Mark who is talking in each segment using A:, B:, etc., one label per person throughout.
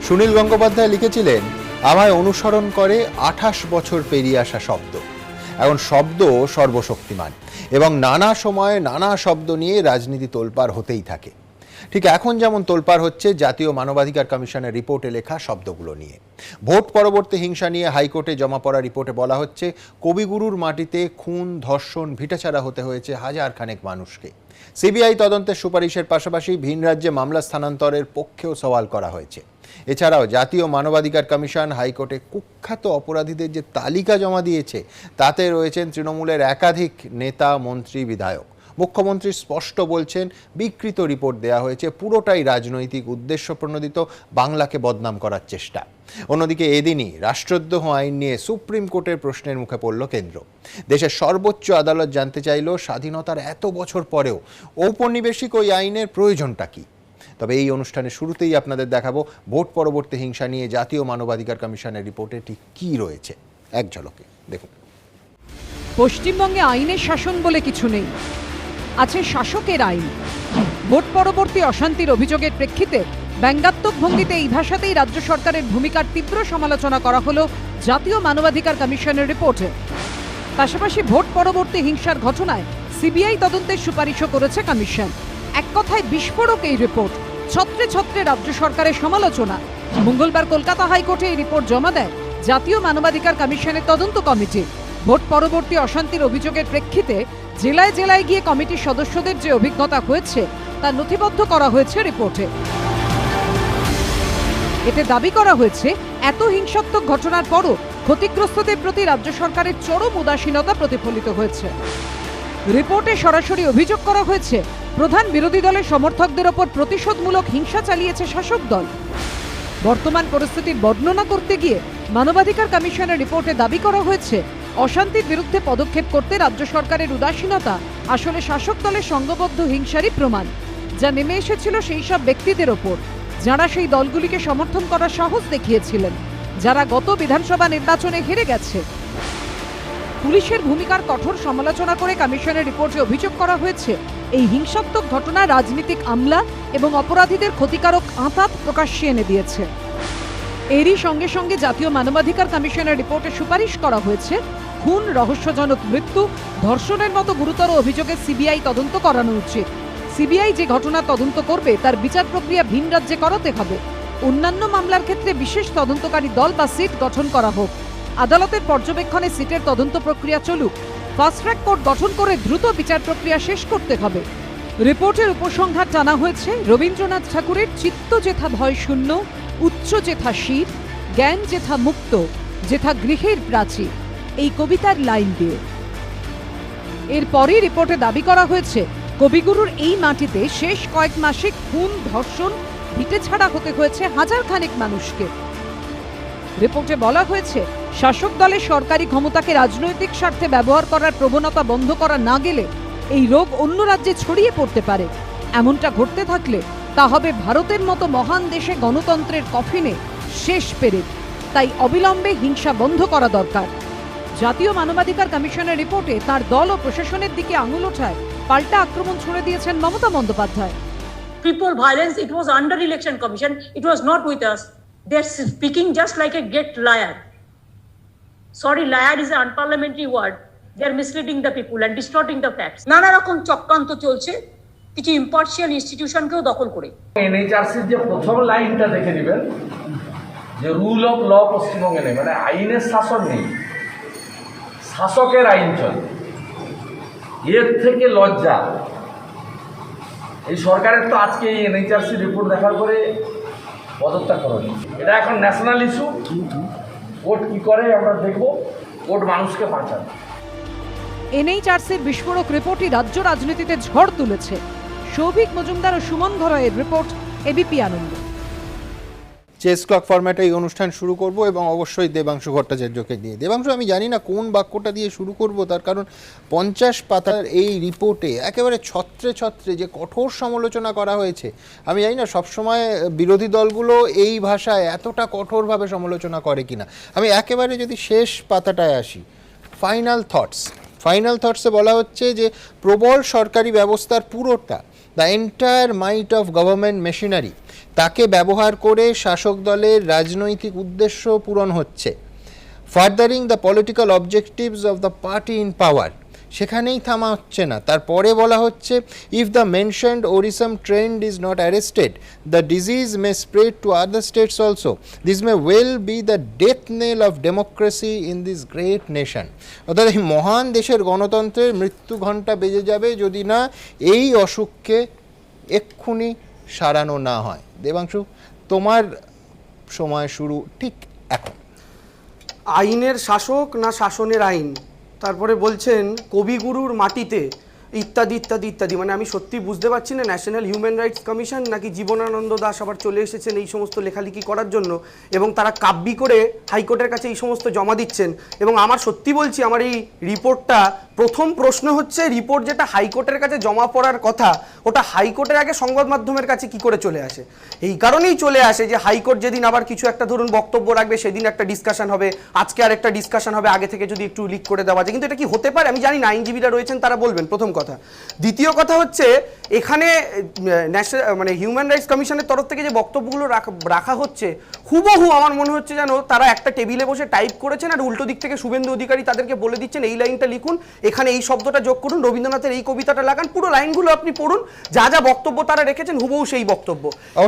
A: সুনীল গঙ্গোপাধ্যায় লিখেছিলেন, আমায় অনুসরণ করে 28 বছর পেরিয়ে আসা শব্দ। এখন শব্দ সর্বশক্তিমান এবং নানা সময়ে নানা শব্দ নিয়ে রাজনীতি তোলপাড় হতেই থাকে। ঠিক এখন যেমন তোলপাড় হচ্ছে জাতীয় মানবাধিকার কমিশনের রিপোর্টে লেখা শব্দগুলো নিয়ে। ভোট পরবর্তী হিংসা নিয়ে হাইকোর্টে জমা পড়া রিপোর্টে বলা হচ্ছে, কবিগুরুর মাটিতে খুন, ধর্ষণ, ভিটাছাড়া হতে হয়েছে হাজার খানেক মানুষকে। সিবিআই তদন্তের সুপারিশের পাশাপাশি ভিন রাজ্যে মামলা স্থানান্তরের পক্ষেও সওয়াল করা হয়েছে। এছাড়াও জাতীয় মানবাধিকার কমিশন হাইকোর্টে কুখ্যাত অপরাধীদের যে তালিকা জমা দিয়েছে, তাতে রয়েছেন তৃণমূলের একাধিক নেতা, মন্ত্রী, বিধায়ক। মুখ্যমন্ত্রী স্পষ্ট বলছেন, বিকৃত রিপোর্ট দেওয়া হয়েছে, পুরোটাই রাজনৈতিক উদ্দেশ্য প্রণোদিত, বাংলাকে বদনাম করার চেষ্টা। অন্যদিকে এদিনই রাষ্ট্রদ্রোহ আইন নিয়ে সুপ্রিম কোর্টের প্রশ্নের মুখে পড়ল কেন্দ্র। দেশের সর্বোচ্চ আদালত জানতে চাইল, স্বাধীনতার এত বছর পরেও ঔপনিবেশিক ওই আইনের প্রয়োজনটা কি। তবে এই অনুষ্ঠানের শুরুতেই আপনাদের দেখাবো ভোট পরবর্তী হিংসা নিয়ে জাতীয় মানবাধিকার কমিশনের রিপোর্টে ঠিক কী রয়েছে। এক ঝলকে দেখুন।
B: পশ্চিমবঙ্গে আইনের শাসন বলে কিছু নেই, আছে শাসকের আইন। ভোট পরবর্তী অশান্তির অভিযোগের প্রেক্ষিতে ব্যঙ্গাত্মক ভঙ্গিতে এই ভাষাতেই রাজ্য সরকারের ভূমিকার তীব্র সমালোচনা করা হলো জাতীয় মানবাধিকার কমিশনের রিপোর্টে। পাশাপাশি ভোট পরবর্তী হিংসার ঘটনায় সিবিআই তদন্তের সুপারিশও করেছে কমিশন। এক কথায় বিস্ফোরক এই রিপোর্ট, ছত্রে ছত্রে রাজ্য সরকারের সমালোচনা। মঙ্গলবার কলকাতা হাইকোর্টে এই রিপোর্ট জমা দেয় জাতীয় মানবাধিকার কমিশনের তদন্ত কমিটি। ভোট পরবর্তী অশান্তির অভিযোগের প্রেক্ষিতে জেলায় জেলায় গিয়ে কমিটির সদস্যদের যে অভিজ্ঞতা হয়েছে তা নথিবদ্ধ করা হয়েছে রিপোর্টে। এতে দাবি করা হয়েছে, এত হিংসাত্মক ঘটনার পরও ক্ষতিগ্রস্তদের প্রতি রাজ্য সরকারের চরম উদাসীনতা প্রতিফলিত হয়েছে। রিপোর্টে সরাসরি অভিযোগ করা হয়েছে, প্রধান বিরোধী দলের সমর্থকদের ওপর প্রতিশোধমূলক হিংসা চালিয়েছে শাসক দল। বর্তমান পরিস্থিতির বর্ণনা করতে গিয়ে মানবাধিকার কমিশনের রিপোর্টে দাবি করা হয়েছে, অশান্তির বিরুদ্ধে পদক্ষেপ করতে রাজ্য সরকারের উদাসীনতা আসলে শাসক দলের সংঘবদ্ধ হিংসারই প্রমাণ, যা নেমে এসেছিল সেই সব ব্যক্তিদের ওপর যারা সেই দলগুলিকে সমর্থন করার সাহস দেখিয়েছিলেন, যারা গত বিধানসভা নির্বাচনে হেরে গেছে। পুলিশের ভূমিকার কঠোর সমালোচনা করে কমিশনের রিপোর্টে অভিযোগ করা হয়েছে, এই হিংসাত্মক ঘটনা রাজনীতিক আমলা এবং অপরাধীদের ক্ষতিকারক আঁতাত প্রকাশ্যে এনে দিয়েছে। এরই সঙ্গে সঙ্গে জাতীয় মানবাধিকার কমিশনের রিপোর্টে সুপারিশ করা হয়েছে, খুন, রহস্যজনক মৃত্যু, ধর্ষণের মতো গুরুতর অভিযোগে সিবিআই তদন্ত করানো উচিত। সিবিআই যে ঘটনা তদন্ত করবে তার বিচার প্রক্রিয়া ভিন রাজ্যে করাতে হবে। অন্যান্য মামলার ক্ষেত্রে বিশেষ তদন্তকারী দল বা সিট গঠন করা হোক। আদালতের পর্যবেক্ষণে সিটের তদন্ত প্রক্রিয়া চলুক। ফাস্ট ট্র্যাক কোর্ট গঠন করে দ্রুত বিচার প্রক্রিয়া শেষ করতে হবে। রিপোর্টের উপসংহার টানা হয়েছে রবীন্দ্রনাথ ঠাকুরের চিত্ত যেথা ভয় শূন্য, উচ্চ যেথা শির, জ্ঞান যেথা মুক্ত, যেথা গৃহের প্রাচীর, এই কবিতার লাইন দিয়ে। এরপরই রিপোর্টে দাবি করা হয়েছে, কবিগুরুর এই মাটিতে শেষ কয়েক মাসে খুন, ধর্ষণ, ভিটেছাড়া হতে হয়েছে হাজার খানেক মানুষকে। রিপোর্টে বলা হয়েছে, শাসক দলের সরকারি ক্ষমতাকে রাজনৈতিক স্বার্থে ব্যবহার করার প্রবণতা বন্ধ করা না গেলে এই রোগ অন্য রাজ্যে ছড়িয়ে পড়তে পারে। এমনটা ঘটতে থাকলে তা হবে ভারতের মতো মহান দেশে গণতন্ত্রের কফিনে শেষ পেরেক। তাই অবিলম্বে হিংসা বন্ধ করা দরকার। জাতীয় মানবাধিকার কমিশনের রিপোর্টে তার দল ও প্রশাসনের দিকে আঙুল ওঠায় পাল্টা আক্রমণ ছুড়ে দিয়েছেন Mamata Bandyopadhyay.
C: People violence, it was under election commission, it was not with us. They're speaking just like a get liar. Sorry, liar is an unparliamentary word. They're misleading the people and distorting the facts. নানা রকম চক্রান্ত চলছে কিছু impartial ইনস্টিটিউশনকেও দখল করে।
D: এনএইচআরসির যে প্রথম লাইনটা দেখে নেবেন, যে রুল অফ ল পশ্চিমবঙ্গে নেই, মানে আইনের শাসন নেই, শাসকের আইন চলে। এর থেকে লজ্জা এই সরকারের তো আজকে এই এনএইচআরসি রিপোর্ট দেখার পরে পদত্যাগ করেনি। এটা এখন ন্যাশনাল ইস্যু। কোর্ট কি করে আমরা দেখব, কোর্ট মানুষকে বাঁচাবে।
B: এনএইচআরসির বিস্ফোরক রিপোর্টই রাজ্য রাজনীতিতে ঝড় তুলেছে। সৌভিক মজুমদার ও সুমন ঘরয়ের রিপোর্ট, এবিপি আনন্দ।
A: চেস ক্লক ফরম্যাটে এই অনুষ্ঠান শুরু করব এবং অবশ্যই দেবাংশু ভট্টাচার্যকে দিয়ে। দেবাংশু, আমি জানি না কোন বাক্যটা দিয়ে শুরু করব, তার কারণ 50 পাতার এই রিপোর্টে একেবারে ছত্রে ছত্রে যে কঠোর সমালোচনা করা হয়েছে, আমি জানি না সবসময় বিরোধী দলগুলো এই ভাষায় এতটা কঠোরভাবে সমালোচনা করে কিনা। আমি একেবারে যদি শেষ পাতাটায় আসি, ফাইনাল থটসে বলা হচ্ছে যে প্রবল সরকারি ব্যবস্থার পুরোটা the entire might of government machinery, তাকে ব্যবহার করে শাসক দলের রাজনৈতিক উদ্দেশ্য পূরণ হচ্ছে। Furthering the political objectives of the party in power, সেখানেই থামা হচ্ছে না, তারপরে বলা হচ্ছে if the mentioned worrisome trend is not arrested the disease may spread to other states also, this may well be the death knell of democracy in this great nation. অর্থাৎ এই মহান দেশের গণতন্ত্রের মৃত্যু ঘণ্টা বেজে যাবে যদি না এই অসুখকে এক্ষুনি সারানো না হয়। দেবাংশু, তোমার সময় শুরু ঠিক এখন।
E: আইনের শাসক না শাসনের আইন, তারপরে বলছেন কবিগুরুর মাটিতে ইত্যাদি ইত্যাদি ইত্যাদি। মানে আমি সত্যি বুঝতে পারছি না ন্যাশনাল হিউম্যান রাইটস কমিশন নাকি জীবনানন্দ দাস আবার চলে এসেছেন এই সমস্ত লেখালেখি করার জন্য, এবং তারা কাব্যি করে হাইকোর্টের কাছে এই সমস্ত জমা দিচ্ছেন। এবং আমার সত্যি বলছি, আমার এই রিপোর্টটা, প্রথম প্রশ্ন হচ্ছে রিপোর্ট যেটা হাইকোর্টের কাছে জমা পড়ার কথা ওটা হাইকোর্টের আগে সংবাদ মাধ্যমের কাছে কি করে চলে আসে? এই কারণেই চলে আসে যে হাইকোর্ট যেদিন আবার কিছু একটা ধরুন বক্তব্য রাখবে সেদিন একটা ডিসকাশন হবে, আজকে আর একটা ডিসকাশন হবে, আগে থেকে যদি একটু লিক করে দেওয়া যায়। কিন্তু এটা কি হতে পারে? আমি জানি না, আইনজীবীরা রয়েছেন তারা বলবেন, প্রথম কথা। দ্বিতীয় কথা হচ্ছে এখানে মানে হিউম্যান রাইটস কমিশনের তরফ থেকে যে বক্তব্যগুলো রাখা হচ্ছে হুবহু আমার মনে হচ্ছে যেন তারা একটা টেবিলে বসে টাইপ করেছেন আর উল্টো দিক থেকে শুভেন্দু অধিকারী তাদেরকে বলে দিচ্ছেন এই লাইনটা লিখুন, এখানে এই শব্দটা যোগ করুন, রবীন্দ্রনাথের এই কবিতাটা লাগান, পুরো লাইনগুলো আপনি পড়ুন, যা যা বক্তব্য তারা রেখেছেন হুবহু সেই বক্তব্য।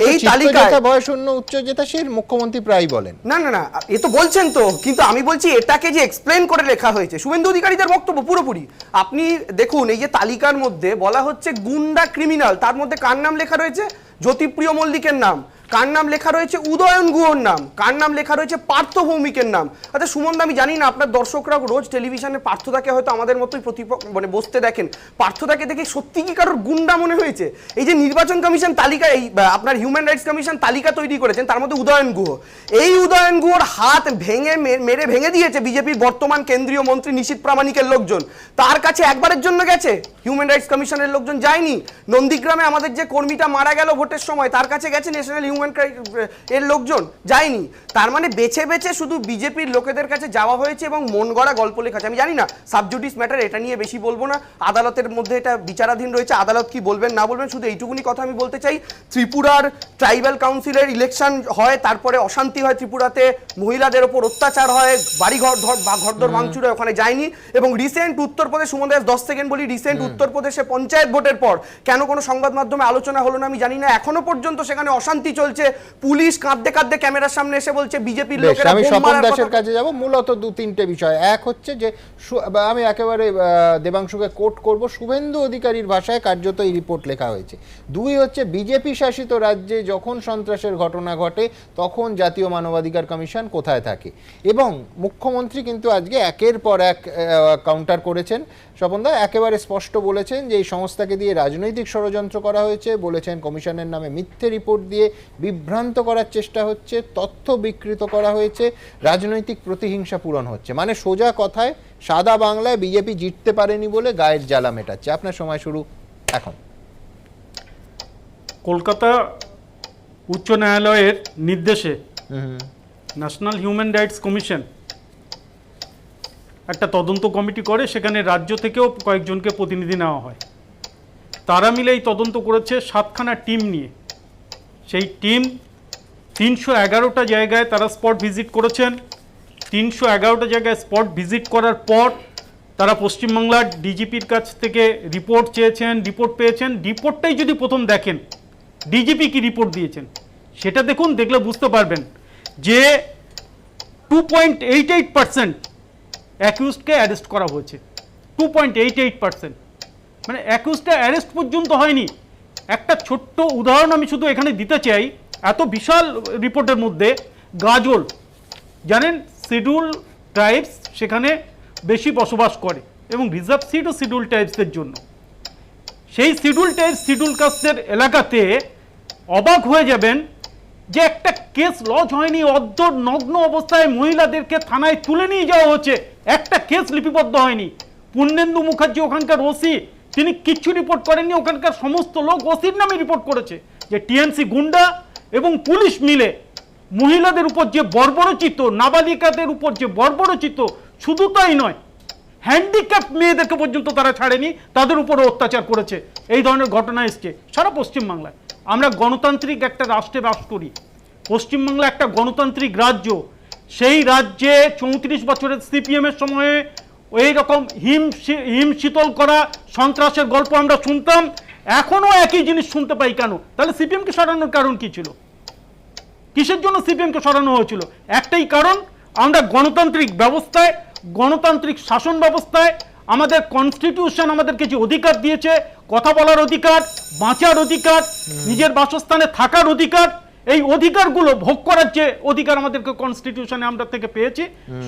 E: এই তালিকায়
A: বয়শূন্য উচ্চজেতাশীল মুখ্যমন্ত্রী প্রায় বলেন
E: না না না, এ তো বলছেন তো, কিন্তু আমি বলছি এটাকে যে এক্সপ্লেন করে লেখা হয়েছে শুভেন্দু অধিকারীদের বক্তব্য পুরোপুরি। আপনি দেখুন এই যে তালিকার মধ্যে বলা হচ্ছে গুন্ডা ক্রিমিনাল, তার মধ্যে কার নাম লেখা রয়েছে? জ্যোতিপ্রিয় মল্লিকের নাম। কার নাম লেখা রয়েছে? উদয়ন গুহর নাম। কার নাম লেখা রয়েছে? পার্থ ভৌমিকের নাম। আচ্ছা সুমন, আমি জানি না আপনার দর্শকরা রোজ টেলিভিশনে পার্থদাকে হয়তো আমাদের মতোই মানে বসতে দেখেন, পার্থদাকে দেখে সত্যি কি কারোর গুন্ডা মনে হয়েছে? এই যে নির্বাচন কমিশন তালিকা, এই আপনার হিউম্যান রাইটস কমিশন তালিকা তৈরি করেছেন, তার মধ্যে উদয়ন গুহ, এই উদয়ন গুহর হাত মেরে ভেঙে দিয়েছে বিজেপির বর্তমান কেন্দ্রীয় মন্ত্রী নিশীথ প্রামাণিকের লোকজন। তার কাছে একবারের জন্য গেছে হিউম্যান রাইটস কমিশনের লোকজন? যায়নি। নন্দীগ্রামে আমাদের যে কর্মীটা মারা গেল ভোটের সময়, তার কাছে গেছে ন্যাশনাল হিউম্যান এর লোকজন? যায়নি। তার মানে বেছে বেছে শুধু বিজেপির লোকেদের কাছে যাওয়া হয়েছে এবং মন গড়া গল্প লেখাছে। আমি জানি না, সাবজুডিস ম্যাটার, এটা নিয়ে বেশি বলবো না, আদালতের মধ্যে এটা বিচারাধীন রয়েছে, আদালত কি বলবেন না বলবেন। শুধু এইটুকুনি কথা আমি বলতে চাই, ত্রিপুরার ট্রাইবাল কাউন্সিলের ইলেকশন হয়, তারপরে অশান্তি হয় ত্রিপুরাতে, মহিলাদের ওপর অত্যাচার হয়, বাড়ি ঘরদর ভাঙচুর হয়, ওখানে যায়নি। এবং রিসেন্ট উত্তরপ্রদেশ, সুমন দাস 10 সেকেন্ড বলি, রিসেন্ট উত্তরপ্রদেশে পঞ্চায়েত ভোটের পর কেন কোনো সংবাদ মাধ্যমে আলোচনা হলো না আমি জানি না, এখনো পর্যন্ত সেখানে অশান্তি চলছে, পুলিশ কাঁদতে কাঁদতে ক্যামেরার সামনে এসে বলছে বিজেপির লোকেরা।
A: আমি স্বপন দাসের কাছে যাব, মূলত দু তিনটে বিষয়। এক হচ্ছে যে আমি একেবারে দেবাংশুকে কোট করব, শুভেন্দু অধিকারীর ভাষায় কার্যত এই রিপোর্ট লেখা হয়েছে। দুই হচ্ছে বিজেপি শাসিত রাজ্যে যখন সন্ত্রাসের ঘটনা ঘটে তখন জাতীয় মানবাধিকার কমিশন কোথায় থাকে। এবং মুখ্যমন্ত্রী কিন্তু আজকে একের পর এক কাউন্টার করেছেন। স্বপনদা একেবারে স্পষ্ট বলেছেন যে এই সংস্থাকে দিয়ে রাজনৈতিক ষড়যন্ত্র করা হয়েছে, বলেছেন কমিশনের নামে মিথ্যে রিপোর্ট দিয়ে বিভ্রান্ত করার চেষ্টা হচ্ছে, তথ্য বিকৃত করা হয়েছে, রাজনৈতিক প্রতিহিংসা পূরণ হচ্ছে। মানে সোজা কথায় সাদা বাংলায় বিজেপি জিততে পারেনি বলে গায়ের জ্বালা মেটাচ্ছে। আপনার সময় শুরু এখন।
F: কলকাতা উচ্চ ন্যায়ালয়ের নির্দেশে ন্যাশনাল হিউম্যান রাইটস কমিশন একটা তদন্ত কমিটি করে, সেখানে রাজ্য থেকেও কয়েকজনকে প্রতিনিধি নেওয়া হয়। তারা মিলে এই তদন্ত করেছে 7খানা টিম নিয়ে। সেই টিম 311টা জায়গায় তারা স্পট ভিজিট করেছেন। 311টা জায়গায় স্পট ভিজিট করার পর তারা পশ্চিমবাংলার ডিজিপির কাছ থেকে রিপোর্ট চেয়েছেন, রিপোর্ট পেয়েছেন। রিপোর্টটাই যদি প্রথম দেখেন ডিজিপি কি রিপোর্ট দিয়েছেন সেটা দেখুন, দেখলে বুঝতে পারবেন যে 2.88% অ্যাকিউজডকে অ্যারেস্ট করা হয়েছে। 2.88%, মানে অ্যাকিউজটা অ্যারেস্ট পর্যন্ত হয়নি। একটা ছোট্ট উদাহরণ আমি শুধু এখানে দিতে চাই, এত বিশাল রিপোর্টের মধ্যে গাজল, জানেন শিডিউল ট্রাইবস সেখানে বেশি বসবাস করে এবং রিজার্ভ সিট ও শিডিউল ট্রাইবসদের জন্য। সেই শিডিউল ট্রাইবস শিডিউল কাস্টের এলাকাতে অবাক হয়ে যাবেন যে একটা কেস লজ হয়নি, নগ্ন অবস্থায় মহিলাদেরকে থানায় তুলে নিয়ে যাওয়া হচ্ছে, একটা কেস লিপিবদ্ধ হয়নি। পূর্ণেন্দু মুখার্জি ওখানকার ওসি, তিনি কিচ্ছু রিপোর্ট করেননি, ওখানকার সমস্ত লোক ওসির নামে রিপোর্ট করেছে যে টিএমসি গুন্ডা এবং পুলিশ মিলে মহিলাদের উপর যে বর্বরচিত, নাবালিকাদের উপর যে বর্বরচিত, শুধু তাই নয়, হ্যান্ডিক্যাপ মেয়েদেরকে পর্যন্ত তারা ছাড়েনি, তাদের উপরে অত্যাচার করেছে। এই ধরনের ঘটনা এসছে সারা পশ্চিমবাংলায়। আমরা গণতান্ত্রিক একটা রাষ্ট্রে বাস করি, পশ্চিমবাংলা একটা গণতান্ত্রিক রাজ্য। সেই রাজ্যে 34 বছরের সিপিএমের সময়ে ওই রকম হিম শীতল করা সন্ত্রাসের গল্প আমরা শুনতাম, এখনো একই জিনিস শুনতে পাই। কেন? তাহলে সিপিএমকে সরানোর কারণ কি ছিল? কিসের জন্য সিপিএমকে সরানো হয়েছিল? একটাই কারণ, আমরা গণতান্ত্রিক ব্যবস্থায়, গণতান্ত্রিক শাসন ব্যবস্থায় আমাদের কনস্টিটিউশন আমাদেরকে যে অধিকার দিয়েছে, কথা বলার অধিকার, বাঁচার অধিকার, নিজের বাসস্থানে থাকার অধিকার, এই অধিকারগুলো ভোগ করার যে অধিকার আমাদেরকে কনস্টিটিউশনে আমরা থেকে পেয়েছি,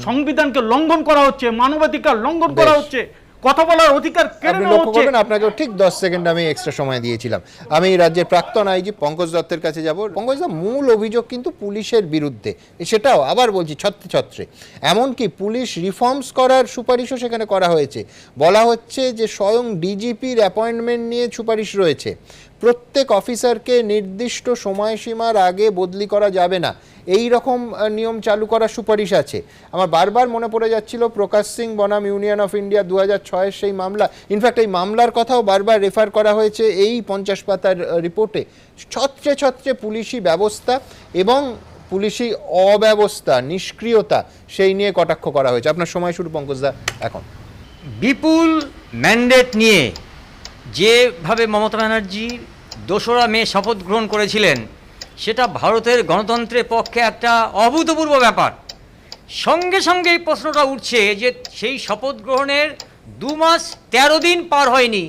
F: সংবিধানকে লঙ্ঘন করা হচ্ছে, মানবাধিকার লঙ্ঘন করা হচ্ছে, কথা বলার অধিকার কেড়ে
A: আপনি
F: নেওয়া
A: লক্ষ্য
F: হচ্ছে।
A: করবেন আপনাকেও ঠিক 10 সেকেন্ড আমি এক্সট্রা সময় দিয়েছিলাম। আমি রাজ্যের প্রাক্তন আইজি পঙ্কজ দত্তের কাছে যাব। পঙ্কজ দা, মূল অভিযোগ কিন্তু পুলিশের বিরুদ্ধে, সেটাও আবার বলছি ছত্রে ছত্রে। এমনকি পুলিশ রিফর্মস করার সুপারিশও সেখানে করা হয়েছে। বলা হচ্ছে যে স্বয়ং ডিজিপির অ্যাপয়েন্টমেন্ট নিয়ে সুপারিশ রয়েছে, প্রত্যেক অফিসারকে নির্দিষ্ট সময়সীমার আগে বদলি করা যাবে না, এই রকম নিয়ম চালু করার সুপারিশ আছে। আমার বারবার মনে পড়ে যাচ্ছিল প্রকাশ সিং বনাম ইউনিয়ন অফ ইন্ডিয়া 2006-এর সেই মামলা। ইনফ্যাক্ট এই মামলার কথাও বারবার রেফার করা হয়েছে এই 50 পাতার রিপোর্টে। ছত্রে ছত্রে পুলিশি ব্যবস্থা এবং পুলিশি অব্যবস্থা, নিষ্ক্রিয়তা, সেই নিয়ে কটাক্ষ করা হয়েছে। আপনার সময় শুরু পঙ্কজদা এখন।
G: বিপুল ম্যান্ডেট নিয়ে যেভাবে মমতা ব্যানার্জি 2রা মে শপথ গ্রহণ করেছিলেন, সেটা ভারতের গণতন্ত্রের পক্ষে একটা অভূতপূর্ব ব্যাপার। সঙ্গে সঙ্গে এই প্রশ্নটা উঠছে যে সেই শপথ গ্রহণের 2 মাস 13 দিন পার হয়নি,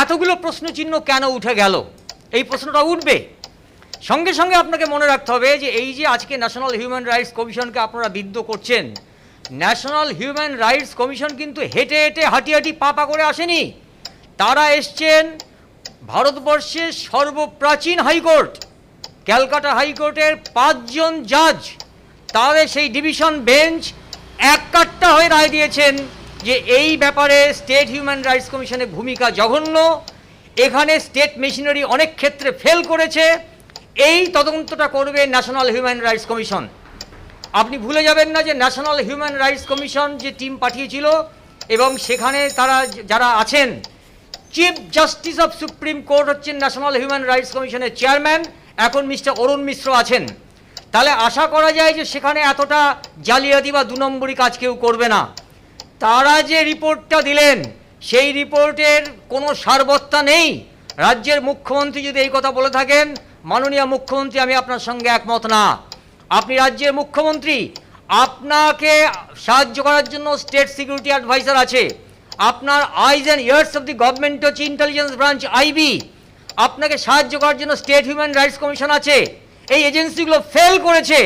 G: এতগুলো প্রশ্নচিহ্ন কেন উঠে গেল? এই প্রশ্নটা উঠবে। সঙ্গে সঙ্গে আপনাকে মনে রাখতে হবে যে এই যে আজকে ন্যাশনাল হিউম্যান রাইটস কমিশনকে আপনারা বিদ্ধ করছেন, ন্যাশনাল হিউম্যান রাইটস কমিশন কিন্তু হেঁটে হেঁটে হাঁটি হাঁটি পা পা করে আসেনি। তারা এসছেন ভারতবর্ষের সর্বপ্রাচীন হাইকোর্ট, ক্যালকাটা হাইকোর্টের 5 জন জাজ, তাদের সেই ডিভিশন বেঞ্চ এককাট্টা হয়ে রায় দিয়েছেন যে এই ব্যাপারে স্টেট হিউম্যান রাইটস কমিশনের ভূমিকা জঘন্য, এখানে স্টেট মেশিনারি অনেক ক্ষেত্রে ফেল করেছে, এই তদন্তটা করবে ন্যাশনাল হিউম্যান রাইটস কমিশন। আপনি ভুলে যাবেন না যে ন্যাশনাল হিউম্যান রাইটস কমিশন যে টিম পাঠিয়েছিল এবং সেখানে তারা যারা আছেন, chief justice of supreme court হচ্ছেন ন্যাশনাল হিউম্যান রাইটস কমিশনের চেয়ারম্যান, এখন মিস্টার অরুণ মিশ্র আছেন। তাহলে আশা করা যায় যে সেখানে এতটা জালিয়াতি বা 2 নম্বরই কাজ কেউ করবে না। তারা যে রিপোর্টটা দিলেন সেই রিপোর্টের কোনো সারবত্তা নেই। রাজ্যের মুখ্যমন্ত্রী যদি এই কথা বলে থাকেন, মাননীয় মুখ্যমন্ত্রী, আমি আপনার সঙ্গে একমত না। আপনি রাজ্যের মুখ্যমন্ত্রী, আপনাকে সাহায্য করার জন্য স্টেট সিকিউরিটি অ্যাডভাইজার আছে, আপনার আইজ and years of the government হচ্ছে ইন্টেলিজেন্স ব্রাঞ্চ আইবি, আপনাকে সাহায্য করার জন্য স্টেট হিউম্যান রাইটস কমিশন আছে। এই এজেন্সিগুলো ফেল করেছে।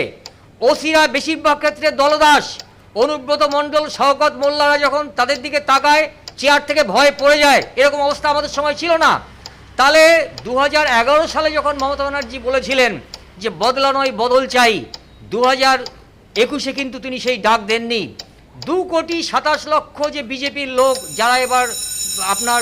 G: ওসিরা বেশিরভাগ ক্ষেত্রে দলদাস, অনুব্রত মণ্ডল, শওকত মোল্লারা যখন তাদের দিকে তাকায় চেয়ার থেকে ভয় পড়ে যায়, এরকম অবস্থা আমাদের সময় ছিল না। তাহলে 2011 সালে যখন মমতা ব্যানার্জি বলেছিলেন যে বদলা নয় বদল চাই, 2021-এ কিন্তু তিনি সেই ডাক দেননি। 2,27,00,000 যে বিজেপির লোক যারা এবার আপনার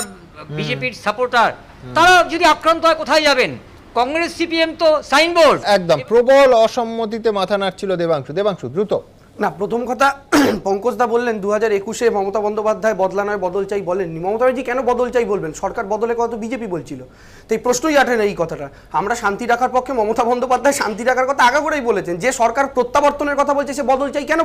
G: বিজেপির সাপোর্টার, তারা যদি আক্রান্ত হয় কোথায় যাবেন? কংগ্রেস সিপিএম তো সাইনবোর্ড।
A: একদম প্রবল অসম্মতিতে মাথা নাড়ছিল দেবাংশু। দেবাংশু দ্রুত।
E: না, প্রথম কথা পঙ্কজদা বললেন 2021-এ মমতা বন্দ্যোপাধ্যায় বদলা নয় বদল চাই বলেননি। মমতা ব্যানার্জি কেন বদল চাই বলবেন? সরকার বদলে কথা তো বিজেপি বলছিল, তো এই প্রশ্নই আঠে না এই কথাটা। আমরা শান্তি রাখার পক্ষে, মমতা বন্দ্যোপাধ্যায় শান্তি রাখার কথা আগে করেই বলেছেন। যে সরকার প্রত্যাবর্তনের কথা বলছে সে বদল চাই কেন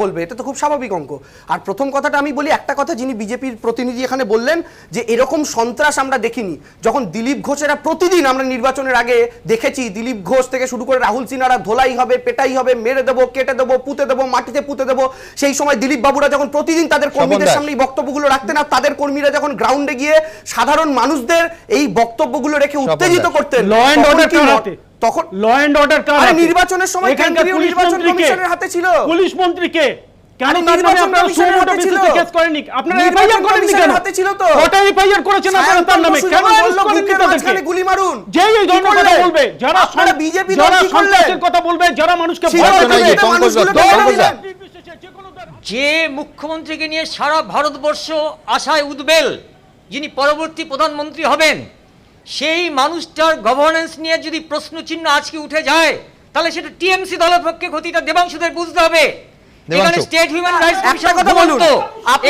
E: বলবে? এটা তো খুব স্বাভাবিক অঙ্ক। আর প্রথম কথাটা আমি বলি, একটা কথা যিনি বিজেপির প্রতিনিধি এখানে বললেন যে এরকম সন্ত্রাস আমরা দেখিনি। যখন দিলীপ ঘোষেরা প্রতিদিন আমরা নির্বাচনের আগে দেখেছি, দিলীপ ঘোষ থেকে শুরু করে রাহুল সিনহারা ধোলাই হবে, পেটাই হবে, মেরে দেবো, কেটে দেবো, পুঁতে দেবো, মাটিতে পুঁতে দেবো, সেই সময় দিলীপ বাবুরা যখন প্রতিদিন তাদের কর্মীদের সামনে এই বক্তব্যগুলো রাখতেন, আর তাদের কর্মীরা যখন গ্রাউন্ডে গিয়ে সাধারণ মানুষদের এই বক্তব্যগুলো রেখে উত্তেজিত করতেন,
F: ল এন্ড অর্ডার কার হাতে?
E: তখন
F: ল এন্ড অর্ডার কার হাতে?
E: নির্বাচনের সময় কেন্দ্রীয় নির্বাচন কমিশনের হাতে ছিল।
F: পুলিশ মন্ত্রীকে কেন
E: নির্বাচন কমিশনের হাতে ছিল?
F: কেস করেনি আপনারা? এফআইআর করেননি কেন?
E: হাতে ছিল তো।
F: কটা এফআইআর করেছেন আপনারা তার নামে? কেন অ্যারেস্ট করেননি তাদেরকে?
E: গুলি মারুন।
F: যেই এই ধরনের কথা বলবে, যারা
E: আপনারা বিজেপি
F: যারা সন্ত্রাসের কথা বলবে, যারা মানুষকে ভয় দেখাবে,
G: যে মুখ্যমন্ত্রীকে নিয়ে সারা ভারতবর্ষ আশায় উদ্বেল, যিনি পরবর্তী প্রধানমন্ত্রী হবেন, সেই মানুষটার গভর্নেন্স নিয়ে যদি প্রশ্নচিহ্ন আজকে উঠে যায়, তাহলে সেটা টিএমসি দলের পক্ষে ক্ষতিটা দেবাংশুদের বুঝতে হবে। এখানে স্টেট হিউম্যান রাইটস
E: একটা কথা বলুন, আপনি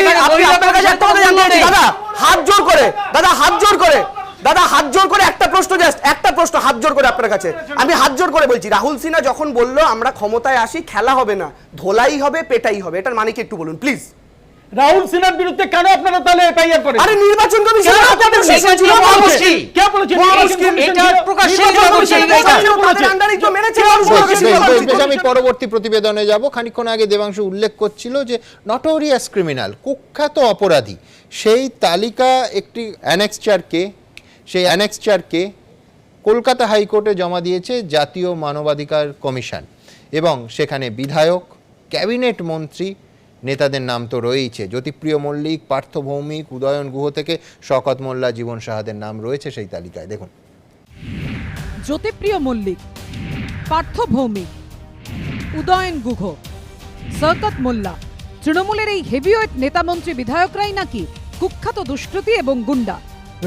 E: আপনার কাছে একটা কথা জানতে চাইছি দাদা, হাত জোর করে একটা প্রশ্ন, জাস্ট একটা প্রশ্ন হাত জোর করে আপনার কাছে, আমি হাত জোর করে বলছি, রাহুল সিনহা যখন বললো আমরা ক্ষমতায় আসি খেলা হবে না, ধোলাই হবে পেটাই হবে, এটার মানে কি একটু বলুন প্লিজ।
F: রাহুল সিনহার বিরুদ্ধে কেন আপনারা তাহলে এফআইআর করেন?
E: আরে নির্বাচন কমিশন
G: এটা প্রকাশ্যে
A: আমি পরবর্তী প্রতিবেদনে যাব। খানিকক্ষণ আগে দেবাংশু উল্লেখ করছিল যে নটোরিয়াস ক্রিমিনাল, কুখ্যাত অপরাধী, সেই তালিকা একটি অ্যানেক্সচারকে, সেই অ্যানেক্সচারকে কলকাতা হাইকোর্টে জমা দিয়েছে জাতীয় মানবাধিকার কমিশন, এবং সেখানে বিধায়ক, ক্যাবিনেট মন্ত্রী, নেতাদের নাম তো রয়েইছে, জ্যোতিপ্রিয় মল্লিক, পার্থ ভৌমিক, উদয়ন গুহ থেকে শওকত মোল্লা, জীবন সাহাদের নাম রয়েছে সেই তালিকায়। দেখুন,
B: জ্যোতিপ্রিয় মল্লিক, পার্থ ভৌমিক, উদয়ন গুহ, শওকত মোল্লা, তৃণমূলের এই হেভিওয়েট নেতামন্ত্রী বিধায়করাই নাকি কুখ্যাত দুষ্কৃতী এবং গুন্ডা।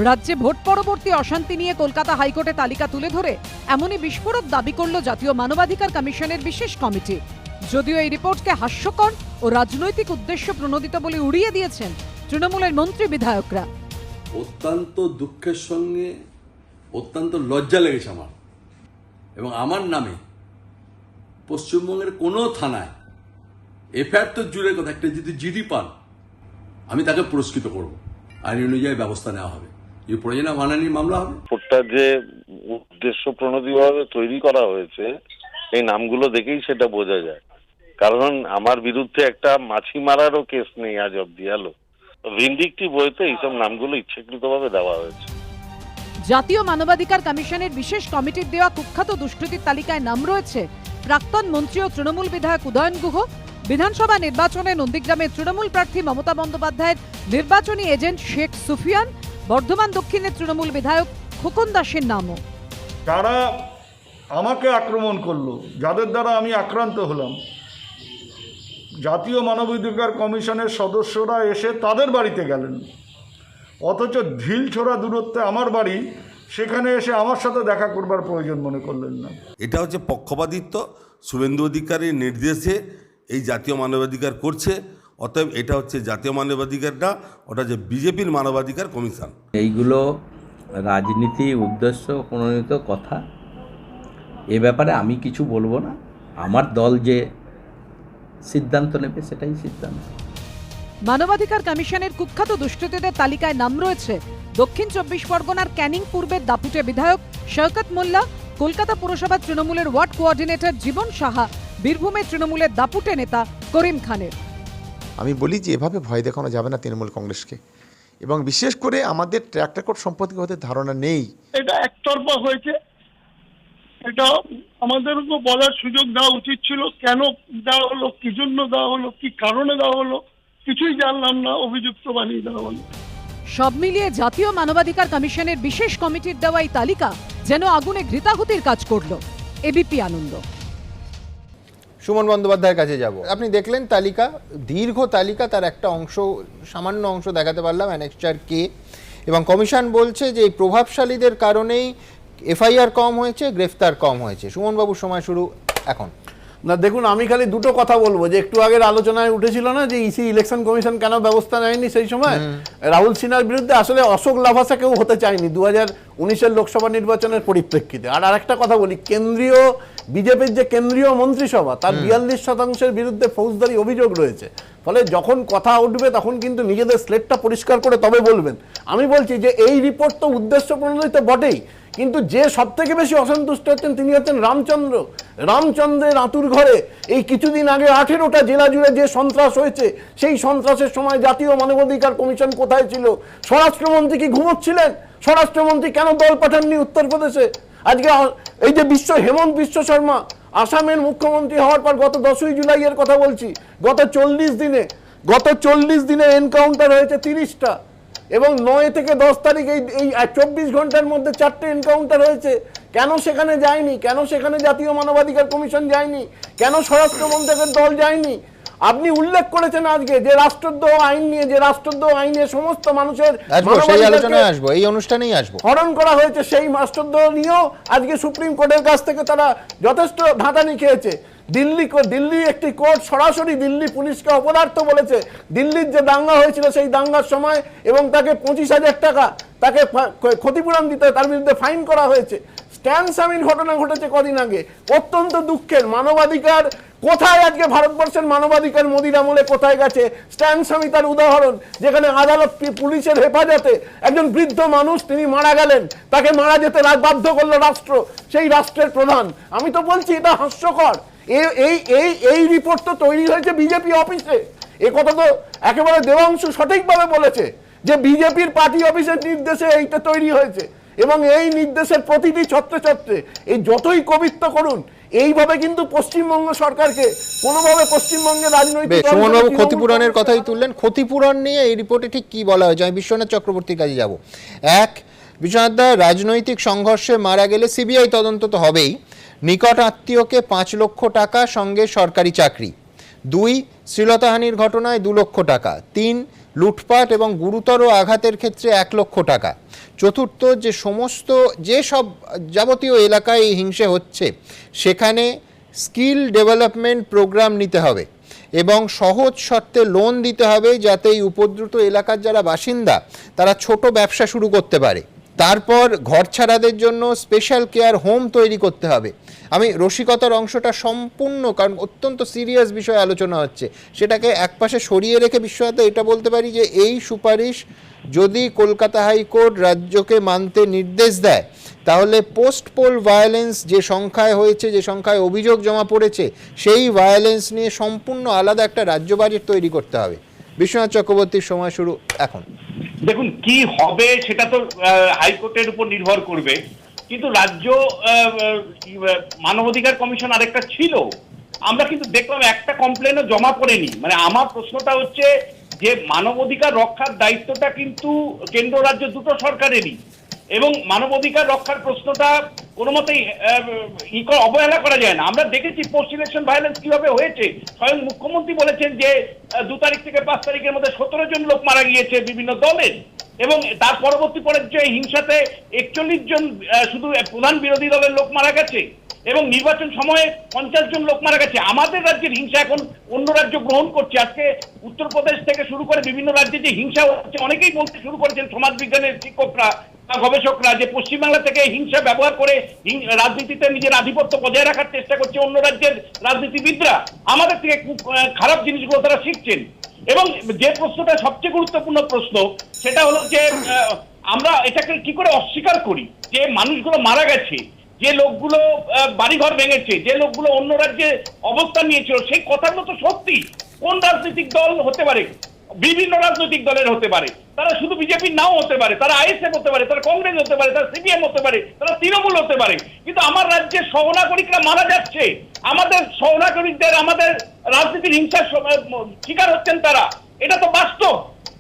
B: রাজ্যে ভোট পরবর্তী অশান্তি নিয়ে কলকাতা হাইকোর্টে তালিকা তুলে ধরে এমনই বিস্ফোরক দাবি করল জাতীয় মানবাধিকার কমিশনের বিশেষ কমিটি। যদিও এই রিপোর্টকে হাস্যকর ও রাজনৈতিক উদ্দেশ্য প্রণোদিত বলে উড়িয়ে দিয়েছেন তৃণমূলের মন্ত্রী বিধায়করা।
H: অত্যন্ত দুঃখের সঙ্গে অত্যন্ত লজ্জা লেগেছে আমার, এবং আমার নামে পশ্চিমবঙ্গের কোনো থানায় এফআইআর তো জুড়ে কথা, একটা যদি জিডি পান আমি তাকে পুরস্কৃত করব, আইন অনুযায়ী ব্যবস্থা নেওয়া হবে, এই প্রয়োজনে মানহানি মামলা হবে।
I: রিপোর্টটা যে উদ্দেশ্য প্রণোদিতভাবে তৈরি করা হয়েছে এই নামগুলো দেখেই সেটা বোঝা যায়, কারণ আমার বিরুদ্ধে একটা মাছি মারারও কেস নেই আজ অব্দি। হ্যালো, ভিন্ডিকটিভ বইতে এইসব নামগুলো ইচ্ছাকৃতভাবে দেওয়া হয়েছে।
B: জাতীয় মানবাধিকার কমিশনের বিশেষ কমিটির দেওয়া কুখ্যাত দুষ্কৃতীর তালিকায় নাম রয়েছে প্রাক্তন মন্ত্রী ও তৃণমূল বিধায়ক উদয়ন গুহ, বিধানসভা নির্বাচনে নন্দীগ্রামের তৃণমূল প্রার্থী মমতা বন্দ্যোপাধ্যায়ের নির্বাচনী এজেন্ট শেখ সুফিয়ান, বর্ধমান দক্ষিণের তৃণমূল বিধায়ক খোকন দাসের নামও।
J: যারা আমাকে আক্রমণ করলো, যাদের দ্বারা আমি আক্রান্ত হলাম, জাতীয় মানবাধিকার কমিশনের সদস্যরা এসে তাদের বাড়িতে গেলেন, অথচ ঢিল ছোড়া দূরত্বে আমার বাড়ি, সেখানে এসে আমার সাথে দেখা করবার প্রয়োজন মনে করলেন না।
K: এটা হচ্ছে পক্ষপাতিত্ব, শুভেন্দু অধিকারীর নির্দেশে এই জাতীয় মানবাধিকার করছে, অতএব এটা হচ্ছে জাতীয় মানবাধিকার না, ওটা যে বিজেপির মানবাধিকার কমিশন।
L: এইগুলো রাজনীতি উদ্দেশ্য প্রণোদিত কথা, এ ব্যাপারে আমি কিছু বলবো না, আমার দল যে সিদ্ধান্ত নেবে সেটাই সিদ্ধান্ত।
B: মানবাধিকার কমিশনের কুখ্যাত দুষ্কৃতীদের তালিকায় নাম রয়েছে দক্ষিণ 24 পরগনার ক্যানিং পূর্বের দাপুটে বিধায়ক শওকত মোল্লা, কলকাতা পুরসভা তৃণমূলের ওয়ার্ড কোঅর্ডিনেটর জীবন সাহা, বীরভূমের তৃণমূলের দাপুটে নেতা করিম খানের।
M: আমি বলি যে এভাবে ভয় দেখানো যাবে না তৃণমূল কংগ্রেসকে, এবং বিশেষ করে আমাদের ট্র্যাক রেকর্ড সম্পর্কে ওদের ধারণা নেই।
J: এটা একতরফা হয়েছে, এটা আমাদেরকে বলার সুযোগ দেওয়া উচিত ছিল। কেন দেওয়া হলো, কি জন্য দেওয়া হলো, কি কারণে দেওয়া হলো, কিছুই জানলাম না, অভিযুক্ত বানিয়ে দেওয়া হলো।
B: সব মিলিয়ে জাতীয় মানবাধিকার কমিশনের বিশেষ কমিটির দেওয়া এই তালিকা যেন আগুনে ঘৃতাহুতির কাজ করলো। এবিপি আনন্দ।
A: সুমন বন্দ্যোপাধ্যায়ের কাছে যাব। আপনি দেখলেন তালিকা, দীর্ঘ তালিকা, তার একটা অংশ, সামান্য অংশ দেখাতে পারলাম, অ্যানেক্সচার কে, এবং কমিশন বলছে যে এই প্রভাবশালীদের কারণেই এফআইআর কম হয়েছে, গ্রেফতার কম হয়েছে। সুমনবাবুর সময় শুরু এখন।
N: না দেখুন, আমি খালি দুটো কথা বলবো, যে একটু আগের আলোচনায় উঠেছিল না যে ইসি ইলেকশন কমিশন কেন ব্যবস্থা নেয়নি সেই সময় রাহুল সিনহার বিরুদ্ধে। আসলে অশোক লাভাসা কেউ হতে চায়নি 2019-এর লোকসভা নির্বাচনের পরিপ্রেক্ষিতে। আর আরেকটা কথা বলি, কেন্দ্রীয় বিজেপির যে কেন্দ্রীয় মন্ত্রিসভা, তার 42% বিরুদ্ধে ফৌজদারি অভিযোগ রয়েছে। ফলে যখন কথা উঠবে তখন কিন্তু নিজেদের স্লেটটা পরিষ্কার করে তবে বলবেন। আমি বলছি যে এই রিপোর্ট তো উদ্দেশ্য প্রণোদিত বটেই, কিন্তু যে সব থেকে বেশি অসন্তুষ্ট হচ্ছেন তিনি হচ্ছেন রামচন্দ্র। রামচন্দ্রের আঁতুর ঘরে এই কিছুদিন আগে 18টা জেলা জুড়ে যে সন্ত্রাস হয়েছে, সেই সন্ত্রাসের সময় জাতীয় মানবাধিকার কমিশন কোথায় ছিল? স্বরাষ্ট্রমন্ত্রী কি ঘুমোচ্ছিলেন? স্বরাষ্ট্রমন্ত্রী কেন দল পাঠাননি উত্তরপ্রদেশে? আজকে এই যে হেমন্ত বিশ্ব শর্মা আসামের মুখ্যমন্ত্রী হওয়ার পর গত 10ই জুলাইয়ের কথা বলছি, গত 40 দিনে এনকাউন্টার হয়েছে 30টা, এবং 9 থেকে 10 তারিখ এই 24 ঘন্টার মধ্যে 4টে এনকাউন্টার হয়েছে। কেন সেখানে যায়নি? কেন সেখানে জাতীয় মানবাধিকার কমিশন যায়নি? কেন স্বরাষ্ট্র মন্ত্রকের দল যায়নি? আপনি উল্লেখ করেছেন আজকে যে রাষ্ট্রদ্রোহ আইন নিয়ে, যে রাষ্ট্রদ্রোহ আইনে সমস্ত মানুষের
A: এই অনুষ্ঠানেই আসবো,
N: হরণ করা হয়েছে, সেই রাষ্ট্রদ্রোহ নিয়েও আজকে সুপ্রিম কোর্টের কাছ থেকে তারা যথেষ্ট ধাঁধানি খেয়েছে। দিল্লি একটি কোর্ট সরাসরি দিল্লি পুলিশকে অপদার্থ বলেছে। দিল্লির যে দাঙ্গা হয়েছিল সেই দাঙ্গার সময় এবং তাকে 25,000 টাকা তাকে ক্ষতিপূরণ দিতে, তার বিরুদ্ধে ফাইন করা হয়েছে। স্ট্যান স্বামীর ঘটনা ঘটেছে কদিন আগে, অত্যন্ত দুঃখের। মানবাধিকার কোথায় আজকে ভারতবর্ষের মানবাধিকার মোদির আমলে কোথায় গেছে? স্ট্যান স্বামী তার উদাহরণ, যেখানে আদালত পুলিশের হেফাজতে একজন বৃদ্ধ মানুষ তিনি মারা গেলেন, তাকে মারা যেতে বাধ্য করলো রাষ্ট্র, সেই রাষ্ট্রের প্রধান। আমি তো বলছি এটা হাস্যকর। এই রিপোর্ট তো তৈরি হয়েছে বিজেপি অফিসে। এ কথা তো একেবারে দেবাংশু সঠিকভাবে বলেছে যে বিজেপির পার্টি অফিসের নির্দেশে এইটা তৈরি হয়েছে এবং এই নির্দেশের প্রতিটি ছত্রে ছত্রে এই যতই কবিত্ব করুন, এইভাবে কিন্তু পশ্চিমবঙ্গ সরকারকে কোনোভাবে পশ্চিমবঙ্গের রাজনৈতিক
A: সুমনবাবু ক্ষতিপূরণের কথাই তুললেন। ক্ষতিপূরণ নিয়ে এই রিপোর্টে ঠিক কি বলা হয়েছে? আমি বিশ্বনাথ চক্রবর্তীর কাছে যাব। এক, বিশ্বনাথ দা, রাজনৈতিক সংঘর্ষে মারা গেলে সিবিআই তদন্ত তো হবেই, নিকট আত্মীয়কে 5 লক্ষ টাকা, সঙ্গে সরকারি চাকরি। 2, শ্লীলতাহানির ঘটনায় 2 লক্ষ টাকা। 3, লুটপাট এবং গুরুতর আঘাতের ক্ষেত্রে 1 লক্ষ টাকা। 4, যে সব যাবতীয় এলাকায় এই হিংসে হচ্ছে সেখানে স্কিল ডেভেলপমেন্ট প্রোগ্রাম নিতে হবে এবং সহজ শর্তে লোন দিতে হবে, যাতে এই উপদ্রুত এলাকার যারা বাসিন্দা তারা ছোট ব্যবসা শুরু করতে পারে। তারপর ঘর ছাড়াদের জন্য স্পেশাল কেয়ার হোম তৈরি করতে হবে। আমি রসিকতার অংশটা সম্পূর্ণ, কারণ অত্যন্ত সিরিয়াস বিষয় আলোচনা হচ্ছে, সেটাকে একপাশে সরিয়ে রেখে বিশ্বনাথ এটা বলতে পারি যে এই সুপারিশ যদি কলকাতা হাইকোর্ট রাজ্যকে মানতে নির্দেশ দেয়, তাহলে পোস্ট পোল ভায়োলেন্স যে সংখ্যায় হয়েছে, যে সংখ্যায় অভিযোগ জমা পড়েছে, সেই ভায়োলেন্স নিয়ে সম্পূর্ণ আলাদা একটা রাজ্য বাজেট তৈরি করতে হবে। বিশ্বনাথ চক্রবর্তীর সময় শুরু এখন।
O: দেখুন কি হবে সেটা তো হাইকোর্টের উপর নির্ভর করবে, কিন্তু রাজ্য মানবাধিকার কমিশন আরেকটা ছিল, আমরা কিন্তু দেখলাম একটা কমপ্লেনও জমা পড়েনি। মানে আমার প্রশ্নটা হচ্ছে যে মানবাধিকার রক্ষার দায়িত্বটা কিন্তু কেন্দ্র রাজ্য দুটো সরকারেরই, এবং মানবাধিকার রক্ষার প্রশ্নটা কোনো মতেই অবহেলা করা যায় না। আমরা দেখেছি পোস্ট ইলেকশন ভায়োলেন্স কিভাবে হয়েছে। স্বয়ং মুখ্যমন্ত্রী বলেছেন যে 2 তারিখ থেকে 5 তারিখের মধ্যে 17 জন লোক মারা গিয়েছে বিভিন্ন দলের, এবং তার পরবর্তী পর্যায়ে হিংসাতে 41 জন শুধু প্রধান বিরোধী দলের লোক মারা গেছে, এবং নির্বাচন সময়ে 50 জন লোক মারা গেছে। আমাদের রাজ্যের হিংসা এখন অন্য রাজ্য গ্রহণ করছে। আজকে উত্তরপ্রদেশ থেকে শুরু করে বিভিন্ন রাজ্যে যে হিংসা হচ্ছে, অনেকেই বলতে শুরু করেছেন সমাজ বিজ্ঞানের শিক্ষকরা, গবেষকরা, যে পশ্চিমবাংলা থেকে হিংসা ব্যবহার করে রাজনীতিতে নিজের আধিপত্য বজায় রাখার চেষ্টা করছে অন্য রাজ্যের রাজনীতিবিদরা। আমাদের থেকে খুব খারাপ জিনিসগুলো তারা শিখছেন। এবং যে প্রশ্নটা সবচেয়ে গুরুত্বপূর্ণ প্রশ্ন, সেটা হলো যে আমরা এটাকে কি করে অস্বীকার করি যে মানুষগুলো মারা গেছে, যে লোকগুলো বাড়িঘর ভেঙেছে, যে লোকগুলো অন্য রাজ্যে অবস্থান নিয়েছিল, সেই কথাগুলো তো সত্যি। কোন রাজনৈতিক দল হতে পারে? বিভিন্ন রাজনৈতিক দলের হতে পারে, তারা শুধু বিজেপির নাও হতে পারে, তারা আইএসএফ হতে পারে, তারা কংগ্রেস হতে পারে, তারা সিপিএম হতে পারে, তারা তৃণমূল হতে পারে, কিন্তু আমার রাজ্যের সহনাগরিকরা মারা যাচ্ছে। আমাদের সহনাগরিকদের আমাদের রাজনীতির হিংসার শিকার হচ্ছেন তারা, এটা তো বাস্তব।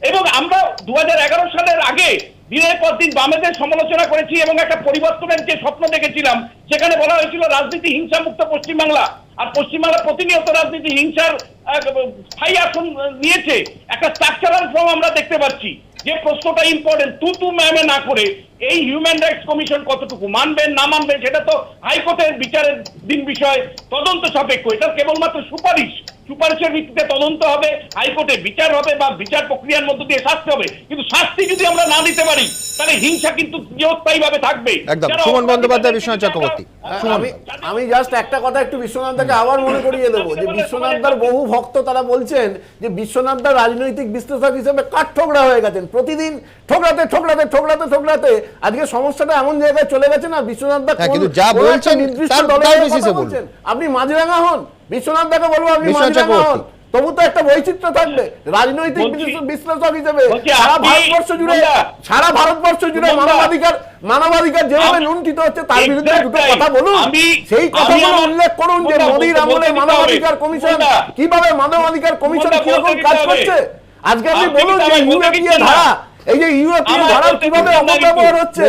O: এবং আমরা 2011 সালের আগে দিনের পর দিন বামেদের সমালোচনা করেছি এবং একটা পরিবর্তনের যে স্বপ্ন দেখেছিলাম, সেখানে বলা হয়েছিল রাজনীতি হিংসা মুক্ত পশ্চিমবাংলা। আর পশ্চিমবাংলা প্রতিনিয়ত রাজনীতি হিংসার স্থায়ী আসন নিয়েছে। একটা স্ট্রাকচারাল ফর্ম আমরা দেখতে পাচ্ছি। যে প্রশ্নটা ইম্পর্টেন্ট, তু ম্যামে না করে এই হিউম্যান রাইটস কমিশন কতটুকু মানবেন না মানবেন সেটা তো হাইকোর্টের বিচারের দিন বিষয়, তদন্ত সাপেক্ষ। এটা কেবলমাত্র সুপারিশের ভিত্তিতে তদন্ত হবে, হাইকোর্টে বিচার হবে বা বিচার প্রক্রিয়ার মধ্য দিয়ে শাস্তি হবে। কিন্তু শাস্তি যদি আমরা না দিতে পারি, তাহলে হিংসা কিন্তু চিরস্থায়ী ভাবে থাকবে।
A: একদম। সুমন বন্দ্যোপাধ্যায়, বিশ্বনাথ চক্রবর্তী।
N: আমি জাস্ট একটা কথা একটু বিশ্বনাথদাকে আবার মনে করিয়ে দেবো যে বিশ্বনাথদার বহু ভক্ত তারা বলছেন যে বিশ্বনাথদা রাজনৈতিক বিশ্লেষক হিসেবে কাঠঠোকরা হয়ে গেছেন, প্রতিদিন ঠোকরাতে ঠোকরাতে ঠোকরাতে ঠোকরাতে আজকে সমস্যাটা এমন জায়গায় চলে গেছে না। বিশ্বনাথদা
A: কিন্তু যা বলছেন
N: নির্দিষ্ট দলের কথা বলছেন, আপনি মাঝরাঙা হন, বিশ্বনাথদাকে বলবো আপনি মাঝরাঙা হন, তবু তো একটা বৈচিত্র্য থাকবে। রাজনৈতিক বিশ্লেষক হিসেবে সারা ভারতবর্ষ জুড়ে মানবাধিকার যেভাবে লুণ্ঠিত হচ্ছে তার বিরুদ্ধে দুটো কথা বলুন, সেই কথাগুলো উল্লেখ করুন যে মোদির আমলে মানবাধিকার কমিশন কিভাবে কিরকম কাজ করছে। আজকে আপনি বলুন যে ইউএপিএ ধারা, এই যে ইউএপিএ ধারা কিভাবে অপব্যবহার হচ্ছে।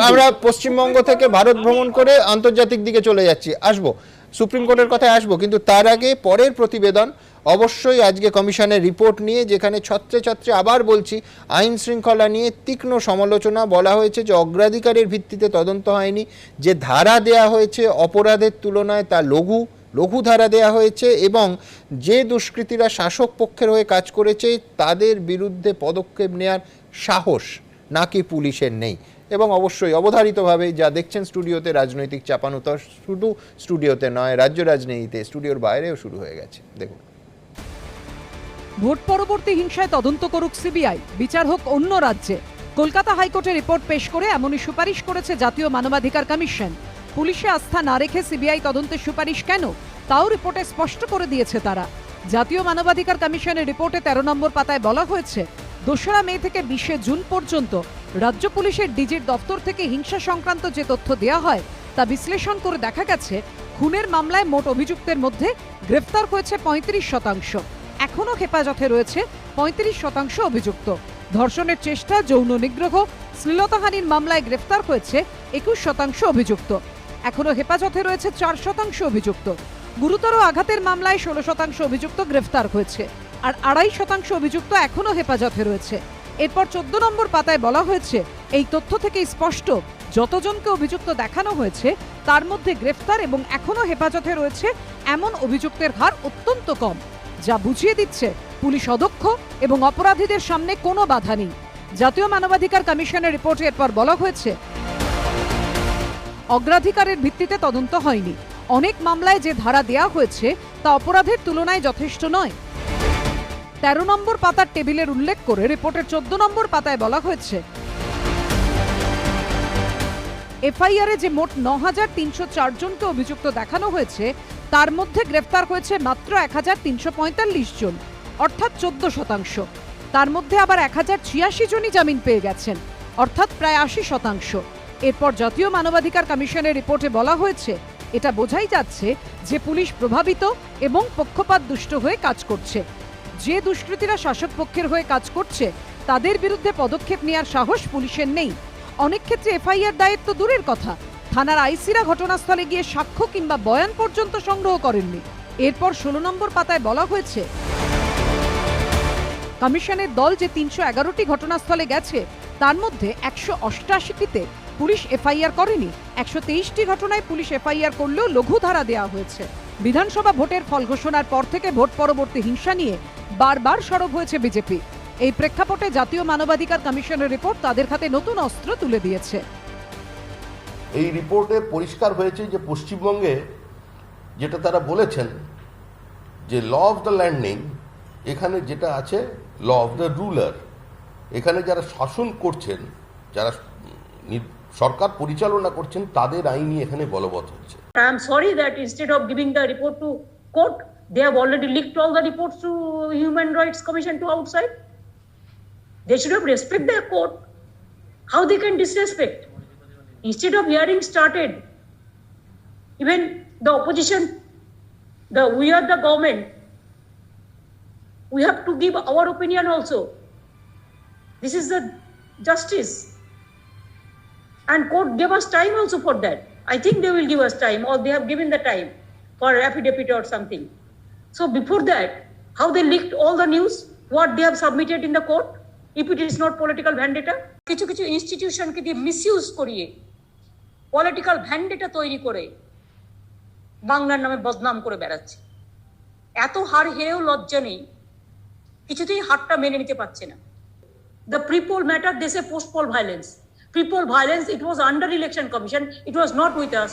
A: আমরা পশ্চিমবঙ্গ থেকে ভারত ভ্রমণ করে আন্তর্জাতিক দিকে চলে যাচ্ছি, আসবো সুপ্রিম কোর্টের কথায় আসবো, কিন্তু তার আগে পরের প্রতিবেদন অবশ্যই আজকে কমিশনের রিপোর্ট নিয়ে, যেখানে ছত্রে ছত্রে আবার বলছি আইন শৃঙ্খলা নিয়ে তীক্ষ্ণ সমালোচনা, বলা হয়েছে যে অগ্রাধিকারের ভিত্তিতে তদন্ত হয়নি, যে ধারা দেয়া হয়েছে অপরাধের তুলনায় তা লঘু ধারা দেয়া হয়েছে, এবং যে দুষ্কৃতীরা শাসক পক্ষের হয়ে কাজ করেছে তাদের বিরুদ্ধে পদক্ষেপ নেওয়ার সাহস নাকি পুলিশের নেই। এবং অবশ্যই অবধারিতভাবে যা দেখছেন স্টুডিওতে, রাজনৈতিক চাপানুতর শুধু স্টুডিওতে নয়, রাজ্য রাজনীতিতে স্টুডিওর বাইরেও শুরু হয়ে গেছে। দেখুন,
B: ভোট পরবর্তী হিংসায় তদন্ত করুক সিবিআই, বিচার হোক অন্য রাজ্যে। কলকাতা হাইকোর্টে রিপোর্ট পেশ করে এমনই সুপারিশ করেছে জাতীয় মানবাধিকার কমিশন। পুলিশে আস্থা না রেখে সিবিআই তদন্তের সুপারিশ কেন, তাও রিপোর্টে স্পষ্ট করে দিয়েছে তারা। জাতীয় মানবাধিকার কমিশনের রিপোর্টে 13 নম্বর পাতায় বলা হয়েছে, 2রা মে থেকে 20শে জুন পর্যন্ত রাজ্য পুলিশের ডিজির দপ্তর থেকে হিংসা সংক্রান্ত যে তথ্য দেওয়া হয় তা বিশ্লেষণ করে দেখা গেছে খুনের মামলায় মোট অভিযুক্তের মধ্যে গ্রেফতার হয়েছে 35%, এখনও হেফাজতে রয়েছে 35% অভিযুক্ত। ধর্ষণের চেষ্টা, যৌন নিগ্রহ, শ্লীলতাহানির মামলায় গ্রেফতার হয়েছে 21% অভিযুক্ত, এখনও হেফাজতে রয়েছে 4% অভিযুক্ত। গুরুতর আঘাতের মামলায় 16% অভিযুক্ত গ্রেফতার হয়েছে, আর 2.5% অভিযুক্ত এখনও হেফাজতে রয়েছে। এরপর 14 নম্বর পাতায় বলা হয়েছে, এই তথ্য থেকে স্পষ্ট যতজনকে অভিযুক্ত দেখানো হয়েছে তার মধ্যে গ্রেফতার এবং এখনও হেফাজতে রয়েছে এমন অভিযুক্তের হার অত্যন্ত কম, যা বুঝিয়ে দিচ্ছে পুলিশ অদক্ষ এবং অপরাধীদের সামনে কোনো বাধা নেই। জাতীয় মানবাধিকার কমিশনের রিপোর্টে এরপর বলা হয়েছে, অগ্রাধিকারের ভিত্তিতে তদন্ত হয়নি, অনেক মামলায় যে ধারা দেয়া হয়েছে তা অপরাধের তুলনায় যথেষ্ট নয়। 13 নম্বর পাতার টেবিলের উল্লেখ করে রিপোর্টের 14 নম্বর পাতায় বলা হয়েছে, এফআইআরে যে মোট 9,304 জনকে অভিযুক্ত দেখানো হয়েছে তার মধ্যে গ্রেফতার হয়েছে মাত্র 1,345 জন, অর্থাৎ 14%। তার মধ্যে আবার 1,086 জনই জামিন পেয়ে গেছেন, অর্থাৎ প্রায় 80%। এরপর জাতীয় মানবাধিকার কমিশনের রিপোর্টে বলা হয়েছে, এটা বোঝাই যাচ্ছে যে পুলিশ প্রভাবিত এবং পক্ষপাত দুষ্ট হয়ে কাজ করছে। যে দুষ্কৃতীরা শাসক পক্ষের হয়ে কাজ করছে তাদের বিরুদ্ধে পদক্ষেপ নেওয়ার সাহস পুলিশের নেই। অনেক ক্ষেত্রে এফআইআর দায়ের তো দূরের কথা, থানার আইসিরা ঘটনাস্থলে গিয়ে সাক্ষ্য কিংবা বয়ান পর্যন্ত সংগ্রহ করেননি। এরপর 16 নম্বর পাতায় বলা হয়েছে, কমিশনের দল যে 311টি ঘটনাস্থলে গেছে তার মধ্যে 188টিতে পুলিশ এফআইআর করেনি, 123টি ঘটনায় পুলিশ এফআইআর করলেও লঘু ধারা দেওয়া হয়েছে। বিধানসভা ভোটের ফল ঘোষণার পর থেকে ভোট পরবর্তী হিংসা নিয়ে বারবার সরব হয়েছে বিজেপি। এই প্রেক্ষাপটে জাতীয় মানবাধিকার কমিশনের রিপোর্ট তাদের হাতে নতুন অস্ত্র তুলে দিয়েছে।
P: এই রিপোর্টে পরিষ্কার হয়েছে যে পশ্চিমবঙ্গে যেটা তারা বলেছেন যে ল অফ দ্য ল্যান্ড নেই, এখানে যেটা আছে ল অফ দ্য রুলার। এখানে যারা শাসন করছেন, যারা সরকার পরিচালনা করছেন, তাদের আইনই এখানে বলবৎ হচ্ছে।
C: I am sorry that instead of giving the report to court, they have already leaked all the reports to Human Rights Commission to outside. They should have respect their court. How they can disrespect? Instead of hearing started, even the opposition, we are the government, we have to give our opinion also. This is the justice. And court gave us time also for that. I think they will give us time, or they have given the time for affidavit or something. So before that, how they leaked all the news, what they have submitted in the court, if it is not political vendetta. কিছু কিছু ইনস্টিটিউশনকে দিয়ে misuse করিয়ে political ভ্যান্ডেটা তৈরি করে বাংলার নামে বদনাম করে বেড়াচ্ছে। এত হার হেরেও লজ্জা নেই, কিছুতেই হারটা মেনে নিতে পারছে না। The pre-poll matter, they say post-poll violence. Pre-poll violence, it was under election commission, it was not with us.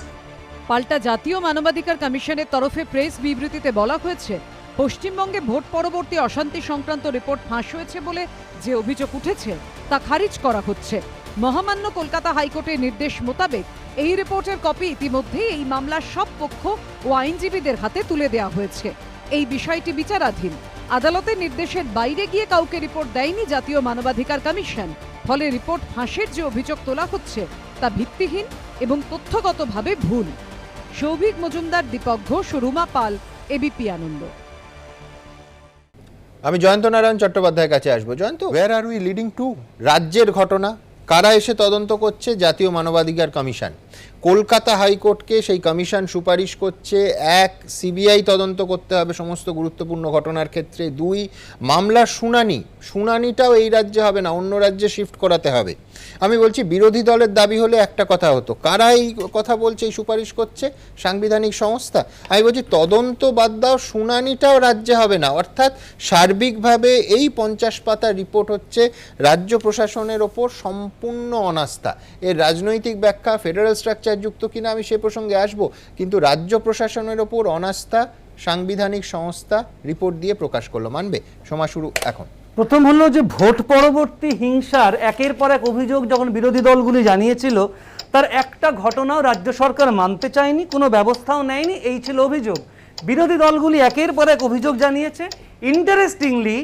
B: পাল্টা জাতীয় মানবাধিকার কমিশনের তরফে প্রেস বিবৃতিতে বলা হয়েছে, পশ্চিমবঙ্গে ভোট পরবর্তী অশান্তি সংক্রান্ত রিপোর্ট ফাঁস হয়েছে বলে যে অভিযোগ উঠেছে তা খারিজ করা হচ্ছে। মহামান্য কলকাতা হাইকোর্টের নির্দেশ মোতাবেক এই রিপোর্টের কপি ইতিমধ্যেই এই মামলার সব পক্ষ ও আইনজীবীদের হাতে তুলে দেওয়া হয়েছে। এই বিষয়টি বিচারাধীন। আদালতের নির্দেশের বাইরে গিয়ে কাউকে রিপোর্ট দেয়নি জাতীয় মানবাধিকার কমিশন। ফলে রিপোর্ট ফাঁসের যে অভিযোগ তোলা হচ্ছে তা ভিত্তিহীন এবং তথ্যগতভাবে ভুল। সৌভিক মজুমদার, দীপক ঘোষ, রুমা পাল, এবিপি আনন্দ।
A: আমি জয়ন্ত নারায়ণ চট্টোপাধ্যায়ের কাছে আসবো। Jayanta, where are we leading to? রাজ্যের ঘটনা, কারা এসে তদন্ত করছে? জাতীয় মানবাধিকার কমিশন। কলকাতা হাইকোর্টকে সেই কমিশন সুপারিশ করছে, 1 সিবিআই তদন্ত করতে হবে সমস্ত গুরুত্বপূর্ণ ঘটনার ক্ষেত্রে, 2 মামলার শুনানিটাও এই রাজ্যে হবে না, অন্য রাজ্যে শিফট করাতে হবে। আমি বলছি বিরোধী দলের দাবি হলে একটা কথা হতো, কারা এই কথা বলছে, এই সুপারিশ করছে? সাংবিধানিক সংস্থা। আমি বলছি তদন্ত বাদ দাও, শুনানিটাও রাজ্যে হবে না। অর্থাৎ সার্বিকভাবে এই 50 পাতার রিপোর্ট হচ্ছে রাজ্য প্রশাসনের ওপর সম্পূর্ণ অনাস্থা। এর রাজনৈতিক ব্যাখ্যা, ফেডারেল স্ট্রাকচার যুক্ত কিনা আমি সে প্রসঙ্গে আসব, কিন্তু রাজ্য প্রশাসনের ওপর অনাস্থা সাংবিধানিক সংস্থা রিপোর্ট দিয়ে প্রকাশ করলো। মানবে? সময় শুরু এখন।
Q: প্রথম হলো যে ভোট পরবর্তী হিংসার একের পর এক অভিযোগ যখন বিরোধী দলগুলি জানিয়েছিল, তার একটা ঘটনাও রাজ্য সরকার মানতে চায়নি, কোনো ব্যবস্থাও নেয়নি, এই ছিল অভিযোগ। বিরোধী দলগুলি একের পর এক অভিযোগ জানিয়েছে। ইন্টারেস্টিংলি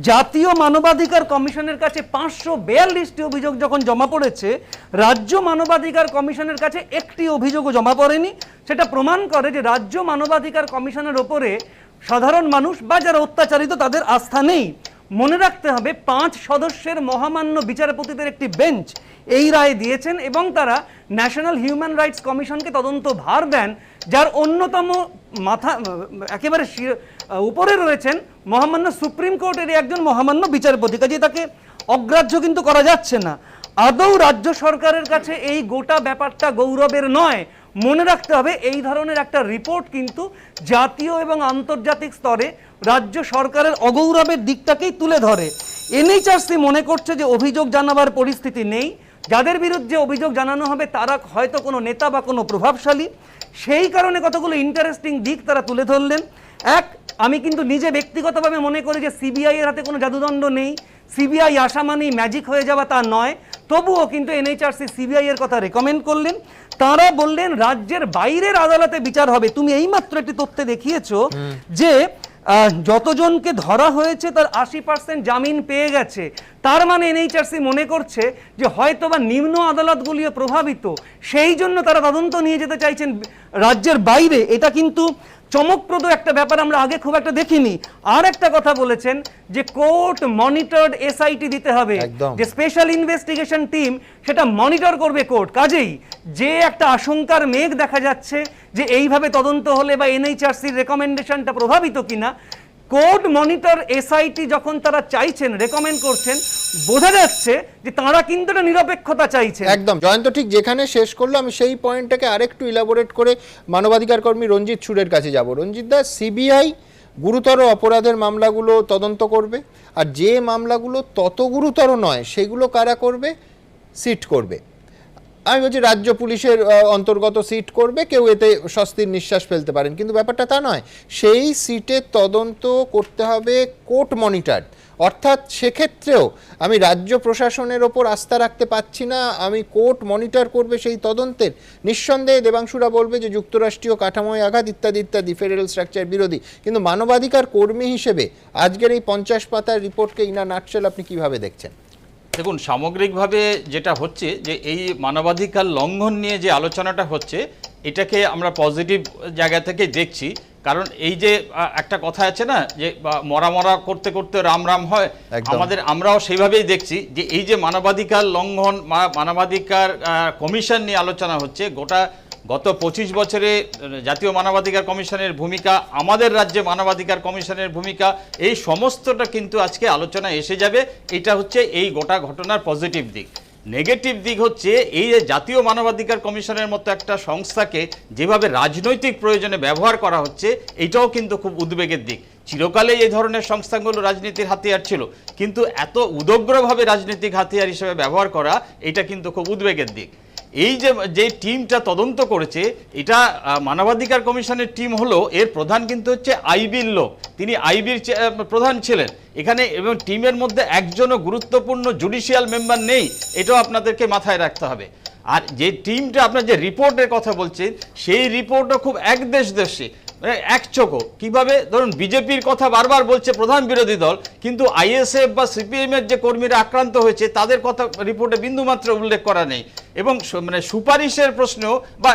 Q: জাতীয় মানবাধিকার কমিশনের কাছে 542টি অভিযোগ যখন জমা পড়েছে, রাজ্য মানবাধিকার কমিশনের কাছে একটি অভিযোগও জমা পড়েনি। সেটা প্রমাণ করে যে রাজ্য মানবাধিকার কমিশনের ওপরে সাধারণ মানুষ বা যারা অত্যাচারিত তাদের আস্থা নেই। মনে রাখতে হবে 5 সদস্যের মহামান্য বিচারপতিদের একটি বেঞ্চ এই রায় দিয়েছেন এবং তারা ন্যাশনাল হিউম্যান রাইটস কমিশনকে তদন্ত ভার দেন, যার অন্যতম মাথা একেবারে উপরে রয়েছেন মহামান্য সুপ্রিম কোর্টের একজন মহামান্য বিচারপতি। কাজে তাকে অগ্রাহ্য কিন্তু করা যাচ্ছে না। আদৌ রাজ্য সরকারের কাছে এই গোটা ব্যাপারটা গৌরবের নয়। মনে রাখতে হবে এই ধরনের একটা রিপোর্ট কিন্তু জাতীয় এবং আন্তর্জাতিক স্তরে রাজ্য সরকারের অগৌরবের দিকটাকেই তুলে ধরে। এনএইচআরসি মনে করছে যে অভিযোগ জানাবার পরিস্থিতি নেই, যাদের বিরুদ্ধে অভিযোগ জানানো হবে তারা হয়তো কোনো নেতা বা কোনো প্রভাবশালী, সেই কারণে কতগুলো ইন্টারেস্টিং দিক তারা তুলে ধরলেন। আমি কিন্তু নিজে ব্যক্তিগতভাবে মনে করি যে সিবিআই এর হাতে কোনো জাদুদণ্ড নেই, সিবিআই আসা মানেই ম্যাজিক হয়ে যাওয়া তা নয়। তবুও কিন্তু এনএইচআরসি সিবিআই এর কথা রেকমেন্ড করলেন। তারা বললেন রাজ্যের বাইরের আদালতে বিচার হবে। তুমি এইমাত্র একটি তথ্যে দেখিয়েছো যে যতজনকে ধরা হয়েছে তার 80% জামিন পেয়ে গেছে। তার মানে এনএইচআরসি মনে করছে যে হয়তোবা নিম্ন আদালতগুলিও প্রভাবিত, সেই জন্য তারা তদন্ত নিয়ে যেতে চাইছেন রাজ্যের বাইরে। এটা কিন্তু চমকপ্রদ একটা ব্যাপার, আমরা আগে খুব একটা দেখিনি। আর একটা কথা বলেছেন যে কোর্ট মনিটরড এসআইটি দিতে হবে, যে স্পেশাল ইনভেস্টিগেশন টিম সেটা মনিটর করবে কোর্ট। কাজেই যে একটা আশঙ্কার মেঘ দেখা যাচ্ছে যে এইভাবে তদন্ত হলে বা এনএইচআরসির রেকমেন্ডেশনটা প্রভাবিত কিনা, কোর্ট মনিটর এসআইটি যখন তারা চাইছেন, রেকমেন্ড করছেন, বোঝা যাচ্ছে যে তারা কিন্তু একটা নিরপেক্ষতা চাইছেন।
A: একদম জয়ন্ত ঠিক যেখানে শেষ করলো, আমি সেই পয়েন্টটাকে আরেকটু ইলাবোরেট করে মানবাধিকার কর্মী রঞ্জিত সুরের কাছে যাব। রঞ্জিত দা, সিবিআই গুরুতর অপরাধের মামলাগুলো তদন্ত করবে, আর যে মামলাগুলো তত গুরুতর নয় সেগুলো কারা করবে? সিট করবে। আমি বলছি রাজ্য পুলিশের অন্তর্গত সিট করবে, কেউ এতে স্বস্তির নিঃশ্বাস ফেলতে পারেন, কিন্তু ব্যাপারটা তা নয়। সেই সিটের তদন্ত করতে হবে কোর্ট মনিটর। অর্থাৎ সেক্ষেত্রেও আমি রাজ্য প্রশাসনের ওপর আস্থা রাখতে পারছি না, আমি কোর্ট মনিটর করবে সেই তদন্তের। নিঃসন্দেহে দেবাংশুরা বলবে যে যুক্তরাষ্ট্রীয় কাঠামোয় আঘাত ইত্যাদি ইত্যাদি, ফেডারেল স্ট্রাকচার বিরোধী, কিন্তু মানবাধিকার কর্মী হিসেবে আজকের এই 50 পাতার রিপোর্টকে ইন আ নাটশেল আপনি কিভাবে দেখছেন?
R: দেখুন, সামগ্রিকভাবে যেটা হচ্ছে যে এই মানবাধিকার লঙ্ঘন নিয়ে যে আলোচনাটা হচ্ছে, এটাকে আমরা পজিটিভ জায়গা থেকে দেখছি। কারণ এই যে একটা কথা আছে না যে মরা করতে করতে রাম রাম হয়, আমরাও সেইভাবেই দেখছি যে এই যে মানবাধিকার লঙ্ঘন, মানবাধিকার কমিশন নিয়ে আলোচনা হচ্ছে, গত 25 বছরে জাতীয় মানবাধিকার কমিশনের ভূমিকা, আমাদের রাজ্যে মানবাধিকার কমিশনের ভূমিকা, এই সমস্তটা কিন্তু আজকে আলোচনায় এসে যাবে। এটা হচ্ছে এই গোটা ঘটনার পজিটিভ দিক। নেগেটিভ দিক হচ্ছে এই যে জাতীয় মানবাধিকার কমিশনের মতো একটা সংস্থাকে যেভাবে রাজনৈতিক প্রয়োজনে ব্যবহার করা হচ্ছে, এটাও কিন্তু খুব উদ্বেগের দিক। চিরকালে এই ধরনের সংস্থাগুলো রাজনীতির হাতিয়ার ছিল, কিন্তু এত উদগ্রভাবে রাজনৈতিক হাতিয়ার হিসেবে ব্যবহার করা, এটা কিন্তু খুব উদ্বেগের দিক। এই যে টিমটা তদন্ত করেছে, এটা মানবাধিকার কমিশনের টিম হলো, এর প্রধান কিন্তু হচ্ছে আইবির লোক, তিনি আইবির প্রধান ছিলেন এখানে, এবং টিমের মধ্যে একজনও গুরুত্বপূর্ণ জুডিশিয়াল মেম্বার নেই, এটাও আপনাদেরকে মাথায় রাখতে হবে। আর যে টিমটা আপনার যে রিপোর্টের কথা বলছেন, সেই রিপোর্টও খুব একদেশদর্শী, একচোখো। কিভাবে? ধরুন বিজেপির কথা বারবার বলছে প্রধান বিরোধী দল, কিন্তু আইএসএফ বা সিপিএম এর যে কর্মীরা আক্রান্ত হয়েছে তাদের কথা রিপোর্টে বিন্দুমাত্র উল্লেখ করা নেই। এবং মানে সুপারিশের প্রশ্ন বা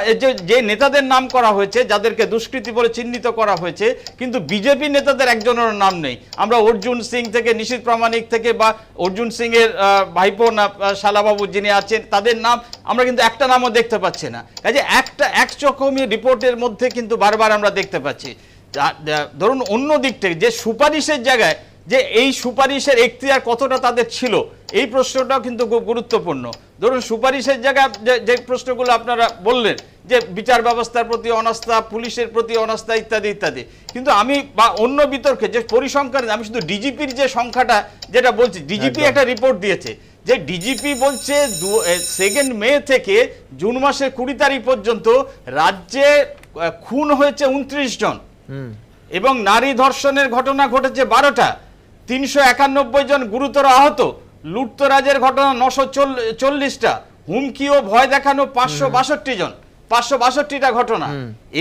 R: যে নেতাদের নাম করা হয়েছে, যাদেরকে দুষ্কৃতী বলে চিহ্নিত করা হয়েছে, কিন্তু বিজেপি নেতাদের একজনেরও নাম নেই। আমরা অর্জুন সিং থেকে নিশীথ প্রামাণিক থেকে বা অর্জুন সিং এর ভাইপো শালাবাবু যিনি আছেন তাদের নাম আমরা কিন্তু একটা নামও দেখতে পাচ্ছি না। কাজে একচক্ষমী রিপোর্টের মধ্যে কিন্তু বারবার আমরা দেখতে পাচ্ছি। ধরুন অন্য দিক থেকে যে সুপারিশের জায়গায় যে এই সুপারিশের এখতিয়ার কতটা তাদের ছিল, এই প্রশ্নটাও কিন্তু খুব গুরুত্বপূর্ণ। ধরুন সুপারিশের জায়গায় যে প্রশ্নগুলো আপনারা বললেন যে বিচার ব্যবস্থার প্রতি অনাস্থা, পুলিশের প্রতি অনাস্থা ইত্যাদি ইত্যাদি, কিন্তু আমি বা অন্য বিতর্কে যে পরিসংখ্যান, আমি শুধু ডিজিপির যে সংখ্যাটা যেটা বলছি, ডিজিপি একটা রিপোর্ট দিয়েছে যে ডিজিপি বলছে 2 মে থেকে জুন মাসের 20 তারিখ পর্যন্ত রাজ্যে খুন হয়েছে 29 জন এবং নারী ধর্ষণের ঘটনা ঘটেছে 12টা, 391 জন গুরুতর আহত, লুটতরাজের ঘটনা 940টা, হুমকি ও ভয় দেখানো 562টা ঘটনা।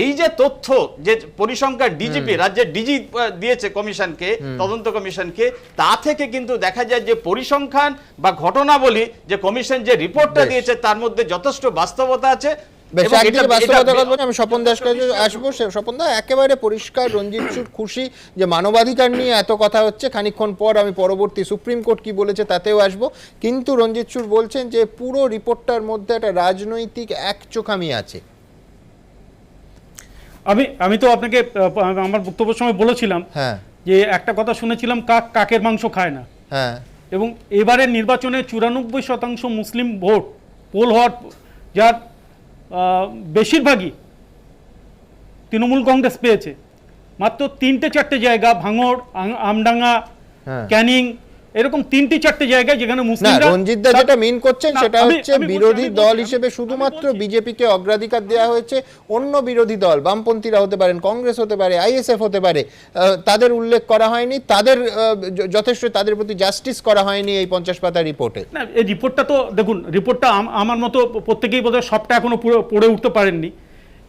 R: এই যে তথ্য যে পরিসংখ্যান ডিজিপি রাজ্যের ডিজি দিয়েছে কমিশনকে, তদন্ত কমিশনকে, তা থেকে কিন্তু দেখা যায় যে পরিসংখ্যান বা ঘটনাবলী যে কমিশন যে রিপোর্টটা দিয়েছে তার মধ্যে যথেষ্ট বাস্তবতা আছে।
A: আমি স্বপন দাস কাছে আসবো। স্বপন দা, একেবারে পরিষ্কার রঞ্জিত চুর খুশি যে মানবাধিকার নিয়ে এত কথা হচ্ছে, খানিকক্ষণ পর আমি পরবর্তী সুপ্রিম কোর্ট কি বলেছে তাতেও আসবো, কিন্তু রঞ্জিত চুর বলছেন যে পুরো রিপোর্টটার মধ্যে একটা রাজনৈতিক একচোখামি আছে।
F: আমি তো আপনাকে আমার বক্তব্যের সময় বলেছিলাম যে একটা কথা শুনেছিলাম, কাকের মাংস খায় না। এবং এবারের নির্বাচনে 94% মুসলিম ভোট পোল হওয়ার, যার বেশিরভাগই তৃণমূল কংগ্রেস পেয়েছে। মাত্র 3-4 জায়গা, ভাঙড়, আমডাঙ্গা, ক্যানিং, এরকম 3-4 জায়গায় যেখানে মুসলিমরা।
A: রঞ্জিত দা যেটা মিন করছেন সেটা হচ্ছে বিরোধী দল হিসেবে শুধুমাত্র বিজেপিকে অগ্রাধিকার দেওয়া হয়েছে, অন্য বিরোধী দল বামপন্থীরা হতে পারেন, কংগ্রেস হতে পারে, আইএসএফ হতে পারে, তাদের উল্লেখ করা হয়নি, তাদের যথেষ্ট তাদের প্রতি জাস্টিস করা হয়নি এই 50 পাতা রিপোর্টে।
F: না, এই রিপোর্টটা তো দেখুন, রিপোর্টটা আমার মতো প্রত্যেকেই বোধহয় সবটা এখনো পড়ে উঠতে পারেননি,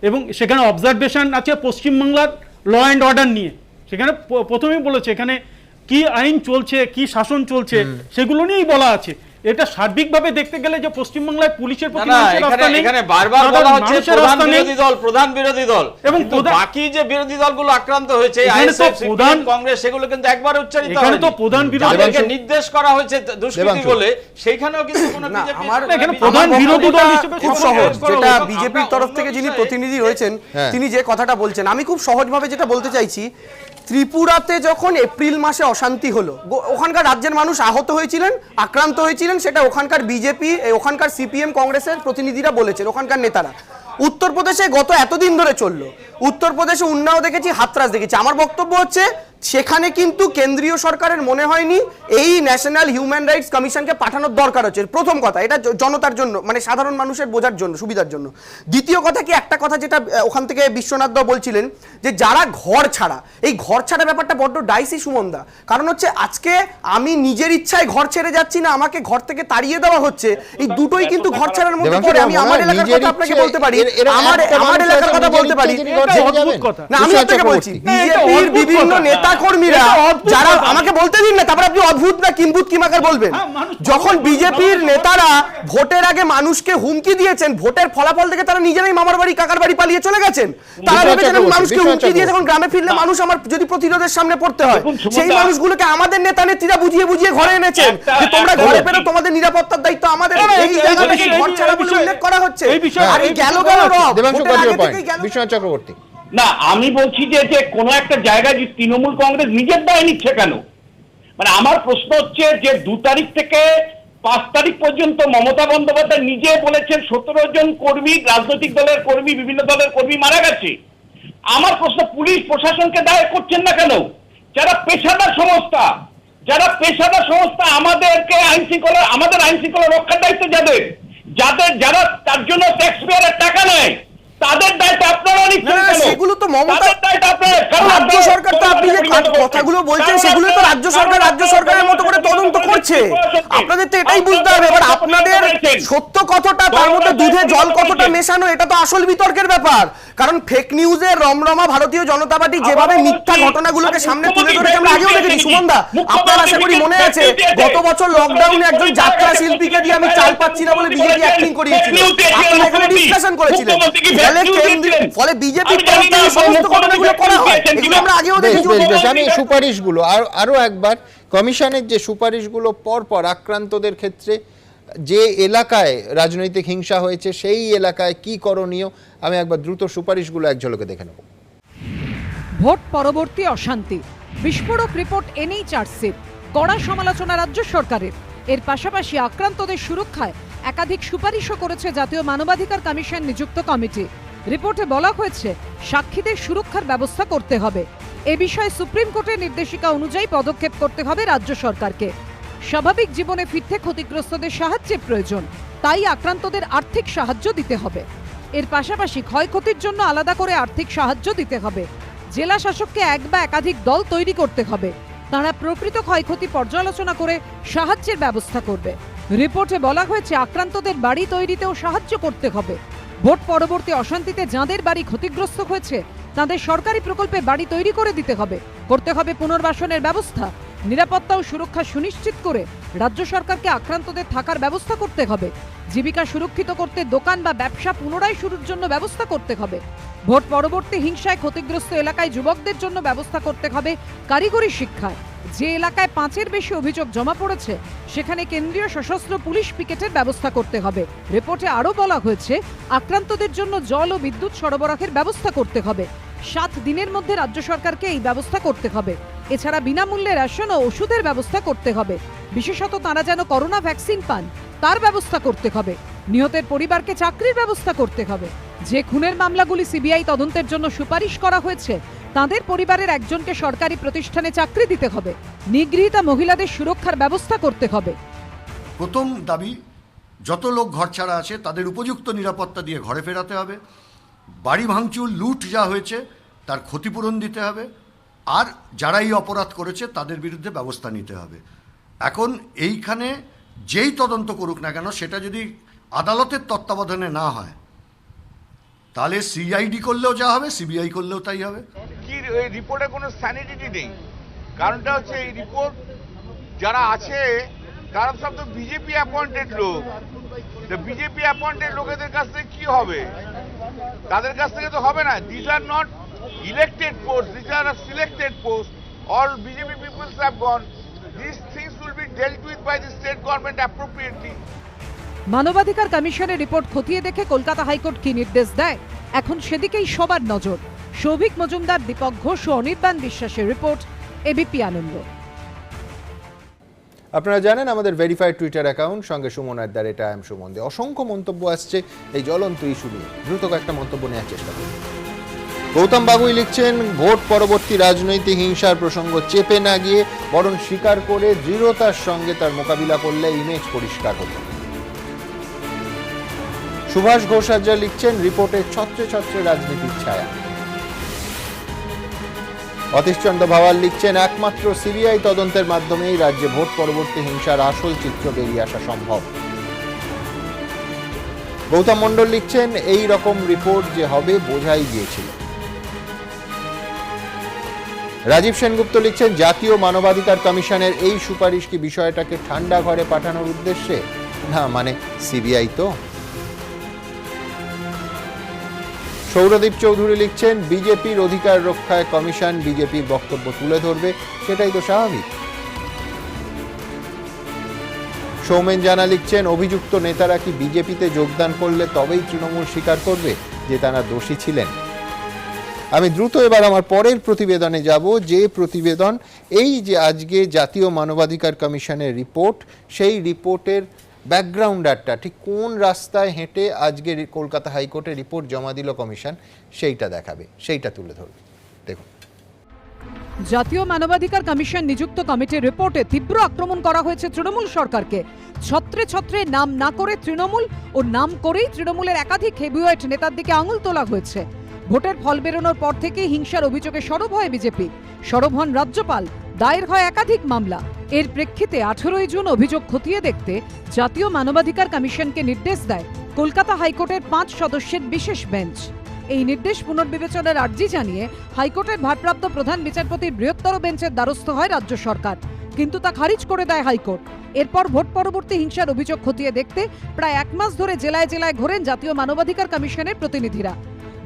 F: এবং সেখানে অবজারভেশন আছে পশ্চিমবাংলার ল অ্যান্ড অর্ডার নিয়ে। সেখানে প্রথমেই বলেছে এখানে কি আইন চলছে, কি শাসন চলছে, সেগুলো নিয়েই বলা আছে। এটা সার্বিকভাবে দেখতে গেলে যে পশ্চিমবাংলায় পুলিশের প্রতি
R: এখানে বারবার বলা হচ্ছে প্রধান বিরোধী দল এবং বাকি যে বিরোধী দলগুলো আক্রান্ত হয়েছে কংগ্রেস, সেগুলো কিন্তু একবার উচ্চারিত হয়নি। এখানে তো প্রধান বিরোধীকে নির্দেশ করা হয়েছে দুষ্কৃতী বলে, সেইখানেও কিন্তু কোনো
E: প্রধান বিরোধী দল হিসেবে খুব সহজ, যেটা বিজেপির তরফ থেকে যিনি প্রতিনিধি রয়েছেন তিনি যে কথাটা বলছেন, আমি খুব সহজভাবে যেটা বলতে চাইছি, ত্রিপুরাতে যখন এপ্রিল মাসে অশান্তি হলো, ওখানকার রাজ্যের মানুষ আহত হয়েছিলেন, আক্রান্ত হয়েছিলেন, সেটা ওখানকার বিজেপি, ওখানকার সিপিএম কংগ্রেসের প্রতিনিধিরা বলেছেন, ওখানকার নেতারা। উত্তরপ্রদেশে গত এতদিন ধরে চললো, উত্তরপ্রদেশে উন্নাও দেখেছি, হাতরাস দেখেছি। আমার বক্তব্য হচ্ছে সেখানে কিন্তু কেন্দ্রীয় সরকারের মনে হয়নি এই ন্যাশনাল হিউম্যান রাইটস কমিশনকে পাঠানোর দরকার হচ্ছে। প্রথম কথা, এটা জনতার জন্য, মানে সাধারণ মানুষের বোঝার জন্য, সুবিধার জন্য। দ্বিতীয় কথা কি, একটা কথা যেটা ওখান থেকে বিশ্বনাথ দা বলছিলেন যে যারা ঘর ছাড়া, এই ঘর ছাড়া ব্যাপারটা বড্ড ডাইসি সুমনদা। কারণ হচ্ছে আজকে আমি নিজের ইচ্ছায় ঘর ছেড়ে যাচ্ছি না, আমাকে ঘর থেকে তাড়িয়ে দেওয়া হচ্ছে, এই দুটোই কিন্তু ঘর ছাড়ার মধ্যে পড়ে। আমি আমার এলাকার কথা আপনাকে বলতে পারি, আমার এলাকার কথা বলতে পারি, না আমি আপনাকে বলছি বিজেপির বিভিন্ন নেতা কর্মীরা যারা, আমাকে বলতে দিন না, তারপর আপনি অদ্ভুত না কিম্ভূত কিমাকার বলবেন। যখন বিজেপির নেতারা ভোটের আগে মানুষকে হুমকি দিয়েছেন, ভোটের ফলাফল থেকে তারা নিজেরাই মামার বাড়ি কাকার বাড়ি পালিয়ে চলে গেছেন। তারা ভেবেছেন মানুষকে হুমকি দিয়ে যখন গ্রামে ফিরলে মানুষ আমার যদি প্রতিরোধের সামনে পড়তে হয়, সেই মানুষগুলোকে আমাদের নেতা নেত্রীরা বুঝিয়ে বুঝিয়ে ঘরে এনেছেন যে তোমরা ঘরে ফেরো, তোমাদের নিরাপত্তার দায়িত্ব আমাদের। এই জায়গা থেকে ঘর ছাড়া বলে উল্লেখ করা হচ্ছে। আর এই গেল
A: বিশ্বনাথ চক্রবর্তী,
O: না আমি বলছি যে কোনো একটা জায়গায় যে তৃণমূল কংগ্রেস নিজের দায় নিচ্ছে কেন? মানে আমার প্রশ্ন হচ্ছে যে 2 তারিখ থেকে 5 তারিখ পর্যন্ত মমতা বন্দ্যোপাধ্যায় নিজে বলেছেন 17 জন কর্মী, রাজনৈতিক দলের কর্মী, বিভিন্ন দলের কর্মী মারা গেছে। আমার প্রশ্ন, পুলিশ প্রশাসনকে দায় করছেন না কেন? যারা পেশাদার সংস্থা, আমাদেরকে আমাদের আইন শৃঙ্খলা রক্ষার দায়িত্ব যারা তার জন্য ট্যাক্স পেয়ারের টাকা নেয়, তাদের দায়িত্ব আপনারা নিচ্ছেন কেন?
E: সেগুলো তো মমতা,
O: দায়িত্ব আপনারা,
E: রাজ্য সরকার তো আপনি যে কথাগুলো বলছেন সেগুলো তো রাজ্য সরকারের মতো করে তদন্ত করছে। আপনাদের তো এটাই বুঝতে হবে, এবার আপনাদের সত্য কতটা, তার মধ্যে দুধে জল কতটা মেশানো, এটা তো আসল বিতর্কের ব্যাপার। কারণ ফেক নিউজের রমরমা ভারতীয় জনতা পার্টি যেভাবে মিথ্যা ঘটনাগুলোকে সামনে তুলে ধরেছে আমরা আগেও দেখেছি। সুমনদা, আপনার আশা করি মনে আছে গত বছর লকডাউনে একজন যাত্রা শিল্পীকে দিয়ে আমি চাল পাচ্ছি না বলে বিজেপি অ্যাক্টিং করিয়েছিল, আপনারা এখানে ডিসকাশন করেছিলেন। ফলে বিজেপির তরফ থেকে সমস্ত ঘটনাগুলো করা হয়, এগুলো আমরা আগেও দেখেছি।
A: আমি সুপারিশগুলো আরো একবার, কমিশনের যে সুপারিশগুলো পর আক্রান্তদের ক্ষেত্রে যে এলাকায় রাজনৈতিক হিংসা হয়েছে সেই এলাকায় কি করণীয়, আমি একবার দ্রুত সুপারিশগুলো এক ঝলকে দেখে নেব।
B: ভোট পরবর্তী অশান্তি, বিস্ফোরক রিপোর্ট এনেই চার্জশিট, কড়া সমালোচনা রাজ্য সরকারের। এর পাশাপাশি আক্রান্তদের সুরক্ষায় একাধিক সুপারিশও করেছে জাতীয় মানবাধিকার কমিশন নিযুক্ত কমিটি। রিপোর্টে বলা হয়েছে সাক্ষীদের সুরক্ষার ব্যবস্থা করতে হবে। এ বিষয়ে সুপ্রিম কোর্টের নির্দেশিকা অনুযায়ী পদক্ষেপ করতে হবে রাজ্য সরকারকে। স্বাভাবিক জীবনে ফিরতে ক্ষতিগ্রস্তদের সাহায্যের প্রয়োজন, তাই আক্রান্তদের আর্থিক সাহায্য দিতে হবে। এর পাশাপাশি ক্ষয়ক্ষতির জন্য আলাদা করে আর্থিক সাহায্য দিতে হবে। জেলা শাসককে এক বা একাধিক দল তৈরি করতে হবে, তারা প্রকৃত ক্ষয়ক্ষতি পর্যালোচনা করে সাহায্যের ব্যবস্থা করবে। রিপোর্টে বলা হয়েছে আক্রান্তদের বাড়ি তৈরিতেও সাহায্য করতে হবে। ভোট পরবর্তী অশান্তিতে যাদের বাড়ি ক্ষতিগ্রস্ত হয়েছে তাদের সরকারি প্রকল্পে বাড়ি তৈরি করে দিতে হবে, করতে হবে পুনর্বাসনের ব্যবস্থা। নিরাপত্তা ও সুরক্ষা সুনিশ্চিত করে রাজ্য সরকারকে আক্রান্তদের থাকার ব্যবস্থা করতে হবে। জীবিকা সুরক্ষিত করতে দোকান বা ব্যবসা পুনরায় শুরুর জন্য ব্যবস্থা করতে হবে। ভোট পরবর্তী হিংসায় ক্ষতিগ্রস্ত এলাকায় যুবকদের জন্য ব্যবস্থা করতে হবে কারিগরি শিক্ষায়। যে এলাকায় 5-এর বেশি অভিযোগ জমা পড়েছে সেখানে কেন্দ্রীয় সশস্ত্র পুলিশ পিকেটের ব্যবস্থা করতে হবে। রিপোর্টে আরও বলা হয়েছে আক্রান্তদের জন্য জল ও বিদ্যুৎ সরবরাহের ব্যবস্থা করতে হবে। 7 দিনের মধ্যে রাজ্য সরকারকে এই ব্যবস্থা করতে হবে। এছাড়া বিনামূল্যে রেশন ও ওষুধের ব্যবস্থা করতে হবে। বিশেষত তারা যেন করোনা ভ্যাকসিন পান তার ব্যবস্থা করতে হবে। নিহতের পরিবারকে চাকরির ব্যবস্থা করতে হবে। যে খুনের মামলাগুলি সিবিআই তদন্তের জন্য সুপারিশ করা হয়েছে তাদের পরিবারের একজনকে সরকারি প্রতিষ্ঠানে চাকরি দিতে হবে। নিগৃহীতা মহিলাদের সুরক্ষার ব্যবস্থা করতে হবে।
S: প্রথম দাবি, যত লোক ঘর ছাড়া আছে তাদের উপযুক্ত নিরাপত্তা দিয়ে ঘরে ফেরাতে হবে। বাড়ি ভাঙচুর, লুট যা হয়েছে তার ক্ষতিপূরণ দিতে হবে। আর যারা এই অপরাধ করেছে তাদের বিরুদ্ধে ব্যবস্থা নিতে হবে। এখন এইখানে যেই তদন্ত করুক না কেন, সেটা যদি আদালতের তত্ত্বাবধানে না হয় তাহলে সিআইডি করলেও যা হবে, সিবিআই করলেও তাই হবে।
T: কি এই রিপোর্টে কোনো স্যানিটিটি নেই। কারণটা হচ্ছে এই রিপোর্ট যারা আছে তারা সব তো বিজেপি অ্যাপয়েন্টেড লোক। বিজেপি অ্যাপয়েন্টেড লোকেদের কাছ থেকে কি হবে? তাদের কাছ থেকে তো হবে না। This are not elected posts, these are selected posts. All BJP people have gone. These things will be dealt with by the state government appropriately.
B: মানবাধিকার কমিশনের রিপোর্ট খতিয়ে দেখে কলকাতা হাইকোর্ট কি নির্দেশ দেয় এখন সেদিকেই সবার নজর। সৌভিক মজুমদার, দীপক ঘোষ ও অনির্বাণ বিশ্বাসের রিপোর্ট, এবিপি আনন্দ।
A: আপনারা জানেন আমাদের ভেরিফাইড টুইটার অ্যাকাউন্ট, সঙ্গে সুমন @IM সুমন দে। অসংখ্য মন্তব্য আসছে এই জ্বলন্ত ইস্যু নিয়ে, দ্রুত একটা মন্তব্য নেওয়ার চেষ্টা করুন। গৌতম বাবুই লিখছেন, ভোট পরবর্তী রাজনৈতিক হিংসার প্রসঙ্গ চেপে না গিয়ে বরং স্বীকার করে দৃঢ়তার সঙ্গে তার মোকাবিলা করলে ইমেজ পরিষ্কার হতো। সুভাষ ঘোষাচার্য লিখছেন, রিপোর্টে ছত্রে ছত্রে রাজনীতির ছায়া। অতীশচন্দ্র ভাওয়াল লিখছেন, একমাত্র সিবিআই তদন্তের মাধ্যমেই রাজ্যে ভোট পরবর্তী হিংসার আসল চিত্র বেরিয়ে আসা সম্ভব। গৌতম মণ্ডল লিখছেন, এই রকম রিপোর্ট যে হবে বোঝাই গিয়েছিল। রাজীব সেনগুপ্ত লিখছেন, জাতীয় মানবাধিকার কমিশনের এই সুপারিশ কি বিষয়টাকে ঠান্ডা ঘরে পাঠানোর উদ্দেশ্যে? না, মানে সিবিআই তো। সৌরদীপ চৌধুরী লিখছেন, বিজেপির অধিকার রক্ষায় কমিশন বিজেপির বক্তব্য তুলে ধরবে, সেটাই তো স্বাভাবিক। সৌমেন জানা লিখছেন, অভিযুক্ত নেতারা কি বিজেপিতে যোগদান করলে তবেই তৃণমূল স্বীকার করবে যে তারা দোষী ছিলেন? আমি দ্রুত এবার আমার পরের প্রতিবেদনে যাব, যে প্রতিবেদন এই যে আজকে জাতীয় মানবাধিকার কমিশনের রিপোর্ট, সেই রিপোর্টের ব্যাকগ্রাউন্ডারটা ঠিক কোন রাস্তায় হেঁটে আজকে কলকাতা হাইকোর্টে রিপোর্ট জমা দিল কমিশন, সেইটা দেখাবে, সেইটা তুলে ধরবে। দেখুন,
B: জাতীয় মানবাধিকার কমিশন নিযুক্ত কমিটির রিপোর্টে তীব্র আক্রমণ করা হয়েছে তৃণমূল সরকারকে। ছত্রে ছত্রে নাম না করে তৃণমূল ও নাম করেই তৃণমূলের একাধিক হেভিওয়েট নেতার দিকে আঙুল তোলা হয়েছে। ভোটের ফল বেরোনোর পর থেকে হিংসার অভিযোগে সরব হয় বিজেপি, সরব হন রাজ্যপাল, দায়ের হয় একাধিক মামলা। এর প্রেক্ষিতে 18 জুন অভিযোগ খতিয়ে দেখতে জাতীয় মানবাধিকার কমিশনকে নির্দেশ দেয় কলকাতা হাইকোর্টের 5 সদস্যের বিশেষ বেঞ্চ। এই নির্দেশ পুনর্বিবেচনার আর্জি জানিয়ে হাইকোর্টের ভারপ্রাপ্ত প্রধান বিচারপতির বৃহত্তর বেঞ্চের দ্বারস্থ হয় রাজ্য সরকার, কিন্তু তা খারিজ করে দেয় হাইকোর্ট। এরপর ভোট পরবর্তী হিংসার অভিযোগ খতিয়ে দেখতে প্রায় 1 মাস ধরে জেলায় জেলায় ঘোরেন জাতীয় মানবাধিকার কমিশনের প্রতিনিধিরা।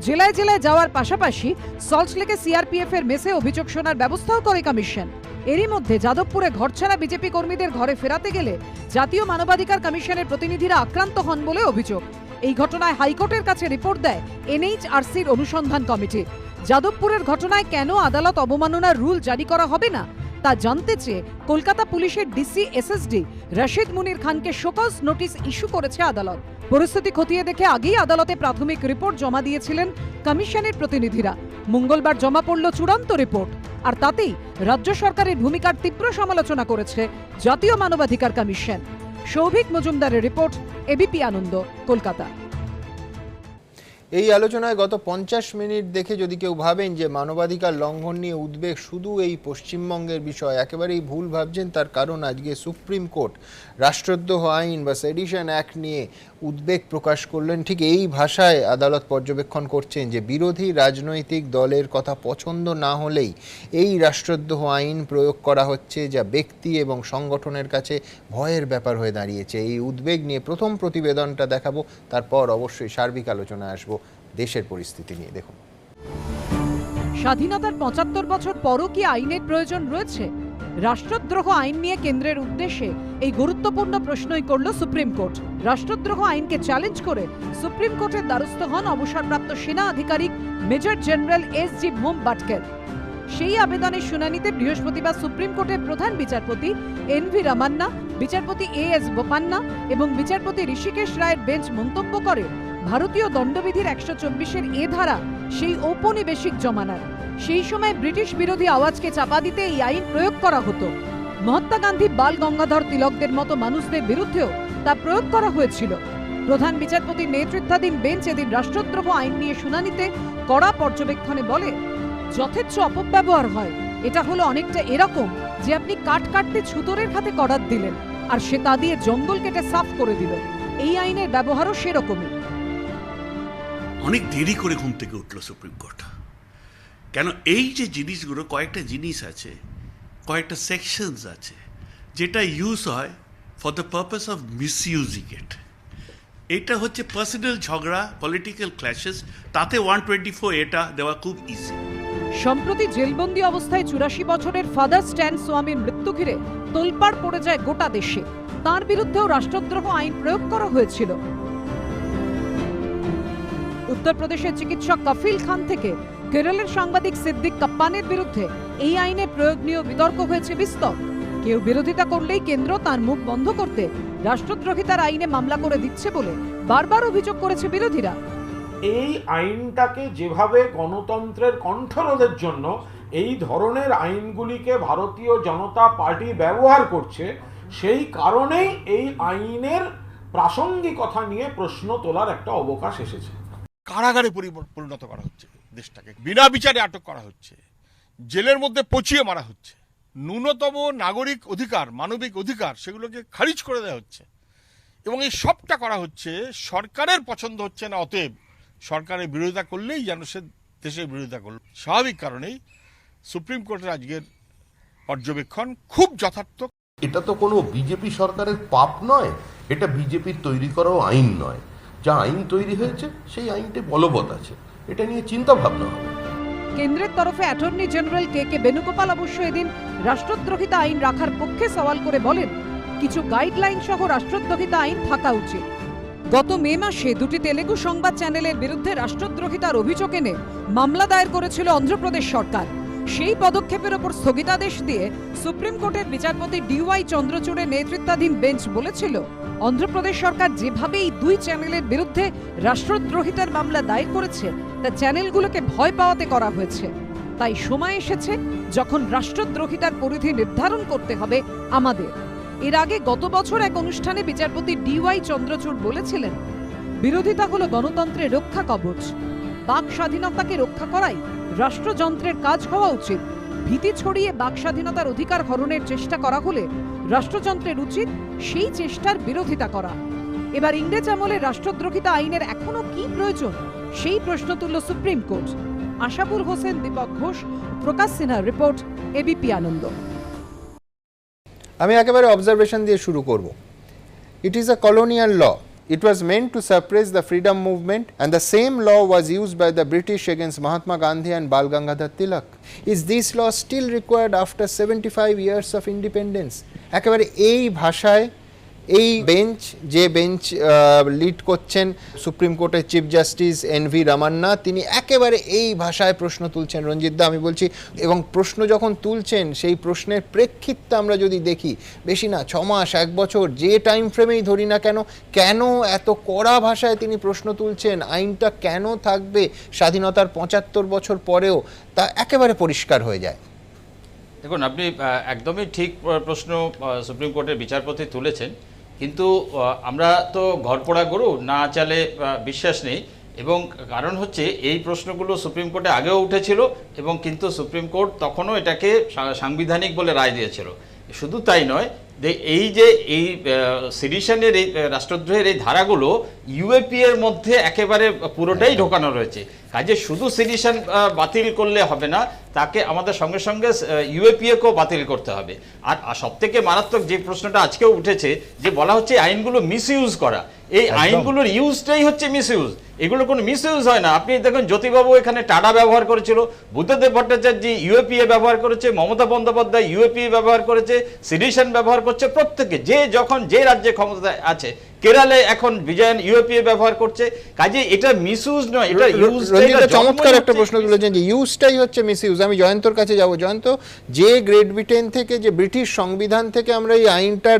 B: জেলায় জেলায় যাওয়ার পাশাপাশি সল্টলেকে সিআরপিএফ এর মেসে অভিযোগ শোনার ব্যবস্থাও করে কমিশন। এরই মধ্যে যাদবপুরে ঘরছাড়া বিজেপি কর্মীদের ঘরে ফেরাতে গেলে জাতীয় মানবাধিকার কমিশনের প্রতিনিধিরা আক্রান্ত হন বলে অভিযোগ। এই ঘটনায় হাইকোর্টের কাছে রিপোর্ট দেয় এনএইচআরসির অনুসন্ধান কমিটি। যাদবপুরের ঘটনায় কেন আদালত অবমাননার রুল জারি করা হবে না তা জানতে চেয়ে কলকাতা পুলিশের ডিসি এসএসডি রশিদ মুনির খানকে শোকজ নোটিশ ইস্যু করেছে আদালত। পরিস্থিতি খতিয়ে দেখে আগেই আদালতে প্রাথমিক রিপোর্ট জমা দিয়েছিলেন কমিশনের প্রতিনিধিরা। মঙ্গলবার জমা পড়ল চূড়ান্ত রিপোর্ট, আর তাতেই রাজ্য সরকারের ভূমিকার তীব্র সমালোচনা করেছে জাতীয় মানবাধিকার কমিশন। সৌভিক মজুমদারের রিপোর্ট, এবিপি আনন্দ, কলকাতা।
A: এই আলোচনায় গত 50 মিনিট দেখে যদি কেউ ভাবেন যে মানবাধিকার লঙ্ঘন নিয়ে উদ্বেগ শুধু এই পশ্চিমবঙ্গের বিষয়, একেবারেই ভুল ভাবছেন। তার কারণ আজকে সুপ্রিম কোর্ট রাষ্ট্রদ্রোহ আইন বা সেডিশন অ্যাক্ট নিয়ে উদ্বেগ প্রকাশ করলেন। ঠিক এই ভাষায় আদালত পর্যবেক্ষণ করছেন যে বিরোধী রাজনৈতিক দলের কথা পছন্দ না হলেই এই রাষ্ট্রদ্রোহ আইন প্রয়োগ করা হচ্ছে, যা ব্যক্তি এবং সংগঠনের কাছে ভয়ের ব্যাপার হয়ে দাঁড়িয়েছে। এই উদ্বেগ নিয়ে প্রথম প্রতিবেদনটা দেখাবো, তারপর অবশ্যই সার্বিক আলোচনায় আসবো দেশের পরিস্থিতি নিয়ে। দেখুন,
B: স্বাধীনতার 75 বছর পরও কি আইনের প্রয়োজন রয়েছে? রাষ্ট্রদ্রোহ আইন নিয়ে কেন্দ্রের উদ্দেশ্যে এই গুরুত্বপূর্ণ প্রশ্নই করল সুপ্রিম কোর্ট। রাষ্ট্রদ্রোহ আইনকে চ্যালেঞ্জ করে সুপ্রিম কোর্টের দ্বারস্থ হন অবসরপ্রাপ্ত সেনা আধিকারিক মেজর জেনারেল এস.জি. ভোমবাটকের। সেই আবেদনের শুনানিতে বৃহস্পতিবার সুপ্রিম কোর্টের প্রধান বিচারপতি এন.ভি. রামান্না, বিচারপতি এ.এস. বোপান্না এবং বিচারপতি ঋষিকেশ রায়ের বেঞ্চ মন্তব্য করে, ভারতীয় দণ্ডবিধির 124-এর এ ধারা সেই ঔপনিবেশিক জমানার। সেই সময় ব্রিটিশ বিরোধী আওয়াজকে চাপা দিতে এই আইন প্রয়োগ করা হতো। মহাত্মা গান্ধী, বাল গঙ্গাধর তিলকদের মতো মানুষদের বিরুদ্ধেও তা প্রয়োগ করা হয়েছিল। প্রধান বিচারপতির নেতৃত্বাধীন বেঞ্চ এদিন রাষ্ট্রদ্রোহ আইন নিয়ে শুনানিতে কড়া পর্যবেক্ষণে বলে, যথেচ্ছ অপব্যবহার হয়। এটা হলো অনেকটা এরকম যে আপনি কাঠ কাটতে ছুতোরের হাতে করাত দিলেন আর সে তা দিয়ে জঙ্গল কেটে সাফ করে দিল। এই আইনের ব্যবহারও সেরকমই।
U: অনেক দেরি করে ঘুম থেকে উঠল সুপ্রিম কোর্ট। কেন এই যে জিনিসগুলো, কয়েকটা জিনিস আছে, কয়েকটা সেকশনস আছে যেটা ইউজ হয় ফর দ্য পারপাস অফ মিসইউজিং ইট। এটা হচ্ছে পার্সোনাল ঝগড়া, পলিটিক্যাল ক্ল্যাশেস, তাতে 124 এটা দেওয়া খুব ইজি।
B: সম্প্রতি জেলবন্দি অবস্থায় 84 বছরের ফাদার স্ট্যান স্বামীর মৃত্যু ঘিরে তোলপাড় পড়ে যায় গোটা দেশে। তার বিরুদ্ধেও রাষ্ট্রদ্রোহ আইন প্রয়োগ করা হয়েছিল। উত্তরপ্রদেশের চিকিৎসক কফিল খান থেকে কেরলের সাংবাদিক সিদ্দিক কাপ্পানের বিরুদ্ধে এই আইনের প্রয়োগ নিয়েও বিতর্ক হয়েছে বিস্তর। কেউ বিরোধিতা করলেই কেন্দ্র তার মুখ বন্ধ করতে রাষ্ট্রদ্রোহিতার আইনে মামলা করে দিচ্ছে বলে বারবার অভিযোগ করেছে বিরোধীরা।
V: এই আইনটাকে যেভাবে গণতন্ত্রের কণ্ঠরোধের জন্য এই ধরনের আইনগুলিকে ভারতীয় জনতা পার্টি ব্যবহার করছে, সেই কারণেই এই আইনের প্রাসঙ্গিকতা নিয়ে প্রশ্ন তোলার একটা অবকাশ এসেছে।
T: কারাগারে পরিণত করা হচ্ছে দেশটাকে, বিনা বিচারে আটক করা হচ্ছে, জেলের মধ্যে পচিয়ে মারা হচ্ছে, ন্যূনতম নাগরিক অধিকার, মানবিক অধিকার সেগুলোকে খারিজ করে দেওয়া হচ্ছে, এবং এই সবটা করা হচ্ছে সরকারের পছন্দ হচ্ছে না, অতএব সরকারের বিরোধিতা করলেই যেন সে দেশের বিরোধিতা করল। স্বাভাবিক কারণেই সুপ্রিম কোর্টের আজকের পর্যবেক্ষণ খুব যথার্থ।
P: এটা তো কোনো বিজেপি সরকারের পাপ নয়, এটা বিজেপির তৈরি করাও আইন নয়। যা আইন তৈরি হয়েছে সেই আইনটি বলবৎ আছে, এটা নিয়ে চিন্তা ভাবনা হবে।
B: কেন্দ্রের তরফে অ্যাটর্নি জেনারেল কে বেণুগোপাল অবশ্য এদিন রাষ্ট্রদ্রোহিতা আইন রাখার পক্ষে সওয়াল করে বলেন, কিছু গাইডলাইন সহ রাষ্ট্রদ্রোহিতা আইন থাকা উচিত। গত মে মাসে দুটি তেলেগু সংবাদ চ্যানেলের বিরুদ্ধে রাষ্ট্রদ্রোহিতার অভিযোগ এনে মামলা দায়ের করেছিল অন্ধ্রপ্রদেশ সরকার। সেই পদক্ষেপের ওপর স্থগিতাদেশ দিয়ে সুপ্রিম কোর্টের বিচারপতি ডি.ওয়াই চন্দ্রচূড়ের নেতৃত্বাধীন বেঞ্চ বলেছিল, অন্ধ্রপ্রদেশ সরকার যেভাবে এই দুই চ্যানেলের বিরুদ্ধে রাষ্ট্রদ্রোহিতার মামলা দায়ের করেছে তা চ্যানেলগুলোকে ভয় পাওয়াতে করা হয়েছে। তাই সময় এসেছে যখন রাষ্ট্রদ্রোহিতার পরিধি নির্ধারণ করতে হবে আমাদের। এর আগে গত বছর এক অনুষ্ঠানে বিচারপতি ডি.ওয়াই চন্দ্রচূড় বলেছিলেন, বিরোধিতা হলো গণতন্ত্রের রক্ষা কবচ। বাক স্বাধীনতাকে রক্ষা করাই রাষ্ট্রযন্ত্রের কাজ হওয়া উচিত। ভীতি ছড়িয়ে বাক স্বাধীনতার অধিকার হরণের চেষ্টা করা হলে রাষ্ট্রযন্ত্রের উচিত সেই চেষ্টার বিরোধিতা করা। এবার ইংরেজ আমলে রাষ্ট্রদ্রোহিতা আইনের এখনো কি প্রয়োজন, সেই প্রশ্ন তুলল সুপ্রিম কোর্ট। আশাপুর হোসেন, দীপক ঘোষ, প্রকাশ সিনহার রিপোর্ট, এবিপি আনন্দ।
A: আমি একেবারে অবজারভেশন দিয়ে শুরু করব। It is a colonial law. It was meant to suppress the freedom movement, and the same law was used by the British against Mahatma Gandhi and Bal Gangadhar Tilak. Is this law still required after 75 years of independence? একেবারে এই ভাষায় এই bench, যে bench lead করছেন supreme কোর্টের chief justice NV Ramanna, তিনি একেবারে এই ভাষায় প্রশ্ন তুলছেন। রঞ্জিত দা, আমি বলছি, এবং প্রশ্ন যখন তুলছেন সেই প্রশ্নের প্রেক্ষিতটা আমরা যদি দেখি, বেশি না 6 মাস 1 বছর যে টাইম ফ্রেমেই ধরি না কেন, কেন এত কড়া ভাষায় তিনি প্রশ্ন তুলছেন, আইনটা কেন থাকবে স্বাধীনতার 75 বছর পরেও, তা একেবারে পরিষ্কার হয়ে যায়।
R: দেখুন, আপনি একদমই ঠিক প্রশ্ন সুপ্রিম কোর্টের বিচারপতি তুলেছেন, কিন্তু আমরা তো ঘরপোড়া গরু, না চালে বিশ্বাস নেই। এবং কারণ হচ্ছে এই প্রশ্নগুলো সুপ্রিম কোর্টে আগেও উঠেছিল, এবং কিন্তু সুপ্রিম কোর্ট তখনও এটাকে সাংবিধানিক বলে রায় দিয়েছিল। শুধু তাই নয়, এই যে এই সিডিশনের এই রাষ্ট্রদ্রোহের এই ধারাগুলো ইউএপি এর মধ্যে একেবারে পুরোটাই ঢোকানো রয়েছে। কাজে শুধু সিডিশন বাতিল করলে হবে না, তাকে আমাদের সঙ্গে সঙ্গে ইউএপিএকেও বাতিল করতে হবে। আর সবথেকে মারাত্মক যে প্রশ্নটা আজকেও উঠেছে, যে বলা হচ্ছে আইনগুলো মিসইউজ করা, এই আইনগুলোর ইউজটাই হচ্ছে মিসইউজ। এগুলো কোনো মিসইউজ হয় না। আপনি দেখুন, জ্যোতিবাবু এখানে টাডা ব্যবহার করেছিল, বুদ্ধদেব ভট্টাচার্য ইউএপিএ ব্যবহার করেছে, মমতা বন্দ্যোপাধ্যায় ইউএপিএ ব্যবহার করেছে, সিডিশন ব্যবহার করছে, প্রত্যেকে যে যখন যে রাজ্যে ক্ষমতায় আছে। কেরালে এখন বিজয়ন ইউএপিএ ব্যবহার করছে। কাজে এটা মিসইউজ নয়, এটা ইউজ।
A: চমৎকার একটা প্রশ্ন তুলেছেন যে ইউজটাই হচ্ছে মিসইউজ। আমি জয়ন্তর কাছে যাব। জয়ন্ত, যে গ্রেট ব্রিটেন থেকে, যে ব্রিটিশ সংবিধান থেকে আমরা এই আইনটার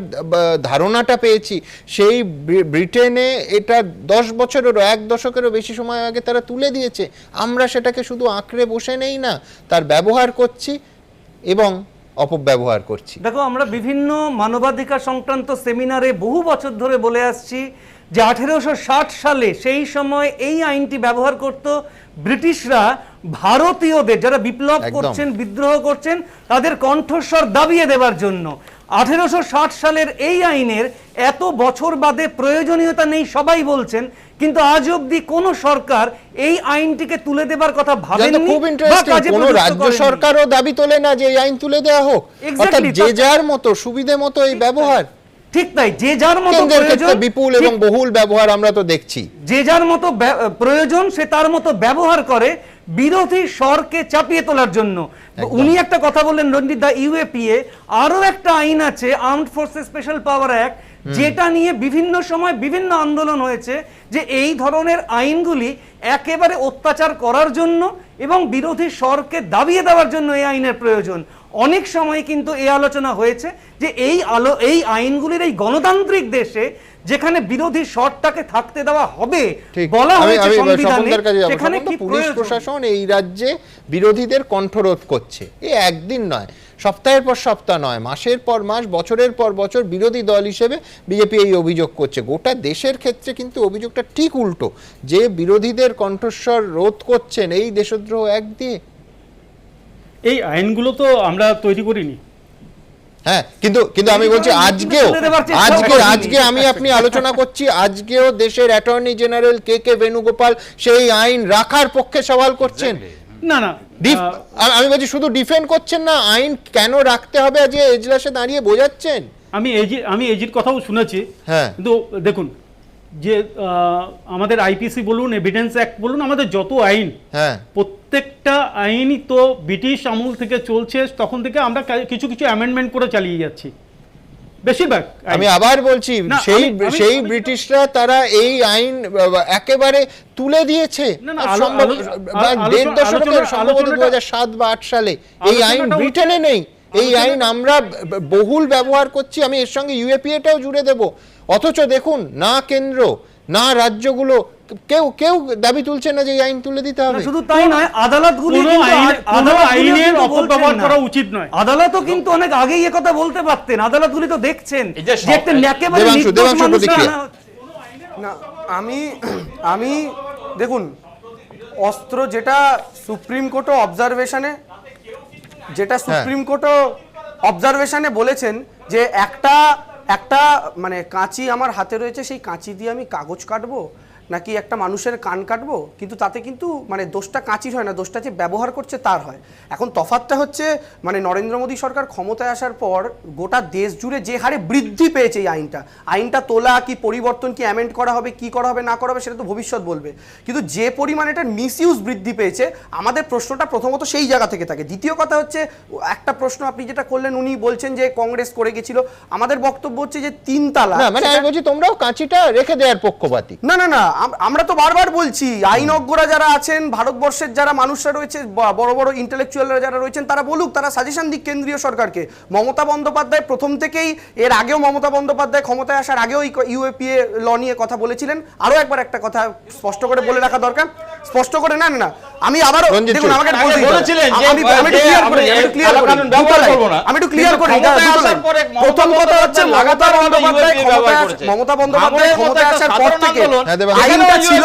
A: ধারণাটা পেয়েছি, সেই ব্রিটেনে এটা 10 বছরেরও 1 দশকেরও বেশি সময় আগে তারা তুলে দিয়েছে। আমরা সেটাকে শুধু আঁকড়ে বসে নেই না, তার ব্যবহার করছি এবং অপব্যবহার করছি।
Q: দেখো, আমরা বিভিন্ন মানবাধিকার সংক্রান্ত সেমিনারে বহু বছর ধরে বলে আসছি যে 1860 সালে সেই সময় এই আইনটি ব্যবহার করত ব্রিটিশরা ভারতীয়দের, যারা বিপ্লব করছেন, বিদ্রোহ করছেন, তাদের কণ্ঠস্বর দাবিয়ে দেওয়ার জন্য। 1860 সালের এই আইনের এত বছর বাদে প্রয়োজনীয়তা নেই সবাই বলছেন, কিন্তু আজ অবধি কোন সরকার এই আইনটিকে তুলে দেবার কথা ভাবেননি।
A: খুব ইন্টারেস্টিং, কোন রাজ্য সরকারও দাবি তোলে না যে এই আইন তুলে দেওয়া হোক। অর্থাৎ যে যার মতো সুবিধে মতো এই ব্যবহার।
Q: ঠিক তাই, যে যার মতো প্রয়োজন,
A: বিপুল এবং বহুল ব্যবহার আমরা তো দেখছি।
Q: যে যার মতো প্রয়োজন সে তার মতো ব্যবহার করে বিরোধী স্বরকে চাপিয়ে তোলার জন্য। উনি একটা কথা বললেন রঞ্জিত দা, ইউএপিএ, আরো একটা আইন আছে আর্মড ফোর্সেস স্পেশাল পাওয়ার অ্যাক্ট, যেটা নিয়ে বিভিন্ন সময় বিভিন্ন আন্দোলন হয়েছে যে এই ধরনের আইনগুলি একেবারে অত্যাচার করার জন্য এবং বিরোধী স্বরকে দাবিয়ে দেওয়ার জন্য এই আইনের প্রয়োজন। অনেক সময় কিন্তু এই আলোচনা হয়েছে যে এই আইনগুলির এই গণতান্ত্রিক দেশে, যেখানে বিরোধী স্বরটাকে থাকতে দেওয়া হবে বলা হয়েছে সংবিধানে, সেখানে কি
A: পুলিশ প্রশাসন এই রাজ্যে বিরোধীদের কণ্ঠরোধ করছে। এই একদিন নয়, সপ্তাহের পর সপ্তাহ নয়, মাসের পর মাস, বছরের পর বছর বিরোধী দল হিসেবে বিজেপি এই অভিযোগ করছে। গোটা দেশের ক্ষেত্রে কিন্তু অভিযোগটা ঠিক উল্টো, যে বিরোধীদের কণ্ঠস্বর রোধ করছেন এই দেশদ্রোহ এক দিয়ে।
F: এই আইনগুলো তো আমরা তৈরি করিনি।
A: হ্যাঁ, কিন্তু আমি বলছি আজকে আমি আপনি আলোচনা করছি, আজকেও দেশের অ্যাটর্নি জেনারেল কে বেণুগোপাল সেই আইন রাখার পক্ষে সওয়াল করছেন।
F: না,
A: আমি বলছি শুধু ডিফেন্ড করছেন না, আইন কেন রাখতে হবে আজ এজলাসে দাঁড়িয়ে বোঝাচ্ছেন।
F: আমি এজির কথাও শুনেছি।
A: হ্যাঁ,
F: কিন্তু দেখুন, যে আমাদের আইপিসি বলুন, এভিডেন্স অ্যাক্ট বলুন, আমাদের যত আইন, প্রত্যেকটা আইনই তো ব্রিটিশ আমল থেকে চলছে, তখন থেকে আমরা কিছু কিছু অ্যামেন্ডমেন্ট করে চালিয়ে যাচ্ছি বেশিরভাগ।
A: আমি আবার বলছি, সেই ব্রিটিশরা তারা এই আইন একেবারে তুলে দিয়েছে 2007 বা 8 সালে। এই আইন ব্রিটেনে নেই, এই আইন আমরা বহুল ব্যবহার করছি। আমি এর সঙ্গে ইউএপিএটাও জুড়ে দেব। অথচ দেখুন, না কেন্দ্র না রাজ্যগুলো কেউ দাবি তুলছে না যে এই আইন তুলে দিতে হবে।
Q: শুধু তাই নয়, আদালতগুলি আইনের অপব্যবহার করা উচিত নয়। আদালতও কিন্তু অনেক আগেই এই কথা বলতে পারতেন। আদালতগুলি তো দেখছেন যে একটা একেবারে নির্দোষ মানুষ না।
E: আমি দেখুন, অস্ত্র যেটা সুপ্রিম কোর্টও অবজারভেশনে বলেছেন যে একটা মানে কাঁচি আমার হাতে রয়েছে, সেই কাঁচি দিয়ে আমি কাগজ কাটবো নাকি একটা মানুষের কান কাটবো, কিন্তু তাতে কিন্তু মানে দোষটা কাঁচির হয় না, দোষটা যে ব্যবহার করছে তার হয়। এখন তফাৎটা হচ্ছে মানে নরেন্দ্র মোদী সরকার ক্ষমতায় আসার পর গোটা দেশ জুড়ে যে হারে বৃদ্ধি পেয়েছে এই আইনটা তোলা কি পরিবর্তন কি অ্যামেন্ড করা হবে কি করা হবে না করা হবে সেটা তো ভবিষ্যৎ বলবে, কিন্তু যে পরিমাণে এটার মিসইউজ বৃদ্ধি পেয়েছে আমাদের প্রশ্নটা প্রথমত সেই জায়গা থেকে থাকে। দ্বিতীয় কথা হচ্ছে একটা প্রশ্ন আপনি যেটা করলেন, উনি বলছেন যে কংগ্রেস করে গেছিল, আমাদের বক্তব্য হচ্ছে যে 3 তালা,
A: মানে আমি বলছি তোমরাও কাঁচিটা রেখে দেওয়ার পক্ষপাতী।
E: না আমরা তো বারবার বলছি আইনজ্ঞরা যারা আছেন ভারতবর্ষের যারা মানুষরা রয়েছে বড় বড় ইন্টেলেকচুয়ালরা যারা রয়েছেন তারা বলুক, তারা সাজেশন দিক কেন্দ্রীয় সরকারকে। মমতা বন্দ্যোপাধ্যায় প্রথম থেকেই, এর আগেও মমতা বন্দ্যোপাধ্যায় ক্ষমতায় আসার আগেও ইউএপিএ ল নিয়ে কথা বলেছিলেন। আরো একবার একটা কথা স্পষ্ট করে বলে রাখা দরকার, স্পষ্ট করে না আমি আবারও দেখুন আমাকে বলেছিলেন যে আমি একটু ক্লিয়ার করি। প্রথম কথা হচ্ছে মমতা বন্দ্যোপাধ্যায় ক্ষমতায় আসার পর থেকে আইনটা ছিল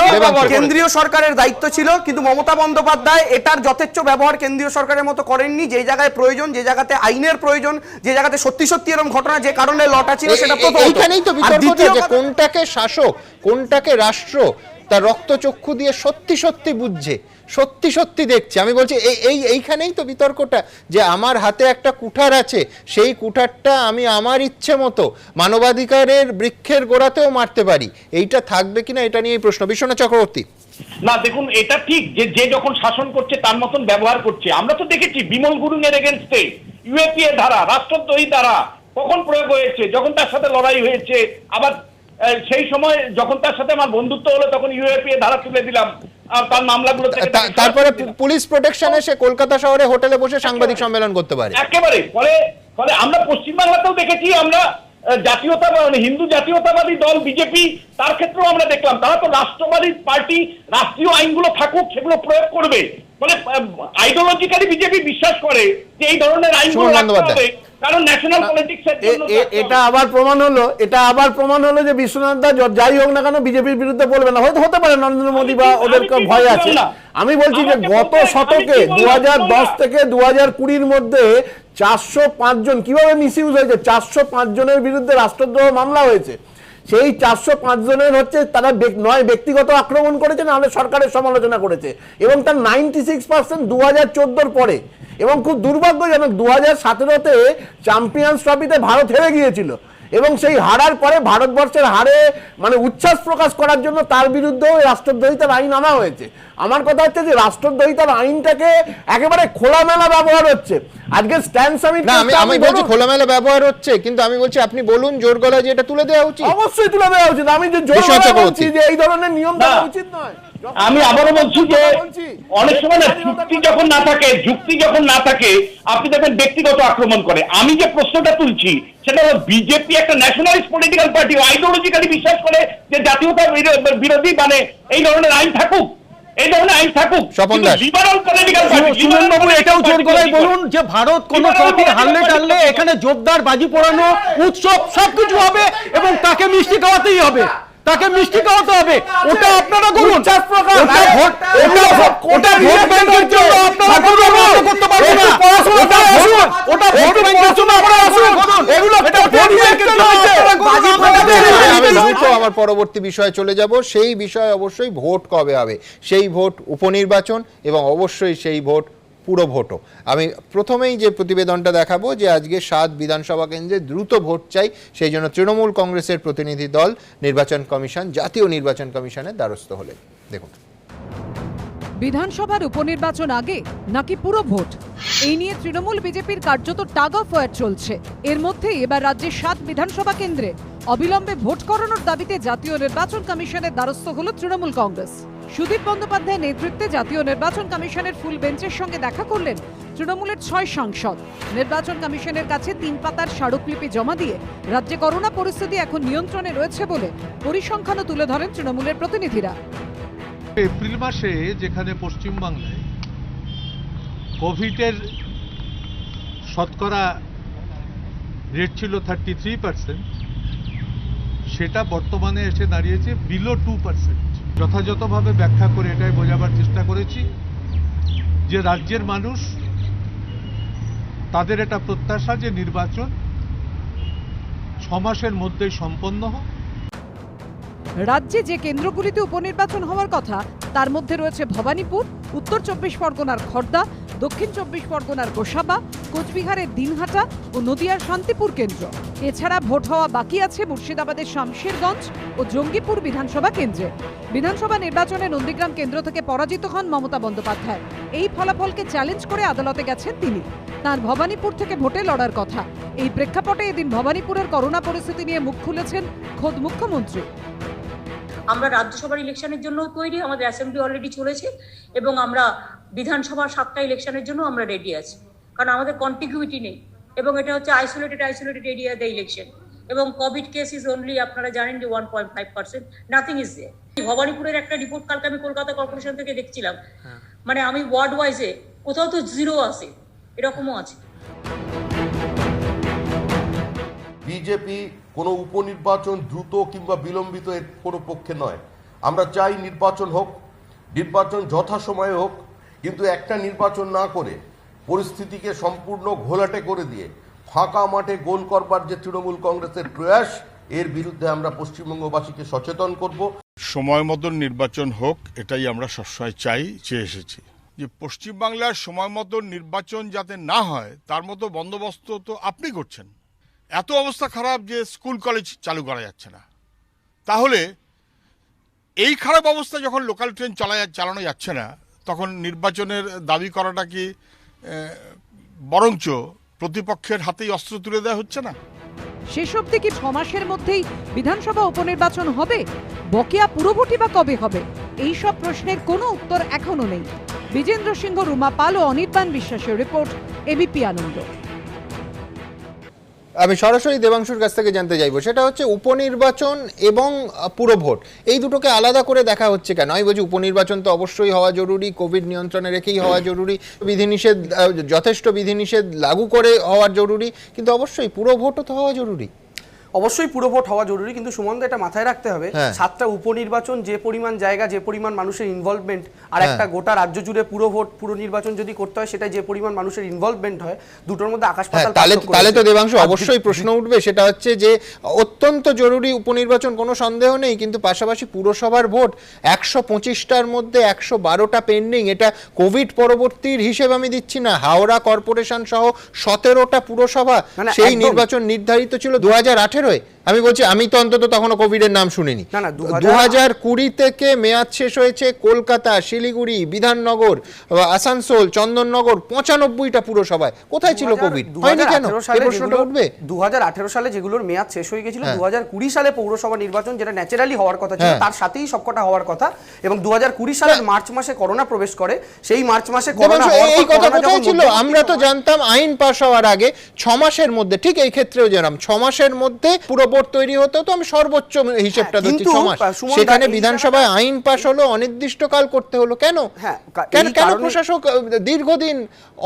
E: কেন্দ্রীয় সরকারের দায়িত্ব ছিল, কিন্তু মমতা বন্দ্যোপাধ্যায় এটার যথেচ্ছ ব্যবহার কেন্দ্রীয় সরকারের মতো করেননি। যে জায়গায় প্রয়োজন, যে জায়গাতে আইনের প্রয়োজন, যে জায়গাতে সত্যি এরকম ঘটনা যে কারণে লটা ছিল সেটা প্রথম।
A: এইখানেই তো বিতর্কটা যে কোনটাকে শাসক কোনটাকে রাষ্ট্র তার রক্তচক্ষু দিয়ে সত্যি বুঝছে, সত্যি দেখছে। আমি বলছি এইখানেই তো বিতর্কটা, যে আমার হাতে একটা কুঠার আছে, সেই কুঠারটা আমি আমার ইচ্ছে মতো মানবাধিকারের বৃক্ষের গোড়াতেও মারতে পারি, এইটা থাকবে কিনা এটা নিয়ে প্রশ্ন। বিশ্বনাথ চক্রবর্তী।
O: না দেখুন, এটা ঠিক যে যখন শাসন করছে তার মতন ব্যবহার করছে। আমরা তো দেখেছি বিমল গুরুং এর এগেনস্টে ইউএপিএ ধারা, রাষ্ট্রদ্রোহী ধারা কখন প্রয়োগ হয়েছে, যখন তার সাথে লড়াই হয়েছে। আবার সেই সময় যখন তার সাথে আমার বন্ধুত্ব হলো তখন ইউএপিএ ধারা তুলে দিলাম তার মামলাগুলো থেকে।
A: তারপরে পুলিশ প্রোটেকশনে সে কলকাতা শহরে হোটেলে বসে সাংবাদিক সম্মেলন করতে পারে
O: একেবারে। ফলে আমরা পশ্চিমবাংলাতেও দেখেছি, আমরা জাতীয়তাবাদী হিন্দু জাতীয়তাবাদী দল বিজেপি তার ক্ষেত্রেও আমরা দেখলাম তারা তো রাষ্ট্রবাদী পার্টি, রাষ্ট্রীয় আইনগুলো থাকুক সেগুলো প্রয়োগ করবে। মানে আইডিওলজিক্যালি বিজেপি বিশ্বাস করে যে এই ধরনের আইনগুলো রাখতে হবে, কারণ ন্যাশনাল পলিটিক্সের জন্য।
N: এটা আবার প্রমাণ হলো যে বিশ্বনাথ দা যাই হোক না কেন বিজেপির বিরুদ্ধে বলবে না, হয়তো হতে পারে নরেন্দ্র মোদী বা ওদের ভয় আছে। আমি বলছি যে গত শতকে 2010 থেকে 2020 মধ্যে 405 জন কিভাবে মিসইউজ হয়েছে, 405 জনের বিরুদ্ধে রাষ্ট্রদ্রোহ মামলা হয়েছে। সেই 405 জনের হচ্ছে তারা নয় ব্যক্তিগত আক্রমণ করেছে, না হলে সরকারের সমালোচনা করেছে, এবং তার 96% 2014 পরে। এবং খুব দুর্ভাগ্যজনক 2017-তে চ্যাম্পিয়ন্স ট্রফিতে ভারত হেরে গিয়েছিল, এবং সেই হারার পরে ভারতবর্ষের হারে মানে উচ্ছ্বাস প্রকাশ করার জন্য তার বিরুদ্ধেও রাষ্ট্রদ্রোহিতার আইন আনা হয়েছে। আমার কথা হচ্ছে যে রাষ্ট্রদ্রোহিতার আইনটাকে একেবারে খোলামেলা ব্যবহার হচ্ছে। আজকে স্ট্যান্ড সামিট
A: আমি বলছি খোলামেলা ব্যবহার হচ্ছে, কিন্তু আমি বলছি আপনি বলুন জোর গলায় যে এটা তুলে দেওয়া উচিত।
N: অবশ্যই তুলে দেওয়া উচিত। আমি যে জোর গলায় বলছি যে এই ধরনের নিয়ম দেওয়া উচিত নয়।
O: আমি আবারও বলছি যে অনেক সময় না যুক্তি যখন না থাকে আপনি দেখবেন ব্যক্তিগত আক্রমণ করে। আমি যে প্রশ্নটা তুলছি সেটা হলো বিজেপি একটা ন্যাশনালিস্ট পলিটিক্যাল পার্টি, আইডিওলজিক্যালি বিশ্বাস করে যে জাতীয়তা বিরোধী মানে এই ধরনের আইন থাকুক, এই ধরনের আইন থাকুক। লিবারাল পলিটিক্যাল পার্টি
F: সুমনবাবু এটাও জোর গলায় বলুন যে ভারত কোনো ট্রফি হারলে টারলে এখানে জোরদার বাজি পোড়ানো উৎসব সবকিছু হবে এবং তাকে মিষ্টি খাওয়াতেই হবে, তাকে মিষ্টি খাওয়াতে হবে। ওটা আপনারা করুন, ওটা ভোট ব্যাংকের জন্য আপনারা করতে পারবেন না, ওটা ভোট ব্যাংকের জন্য আপনারা আসুন, এগুলো ভোট ব্যাংকের জন্য
A: আমার পরবর্তী বিষয়ে চলে যাব। সেই বিষয় অবশ্যই ভোট কবে হবে, সেই ভোট উপনির্বাচন এবং অবশ্যই সেই ভোট পুরো ভোটও। আমি প্রথমেই যে প্রতিবেদনটা দেখাবো যে আজকে 7 বিধানসভা কেন্দ্রে দ্রুত ভোট চাই, সেই জন্য তৃণমূল কংগ্রেসের প্রতিনিধি দল নির্বাচন কমিশন, জাতীয় নির্বাচন কমিশনের দ্বারস্থ হলেন। দেখুন,
B: বিধানসভার উপনির্বাচন আগে নাকি পুরো ভোট, এই নিয়ে তৃণমূল বিজেপির কার্যত টাগ অফ ওয়ার চলছে। এর মধ্যে এবার রাজ্যের 7 বিধানসভা কেন্দ্রে অবিলম্বে ভোট করানোর দাবিতে জাতীয় নির্বাচন কমিশনের দ্বারস্থ হল তৃণমূল কংগ্রেস। সুদীপ বন্দ্যোপাধ্যায়ের নেতৃত্বে জাতীয় নির্বাচন কমিশনের ফুল বেঞ্চের সঙ্গে দেখা করলেন তৃণমূলের 6 সাংসদ। নির্বাচন কমিশনের কাছে 3 পাতার স্মারকলিপি জমা দিয়ে রাজ্যে করোনা পরিস্থিতি এখন নিয়ন্ত্রণে রয়েছে বলে পরিসংখ্যানও তুলে ধরেন তৃণমূলের প্রতিনিধিরা।
D: এপ্রিল মাসে যেখানে পশ্চিমবাংলায় কোভিডের শতকরা রেট ছিল 33%, সেটা বর্তমানে এসে দাঁড়িয়েছে বিলো 2%। যথাযথভাবে ব্যাখ্যা করে এটাই বোঝাবার চেষ্টা করেছি যে রাজ্যের মানুষ তাদের এটা প্রত্যাশা যে নির্বাচন 6 মাসের মধ্যেই সম্পন্ন হোক।
B: রাজ্যে যে কেন্দ্রগুলিতে উপনির্বাচন হওয়ার কথা তার মধ্যে রয়েছে ভবানীপুর, উত্তর 24 পরগনার খড়দা, দক্ষিণ 24 পরগনার গোসাবা, কোচবিহারের দিনহাটা ও নদিয়ার শান্তিপুর কেন্দ্র। এছাড়া ভোট হওয়া বাকি আছে মুর্শিদাবাদের শামশেরগঞ্জ ও জঙ্গিপুর বিধানসভা কেন্দ্রে। বিধানসভা নির্বাচনে নন্দীগ্রাম কেন্দ্র থেকে পরাজিত হন মমতা বন্দ্যোপাধ্যায়। এই ফলাফলকে চ্যালেঞ্জ করে আদালতে গেছেন তিনি। তার ভবানীপুর থেকে ভোটে লড়ার কথা। এই প্রেক্ষাপটে এদিন ভবানীপুরের করোনা পরিস্থিতি নিয়ে মুখ খুলেছেন খোদ মুখ্যমন্ত্রী।
C: আমরা রাজ্যসভার ইলেকশনের জন্য তৈরি, আমাদের অ্যাসেম্বলি অলরেডি চলেছে এবং আমরা বিধানসভার 7টা ইলেকশনের জন্য আমরা রেডি আছি, কারণ আমাদের কন্টিগুইটি নেই এবং এটা হচ্ছে আইসোলেটেড এরিয়া দ্য ইলেকশন এবং কোভিড কেস ইজ অনলি, আপনারা জানেন যে 1.5%, নাথিং ইজ দেয়ার। ভবানীপুরের একটা রিপোর্ট কালকে আমি কলকাতা কর্পোরেশন থেকে দেখছিলাম, মানে আমি ওয়ার্ড ওয়াইজে কোথাও তো 0 আছে, এরকমও আছে।
P: বিজেপি কোনো উপনির্বাচন দ্রুত কিংবা বিলম্বিত এর কোনো পক্ষে নয়। আমরা চাই নির্বাচন হোক, নির্বাচন যথাসময়ে হোক, কিন্তু একটা নির্বাচন না করে পরিস্থিতিকে সম্পূর্ণ ঘোলাটে করে দিয়ে ফাঁকা মাঠে গোল করবার যে তৃণমূল কংগ্রেসের প্রয়াস, এর বিরুদ্ধে আমরা পশ্চিমবঙ্গবাসীকে সচেতন করব।
T: সময় মতন নির্বাচন হোক, এটাই আমরা সবসময় চেয়ে এসেছি। যে পশ্চিমবাংলার সময় মতন নির্বাচন যাতে না হয় তার মতো বন্দোবস্ত তো আপনি করছেন। এত অবস্থা খারাপ যে স্কুল কলেজ চালু করা যাচ্ছে না, তাহলে এই খারাপ অবস্থা যখন লোকাল ট্রেন চালানো যাচ্ছে না, তখন নির্বাচনের দাবি করাটা কি বরঞ্চ প্রতিপক্ষের হাতেই অস্ত্র তুলে দেওয়া হচ্ছে না?
B: শেষ অবধি কি 6 মাসের মধ্যেই বিধানসভা উপনির্বাচন হবে? বকেয়া পুরভোটই বা কবে হবে? এই সব প্রশ্নের কোনো উত্তর এখনো নেই। বিজেন্দ্র সিংহ, রুমা পাল ও অনির্বাণ বিশ্বাসের রিপোর্ট, এবিপি আনন্দ।
A: আমি সরাসরি দেবাংশুর কাছ থেকে জানতে চাইবো, সেটা হচ্ছে উপনির্বাচন এবং পুরভোট এই দুটোকে আলাদা করে দেখা হচ্ছে কেন? আমি বলছি উপনির্বাচন তো অবশ্যই হওয়া জরুরি, কোভিড নিয়ন্ত্রণে রেখেই হওয়া জরুরি, বিধিনিষেধ যথেষ্ট বিধিনিষেধ লাগু করে হওয়া জরুরি, কিন্তু অবশ্যই পুরভোটও তো হওয়া জরুরি।
E: অবশ্যই পুরো ভোট হওয়া জরুরি, কিন্তু সুমন এটা মাথায় রাখতে হবে 7টা উপনির্বাচন, যে পরিমাণ জায়গা, যে পরিমাণ মানুষের ইনভলভমেন্ট, আর একটা গোটা রাজ্য জুড়ে পুরো ভোট পুরো নির্বাচন যদি করতে হয়, সেটা যে পরিমাণ মানুষের ইনভলভমেন্ট হয়, দুটোর মধ্যে আকাশ পাতাল পার্থক্য।
A: তাহলে তো দেবাংশু অবশ্যই প্রশ্ন উঠবে, সেটা হচ্ছে যে অত্যন্ত জরুরি উপনির্বাচন, কোনো সন্দেহ নেই, কিন্তু পাশাপাশি পুরসভার ভোট 125টার মধ্যে 112টা পেন্ডিং। এটা কোভিড পরবর্তীর হিসেব আমি দিচ্ছি না, হাওড়া কর্পোরেশন সহ 17টা পুরসভা সেই নির্বাচন নির্ধারিত ছিল 2018। আমি বলছি, আমি তো অন্তত তখনও কোভিডের নাম শুনিনি। 2020 থেকে মেয়াদ শেষ হয়েছে কলকাতা, শিলিগুড়ি, বিধাননগর, আসানসোল, চন্দননগর, 95টা পুরসভায়। কোথায় ছিল কোভিড? হয়নি কেন? এই প্রশ্নটা উঠবে।
E: 2018 সালে যেগুলোর মেয়াদ শেষ হয়ে গেছিল, 2020 সালে পৌরসভা নির্বাচন, যেটা ন্যাচারালি হওয়ার কথা ছিল, তার সাথেই সবকটা হওয়ার কথা, এবং 2020 সালের মার্চ মাসে করোনা প্রবেশ করে। সেই মার্চ মাসে করোনা
A: এই কথা কোথায় ছিল? আমরা তো জানতাম আইন পাস হওয়ার আগে 6 মাসের মধ্যে, ঠিক এই ক্ষেত্রেও জানতাম 6 মাসের মধ্যে পুরো ভোট তৈরি হতো। তো আমি সর্বোচ্চ হিসেবটা দিচ্ছি 6 মাস। সেখানে বিধানসভায় আইন পাস হলো, অনির্দিষ্টকাল করতে হলো কেন? কেন প্রশাসক দীর্ঘদিন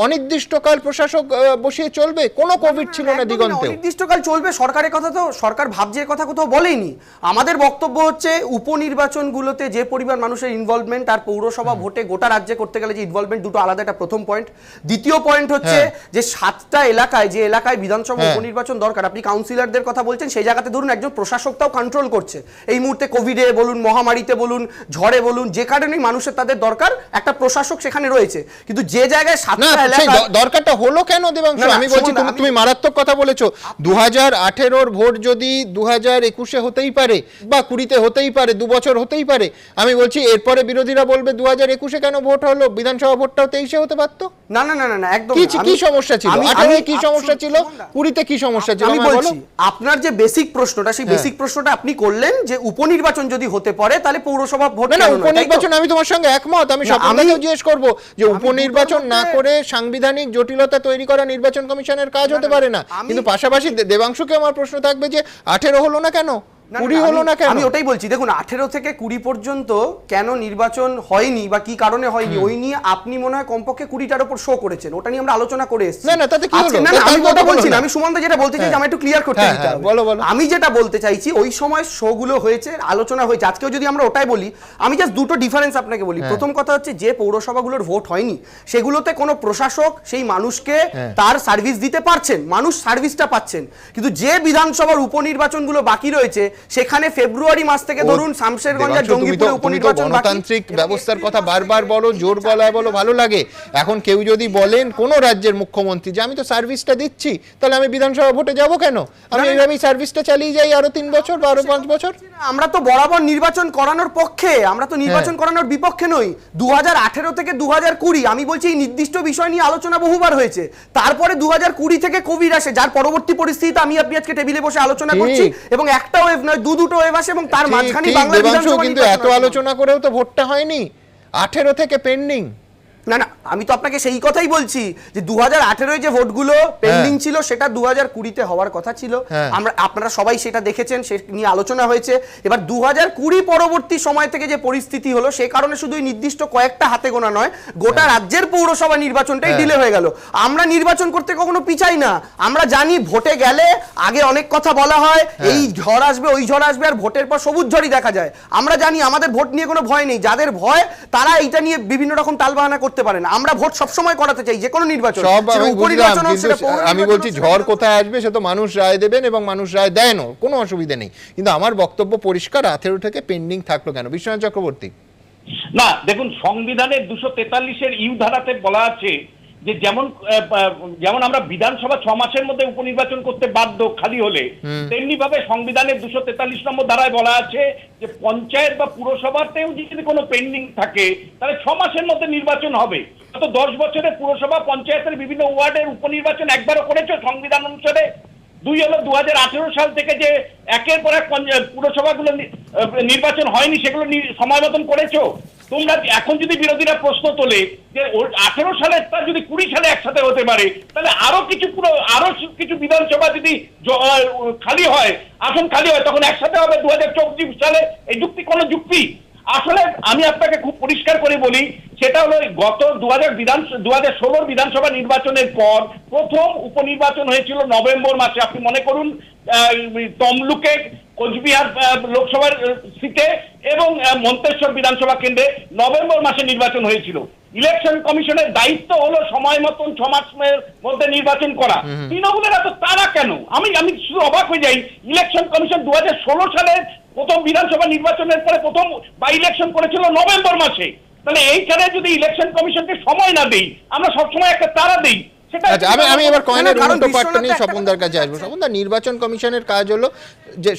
A: অনির্দিষ্টকাল প্রশাসক বসিয়ে চলবে? কোনো কোভিড ছিল না দিগন্তে,
E: অনির্দিষ্টকাল চলবে সরকারের কথা তো সরকার ভাবছে, কথা কোথাও বলেনি। আমাদের বক্তব্য হচ্ছে উপনির্বাচনগুলোতে যে পরিমাণ মানুষের ইনভলভমেন্ট, আর পৌরসভা ভোটে গোটা রাজ্যে করতে গেলে যে ইনভলভমেন্ট, দুটো আলাদা। এটা প্রথম পয়েন্ট। দ্বিতীয় পয়েন্ট হচ্ছে যে 7টা এলাকায়, যে এলাকায় বিধানসভা উপনির্বাচন দরকার, আপনি কাউন্সিলরদের কথা বলছেন, সেই জায়গাতে ধরুন একজন প্রশাসকটাও কন্ট্রোল করছে এই মুহূর্তে, কোভিডে বলুন, মহামারীতে বলুন, ঝড়ে বলুন, যে কারণেই মানুষের তাদের দরকার, একটা প্রশাসক সেখানে রয়েছে। কিন্তু যে জায়গায় 7টা এলাকা
A: দরকারটা হলো কেন দেবাংশু? আমি বলছি, তুমি মারাত্মক কথা বলেছো। 2018 ভোট যদি 2021 হতেই পারে, বা 20 হতেই পারে, 2 বছর হতেই পারে। আমি বলছি এরপরে বিরোধীরা বলবে 2021 কেন ভোট হলো, বিধানসভা ভোটটাও 23 হতে পারতো।
E: না না না না, একদম
A: কি সমস্যা ছিল? 18 কি সমস্যা ছিল, 20 কি সমস্যা ছিল?
E: আমি বলছি, আপনার যে বেসিক প্রশ্নটা, সেই বেসিক প্রশ্নটা আপনি করলেন যে উপনির্বাচন যদি হতে পারে, তাহলে পৌরসভা ভোট কেন?
A: উপনির্বাচন আমি তোমার সঙ্গে একমত। আমি আপনাকেও জিজ্ঞেস করব যে উপনির্বাচন না করে সাংবিধানিক জটিলতা তৈরি করা নির্বাচন কমিশনের কাজ হতে পারে না। কিন্তু পাশাপাশি দেবাংশুকে আমার প্রশ্ন থাকবে যে 18 হলো না কেন? 20 হলো না কেন?
E: আমি ওটাই বলছি, দেখুন 18 থেকে 20 পর্যন্ত কেন নির্বাচন হয়নি বা কি কারণে হয়নি ওই নিয়ে আপনি মনে হয় কমপক্ষে 20টার উপর শো করেছেন, ওটা নিয়ে আমরা আলোচনা করে এসেছি।
A: না তাতে কি হলো?
E: না আমি ওটা বলছি না, আমি সুমন্ত যেটা বলতে চাইছি আমি একটু ক্লিয়ার করতে দিতে হবে।
A: বলো।
E: আমি যেটা বলতে চাইছি ওই সময় শোগুলো হয়েছে, আলোচনা হয়েছে, আজকেও যদি আমরা ওটাই বলি, আমি জাস্ট দুটো ডিফারেন্স আপনাকে বলি। প্রথম কথা হচ্ছে যে পৌরসভাগুলোর ভোট হয়নি সেগুলোতে কোনো প্রশাসক সেই মানুষকে তার সার্ভিস দিতে পারছেন, মানুষ সার্ভিসটা পাচ্ছেন, কিন্তু যে বিধানসভার উপনির্বাচনগুলো বাকি রয়েছে সেখানে ফেব্রুয়ারি মাস থেকে ধরুন শামশেরগঞ্জ আর জঙ্গিপুরে উপনির্বাচন বাকি।
A: গণতান্ত্রিক ব্যবস্থার কথা বারবার বলো, জোর গলায় বলো, ভালো লাগে। এখন কেউ যদি বলেন কোন রাজ্যের মুখ্যমন্ত্রী যে আমি তো সার্ভিসটা দিচ্ছি, তাহলে আমি বিধানসভা ভোটে যাব কেন? আমি এইভাবেই সার্ভিসটা চালিয়ে যাই আরো 3 বছর বা আরো 5 বছর।
E: আমরা তো বরাবর নির্বাচন করানোর পক্ষে, আমরা তো নির্বাচন করানোর বিপক্ষে নই। 2018 থেকে 2020 আমি বলছি এই নির্দিষ্ট বিষয় নিয়ে আলোচনা বহুবার হয়েছে। তারপরে 2020 থেকে কোভিড আসে, যার পরবর্তী পরিস্থিতি আমি আপনি আজকে টেবিলে বসে আলোচনা করছি, এবং একটা ওয়েভ নয় দুটো ওয়েভ আসে, এবং তার মাঝখানে বাংলা বিধানসভা।
A: কিন্তু এত আলোচনা করেও তো ভোটটা হয়নি, 18 থেকে পেন্ডিং।
E: না আমি তো আপনাকে সেই কথাই বলছি যে 2018 যে ভোটগুলো পেন্ডিং ছিল সেটা 2020 হওয়ার কথা ছিল। আপনারা সবাই সেটা দেখেছেন, সে নিয়ে আলোচনা হয়েছে। এবার 2020 পরবর্তী সময় থেকে যে পরিস্থিতি হলো সে কারণে শুধু নির্দিষ্ট কয়েকটা হাতে গোনা নয়, গোটা রাজ্যের পৌরসভা নির্বাচনটাই ডিলে হয়ে গেল। আমরা নির্বাচন করতে কখনো পিছাই না, আমরা জানি ভোটে গেলে আগে অনেক কথা বলা হয়, এই ঝড় আসবে ওই ঝড় আসবে, আর ভোটের পর সবুজ ঝড়ই দেখা যায়। আমরা জানি আমাদের ভোট নিয়ে কোনো ভয় নেই, যাদের ভয় তারা এটা নিয়ে বিভিন্ন রকম তালবাহানা করতে পারেন। আমরা ভোট সবসময় করাতে চাই, যে কোনো নির্বাচন।
A: আমি বলছি ঝড় কোথায় আসবে সে তো মানুষ রায় দেবেন, এবং মানুষ রায় দেনও, কোনো অসুবিধা নেই। কিন্তু আমার বক্তব্য পরিষ্কার, 18 থেকে পেন্ডিং থাকলো কেন? বিশ্বনাথ চক্রবর্তী।
O: না দেখুন, সংবিধানের 243-এর ইউ ধারাতে বলা আছে যে যেমন আমরা বিধানসভা 6 মাসের মধ্যে উপনির্বাচন করতে বাধ্য খালি হলে, তেমনি ভাবে সংবিধানের 243 নম্বর ধারায় বলা আছে যে পঞ্চায়েত বা পুরসভাতেও যদি কোনো পেন্ডিং থাকে তাহলে 6 মাসের মধ্যে নির্বাচন হবে। গত 10 বছরে পুরসভা পঞ্চায়েতের বিভিন্ন ওয়ার্ডের উপনির্বাচন একবারও করেছো সংবিধান অনুসারে? 2 হলো 2018 সাল থেকে যে একের পর এক পুরসভাগুলো নির্বাচন হয়নি সেগুলো সময় মতন করেছো তোমরা? এখন যদি বিরোধীরা প্রশ্ন তোলে যে 18 সালে তার যদি 20 সালে একসাথে হতে পারে, তাহলে আরো কিছু বিধানসভা যদি খালি হয়, আসন খালি হয়, তখন একসাথে হবে 2024 সালে। এই যুক্তি কোনো যুক্তি? আসলে আমি আপনাকে খুব পরিষ্কার করে বলি, সেটা হলো গত 2016 বিধানসভা নির্বাচনের পর প্রথম উপনির্বাচন হয়েছিল নভেম্বর মাসে। আপনি মনে করুন তমলুকে, কোচবিহার লোকসভার সিটে এবং মন্তেশ্বর বিধানসভা কেন্দ্রে নভেম্বর মাসে নির্বাচন হয়েছিল। ইলেকশন কমিশনের দায়িত্ব হলো সময় মতন 6 মাসের মধ্যে নির্বাচন করা। তৃণমূলের এত তারা কেন? আমি শুধু অবাক হয়ে যাই। ইলেকশন কমিশন 2016 সালে প্রথম বিধানসভা নির্বাচনের পরে প্রথম বাই ইলেকশন করেছিল নভেম্বর মাসে। তাহলে এইখানে যদি ইলেকশন কমিশনকে সময় না দেই, আমরা সবসময় একটা তারা দেই।
A: আমি এবার কয়েনের উল্টো পাল্টা নিয়ে স্বপনদার কাছে আসবো। স্বপনদা, নির্বাচন কমিশনের কাজ হলো যে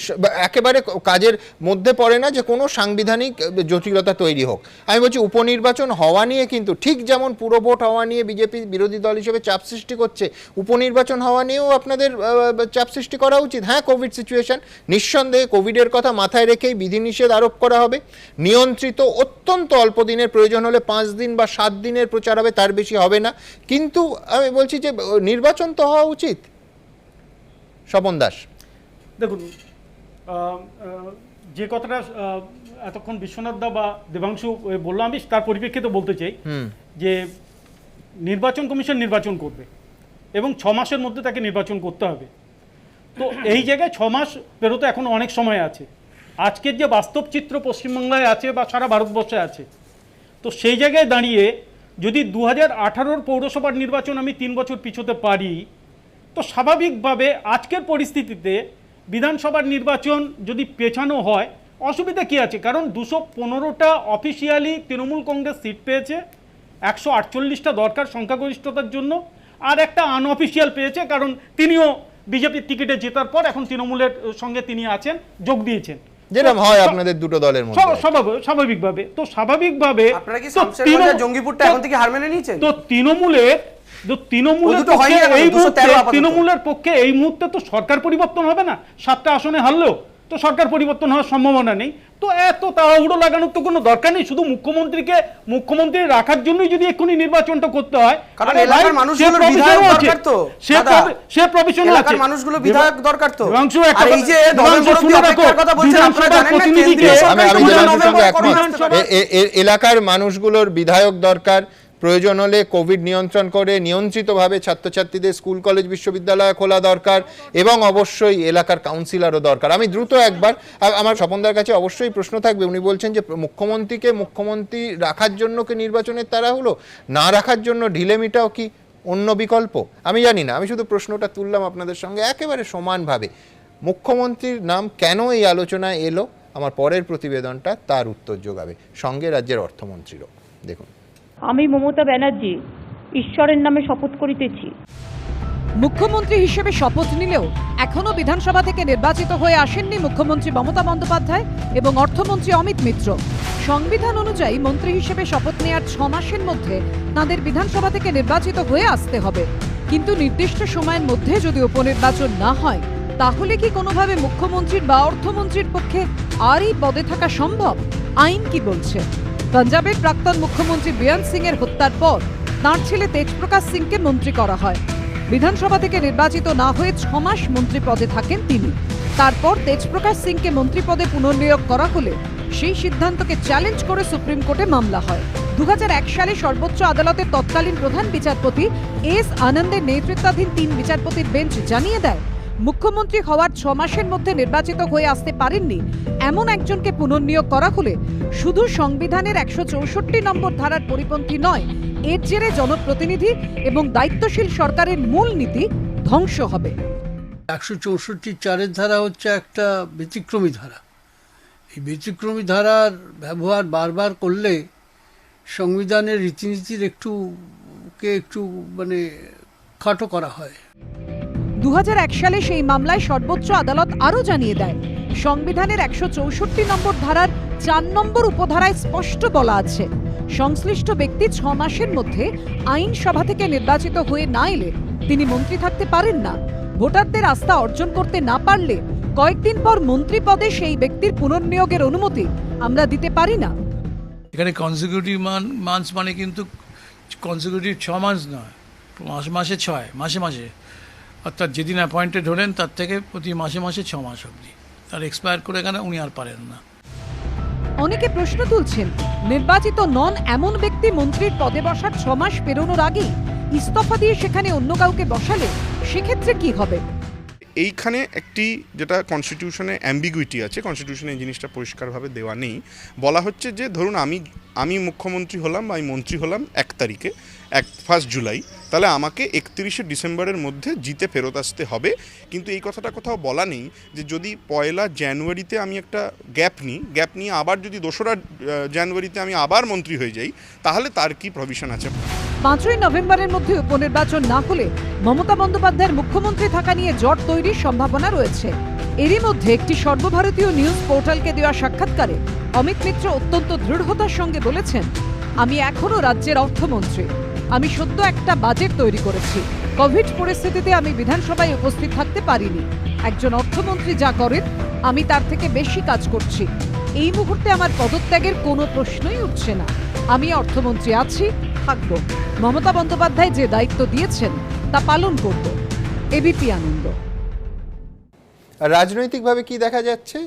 A: একেবারে কাজের মধ্যে পড়ে না যে কোনো সাংবিধানিক জটিলতা তৈরি হোক। আমি বলছি উপনির্বাচন হওয়া নিয়ে কিন্তু ঠিক যেমন পুরো ভোট হওয়া নিয়ে বিজেপি বিরোধী দল হিসেবে চাপ সৃষ্টি করছে, উপনির্বাচন হওয়া নিয়েও আপনাদের চাপ সৃষ্টি করা উচিত। হ্যাঁ, কোভিড সিচুয়েশন, নিঃসন্দেহে কোভিডের কথা মাথায় রেখেই বিধিনিষেধ আরোপ করা হবে। নিয়ন্ত্রিত অত্যন্ত অল্প দিনের, প্রয়োজন হলে 5 দিন বা 7 দিনের প্রচার হবে, তার বেশি হবে না। কিন্তু আমি বলছি যে নির্বাচন তো হওয়া উচিত। স্বপন দাস,
F: দেখুন, যে কথাটা এতক্ষণ বিশ্বনাথ দা বা দেবাংশু বললাম, আমি তার পরিপ্রেক্ষিতে বলতে চাই যে নির্বাচন কমিশন নির্বাচন করবে এবং 6 মাসের মধ্যে তাকে নির্বাচন করতে হবে। তো এই জায়গায় 6 মাস পেরোতে এখনো অনেক সময় আছে। আজকের যে বাস্তব চিত্র পশ্চিমবাংলায় আছে বা সারা ভারতবর্ষে আছে, তো সেই জায়গায় দাঁড়িয়ে যদি 2018 পৌরসভার নির্বাচন আমি 3 বছর পিছোতে পারি, তো স্বাভাবিকভাবে আজকের পরিস্থিতিতে বিধানসভার নির্বাচন যদি পেছানো হয় অসুবিধা কী আছে? কারণ 215টা অফিসিয়ালি তৃণমূল কংগ্রেস সিট পেয়েছে, 148টা দরকার সংখ্যাগরিষ্ঠতার জন্য, আর একটা আনঅফিসিয়াল পেয়েছে কারণ তিনিও বিজেপির টিকিটে জেতার পর এখন তৃণমূলের সঙ্গে তিনি আছেন, যোগ দিয়েছেন,
A: যেরকম হয় আপনাদের দুটো দলের মধ্যে
F: স্বাভাবিকভাবে। তো স্বাভাবিকভাবে
E: আপনারা কি জঙ্গিপুরটা এখন থেকে হার মেনে নিয়েছেন?
F: তো তৃণমূলের পক্ষে এই মুহূর্তে তো সরকার পরিবর্তন হবে না, 7টা আসনে হারলেও। তো তো সরকার পরিবর্তন হওয়ার সম্ভাবনা নেই। তো এত তাড়াহুড়ো লাগানোর তো কোনো দরকার নেই। শুধু মুখ্যমন্ত্রী রাখার জন্যই যদি এক্ষুনি নির্বাচনটা করতে হয়,
E: কারণ এলাকার মানুষগুলোর বিধায়ক দরকার তো,
F: সে প্রফেশনাল আছে,
E: এলাকার মানুষগুলো বিধায়ক দরকার তো।
F: আর এই যে নভেম্বর অবধি অপেক্ষার কথা বলছেন, আপনারা জানেন না কেন্দ্রীয় সরকার
A: এলাকার মানুষগুলোর বিধায়ক দরকার। প্রয়োজন হলে কোভিড নিয়ন্ত্রণ করে নিয়ন্ত্রিতভাবে ছাত্রছাত্রীদের স্কুল কলেজ বিশ্ববিদ্যালয় খোলা দরকার, এবং অবশ্যই এলাকার কাউন্সিলরও দরকার। আমি দ্রুত একবার আমার স্বপনদার কাছে অবশ্যই প্রশ্ন থাকবে। উনি বলছেন যে মুখ্যমন্ত্রী রাখার জন্য কি নির্বাচনের তারা হলো, না রাখার জন্য ঢিলেমিটাও কি অন্য বিকল্প? আমি জানি না, আমি শুধু প্রশ্নটা তুললাম আপনাদের সঙ্গে একেবারে সমানভাবে। মুখ্যমন্ত্রীর নাম কেন এই আলোচনায় এলো, আমার পরের প্রতিবেদনটা তার উত্তর যোগাবে, সঙ্গে রাজ্যের অর্থমন্ত্রীরও। দেখুন।
G: আমি মমতা ব্যানার্জি ঈশ্বরের নামে শপথ করিতেছি।
B: মুখ্যমন্ত্রী হিসেবে শপথ নিলেও এখনো বিধানসভা থেকে নির্বাচিত হয়ে আসেননি মুখ্যমন্ত্রী মমতা বন্দ্যোপাধ্যায় এবং অর্থমন্ত্রী অমিত মিত্র। সংবিধান অনুযায়ী মন্ত্রী হিসেবে শপথ নেওয়ার 6 মাসের মধ্যে তাঁদের বিধানসভা থেকে নির্বাচিত হয়ে আসতে হবে। কিন্তু নির্দিষ্ট সময়ের মধ্যে যদি উপনির্বাচন না হয়, তাহলে কি কোনোভাবে মুখ্যমন্ত্রীর বা অর্থমন্ত্রীর পক্ষে আর এই পদে থাকা সম্ভব? আইন কি বলছে? পাঞ্জাবের প্রাক্তন মুখ্যমন্ত্রী বেয়ান সিং এর হত্যার পর তাঁর ছেলে তেজপ্রকাশ সিংকে মন্ত্রী করা হয়। বিধানসভা থেকে নির্বাচিত না হয়ে 6 মাস মন্ত্রী পদে থাকেন তিনি। তারপর তেজপ্রকাশ সিংকে মন্ত্রী পদে পুনর্নিয়োগ করা হলে সেই সিদ্ধান্তকে চ্যালেঞ্জ করে সুপ্রিম কোর্টে মামলা হয়। 2001 সালে সর্বোচ্চ আদালতের তৎকালীন প্রধান বিচারপতি এস আনন্দের নেতৃত্বাধীন 3 বিচারপতির বেঞ্চ জানিয়ে দেয়, মুখ্যমন্ত্রী হওয়ার 6 মাসের মধ্যে নির্বাচিত হয়ে আসতে পারেননি এমন একজনকে পুনর্নিয়োগ করা হলে শুধু সংবিধানের 164 নম্বর ধারার পরিপন্থী নয়, এর জেরে জনপ্রতিনিধি এবং দায়িত্বশীল সরকারের মূল নীতি ধ্বংস হবে।
H: 164(4) ধারা হচ্ছে একটা ব্যতিক্রমী ধারা। এই ব্যতিক্রমী ধারার ব্যবহার বারবার করলে সংবিধানের রীতিনীতির একটু মানে খাটো করা হয়।
B: 2001 সালে সেই মামলায় সর্বোচ্চ আদালত আরও জানিয়ে দেয়, সংবিধানের 164 নম্বর ধারার 4 নম্বর উপধারায় স্পষ্ট বলা আছে, সংশ্লিষ্ট ব্যক্তি 6 মাসের মধ্যে আইনসভা থেকে নির্বাচিত হয়ে না এলে তিনি মন্ত্রী থাকতে পারেন না। ভোটারদের আস্থা অর্জন করতে না পারলে কয়েকদিন পর মন্ত্রী পদে সেই ব্যক্তির পুনর্নিয়োগের অনুমতি আমরা দিতে পারি না।
H: এখানে কনজিকিউটিভ মান্থস মানে কিন্তু কনজিকিউটিভ 6 মাস নয়, মাসে 6, মাসে, অর্থাৎ যেদিন অ্যাপয়েন্টেড হলেন তার থেকে প্রতি মাসে 6 মাস অবধি। তার এক্সপায়ার করে গেলে উনি আর পারেন না।
B: অনেকে প্রশ্ন তুলছেন, নির্বাচিত নন এমন ব্যক্তি মন্ত্রীর পদে বসার 6 মাস পেরোনোর আগেই ইস্তফা দিয়ে সেখানে অন্য কাউকে বসালে সেক্ষেত্রে কি হবে?
W: এইখানে একটি যেটা কনস্টিটিউশনে অ্যাম্বিগুইটি আছে, কনস্টিটিউশনে এই জিনিসটা পরিষ্কারভাবে দেওয়া নেই। বলা হচ্ছে যে ধরুন আমি মুখ্যমন্ত্রী হলাম বা আমি মন্ত্রী হলাম 1 তারিখে, 1 জুলাই, তাহলে আমাকে 31শে ডিসেম্বরের মধ্যে জিতে ফেরত আসতে হবে। কিন্তু এই কথাটা কোথাও বলা নেই যে যদি 1 জানুয়ারিতে আমি একটা গ্যাপ নিয়ে আবার যদি 2রা জানুয়ারিতে আমি আবার মন্ত্রী হয়ে যাই, তাহলে তার কি প্রভিশন আছে।
B: 5ই নভেম্বরের মধ্যে উপনির্বাচন না হলে মমতা বন্দ্যোপাধ্যায়ের মুখ্যমন্ত্রী থাকা নিয়ে জট তৈরির সম্ভাবনা রয়েছে। এরই মধ্যে একটি সর্বভারতীয় নিউজ পোর্টালকে দেওয়া সাক্ষাৎকারে অমিত মিত্র অত্যন্ত দৃঢ়তার সঙ্গে বলেছেন, আমি এখনো রাজ্যের অর্থমন্ত্রী, আমি সদ্য একটা বাজেট তৈরি করেছি, কোভিড পরিস্থিতিতে আমি বিধানসভায় উপস্থিত থাকতে পারিনি। একজন অর্থমন্ত্রী যা করেন আমি তার থেকে বেশি কাজ করছি। এই মুহূর্তে আমার পদত্যাগের কোনো প্রশ্নই উঠছে না। আমি অর্থমন্ত্রী আছি, থাকব। মমতা বন্দ্যোপাধ্যায় যে দায়িত্ব দিয়েছেন তা পালন করব। এবিপি আনন্দ।
A: রাজনৈতিকভাবে কি দেখা যাচ্ছে?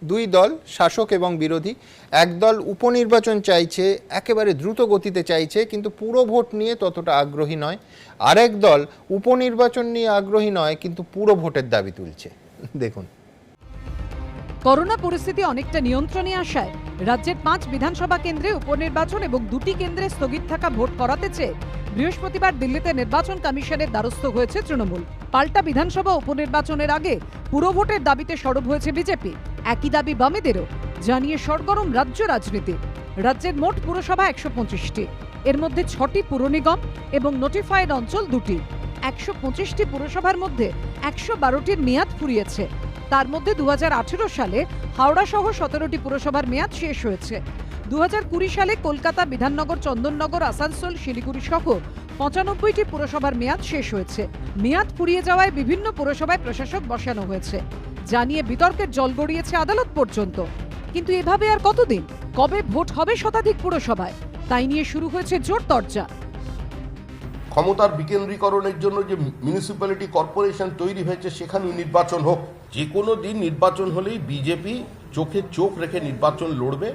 A: 2 দল, শাসক এবং বিরোধী। এক দল উপনির্বাচন চাইছে, একেবারে দ্রুত গতিতে চাইছে, কিন্তু পুরো ভোট নিয়ে ততটা আগ্রহী নয়। আরেক দল উপনির্বাচন নিয়ে আগ্রহী নয়, কিন্তু পুরো ভোটের দাবি তুলছে। দেখুন।
B: করোনা পরিস্থিতি অনেকটা নিয়ন্ত্রণে আসায় রাজ্যের 5 বিধানসভা কেন্দ্রে উপনির্বাচন এবং 2টি কেন্দ্রে স্থগিত থাকা ভোট করাতে চেয়ে বৃহস্পতিবার দিল্লিতে নির্বাচন কমিশনের দ্বারস্থ হয়েছে তৃণমূল। পাল্টা বিধানসভা উপনির্বাচনের আগে পুরো ভোটের দাবিতে সরব হয়েছে বিজেপি। একই দাবি বামেদেরও, জানিয়ে সরগরম রাজ্য রাজনীতি। রাজ্যের মোট পুরসভা 125টি, এর মধ্যে 6টি পুর নিগম এবং নোটিফাইড অঞ্চল 2টি। 125টি পুরসভার মধ্যে 112টির মেয়াদ ফুরিয়েছে। তার মধ্যে 2018 সালে হাওড়া সহ 17টি পুরসভার মেয়াদ শেষ হয়েছে। 2020 সালে কলকাতা, বিধাননগর, চন্দননগর, আসানসোল, শিলিগুড়ি সহ 95টি পুরসভার মেয়াদ শেষ হয়েছে। মেয়াদ ফুরিয়ে যাওয়ায় বিভিন্ন পুরসভায় প্রশাসক বসানো হয়েছে। জানিয়ে বিতর্কের জল গড়িয়েছে আদালত পর্যন্ত। কিন্তু এভাবে আর কতদিন? কবে ভোট হবে শতাধিক পুরসভায়, তাই নিয়ে শুরু হয়েছে জোর তরজা।
P: ক্ষমতার বিকেন্দ্রীকরণের জন্য যে মিউনিসিপ্যালিটি কর্পোরেশন তৈরি হয়েছে সেখানেও নির্বাচন হোক। যে কোনো দিন নির্বাচন হলেই বিজেপি চোখে চোখ রেখে নির্বাচন লড়বে,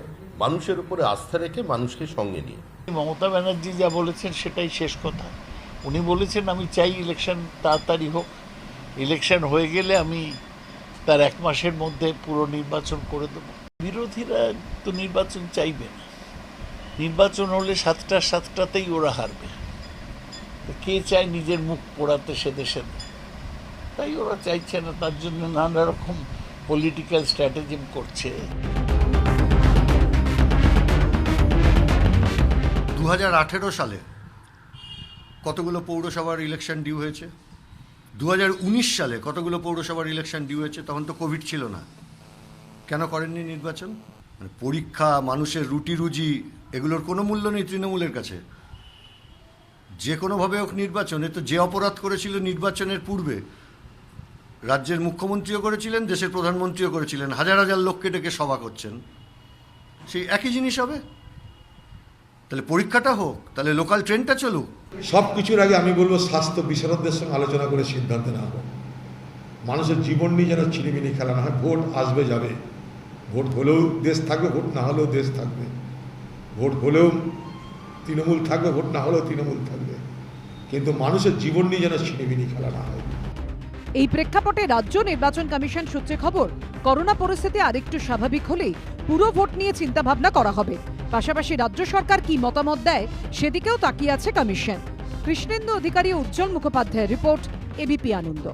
P: মানুষের উপরে আস্থা রেখে মানুষকে সঙ্গে নিয়ে।
I: মমতা ব্যানার্জি যা বলেছেন সেটাই শেষ কথা। উনি বলেছেন আমি চাই ইলেকশন তাড়াতাড়ি হোক, ইলেকশন হয়ে গেলে আমি তার 1 মাসের মধ্যে পুরো নির্বাচন করে দেব। বিরোধীরা তো নির্বাচন চাইবে না, নির্বাচন হলে 7টাতেই ওরা হারবে। কে চায় নিজের মুখ পোড়াতে সে দেশে? তাই ওরা চাইছে না, তার জন্য নানা রকম পলিটিক্যাল স্ট্র্যাটেজিম করছে।
S: 2018 সালে কতগুলো পৌরসভার ইলেকশন ডিউ হয়েছে? 2019 সালে কতগুলো পৌরসভার ইলেকশন ডিউ হয়েছে? তখন তো কোভিড ছিল না। কেন করেননি নির্বাচন? মানে পরীক্ষা, মানুষের রুটি রুজি, এগুলোর কোনো মূল্য নেই তৃণমূলের কাছে। যে কোনোভাবে হোক নির্বাচনে তো যে অপরাধ করেছিল নির্বাচনের পূর্বে, রাজ্যের মুখ্যমন্ত্রীও করেছিলেন, দেশের প্রধানমন্ত্রীও করেছিলেন, হাজার হাজার লোককে ডেকে সভা করছেন, সেই একই জিনিস হবে। তাহলে পরীক্ষাটা হোক, তাহলে লোকাল ট্রেনটা চলুক।
K: সব কিছুর আগে আমি বলবো স্বাস্থ্য বিশারদদের সঙ্গে আলোচনা করে সিদ্ধান্ত নেওয়া হোক। মানুষের জীবন নিয়ে যেন ছিনিমিনি খেলা না হয়। ভোট আসবে যাবে, ভোট হলেও দেশ থাকবে, ভোট না হলেও দেশ থাকবে, ভোট হলেও তৃণমূল থাকবে, ভোট না হলেও তৃণমূল থাকবে, কিন্তু মানুষের জীবন নিয়ে যেন ছিনিমিনি খেলা না হয়।
B: এই প্রেক্ষাপটে রাজ্য নির্বাচন কমিশন সূত্রে খবর, করোনা পরিস্থিতি আরেকটু স্বাভাবিক হলেই পুরো ভোট নিয়ে চিন্তা ভাবনা করা হবে। পাশাপাশি রাজ্য সরকার কি মতামত দেয় সেদিকেও তাকিয়ে আছে কমিশন। কৃষ্ণেন্দু অধিকারী, উজ্জ্বল মুখোপাধ্যায়ের রিপোর্ট, এবিপি আনন্দ।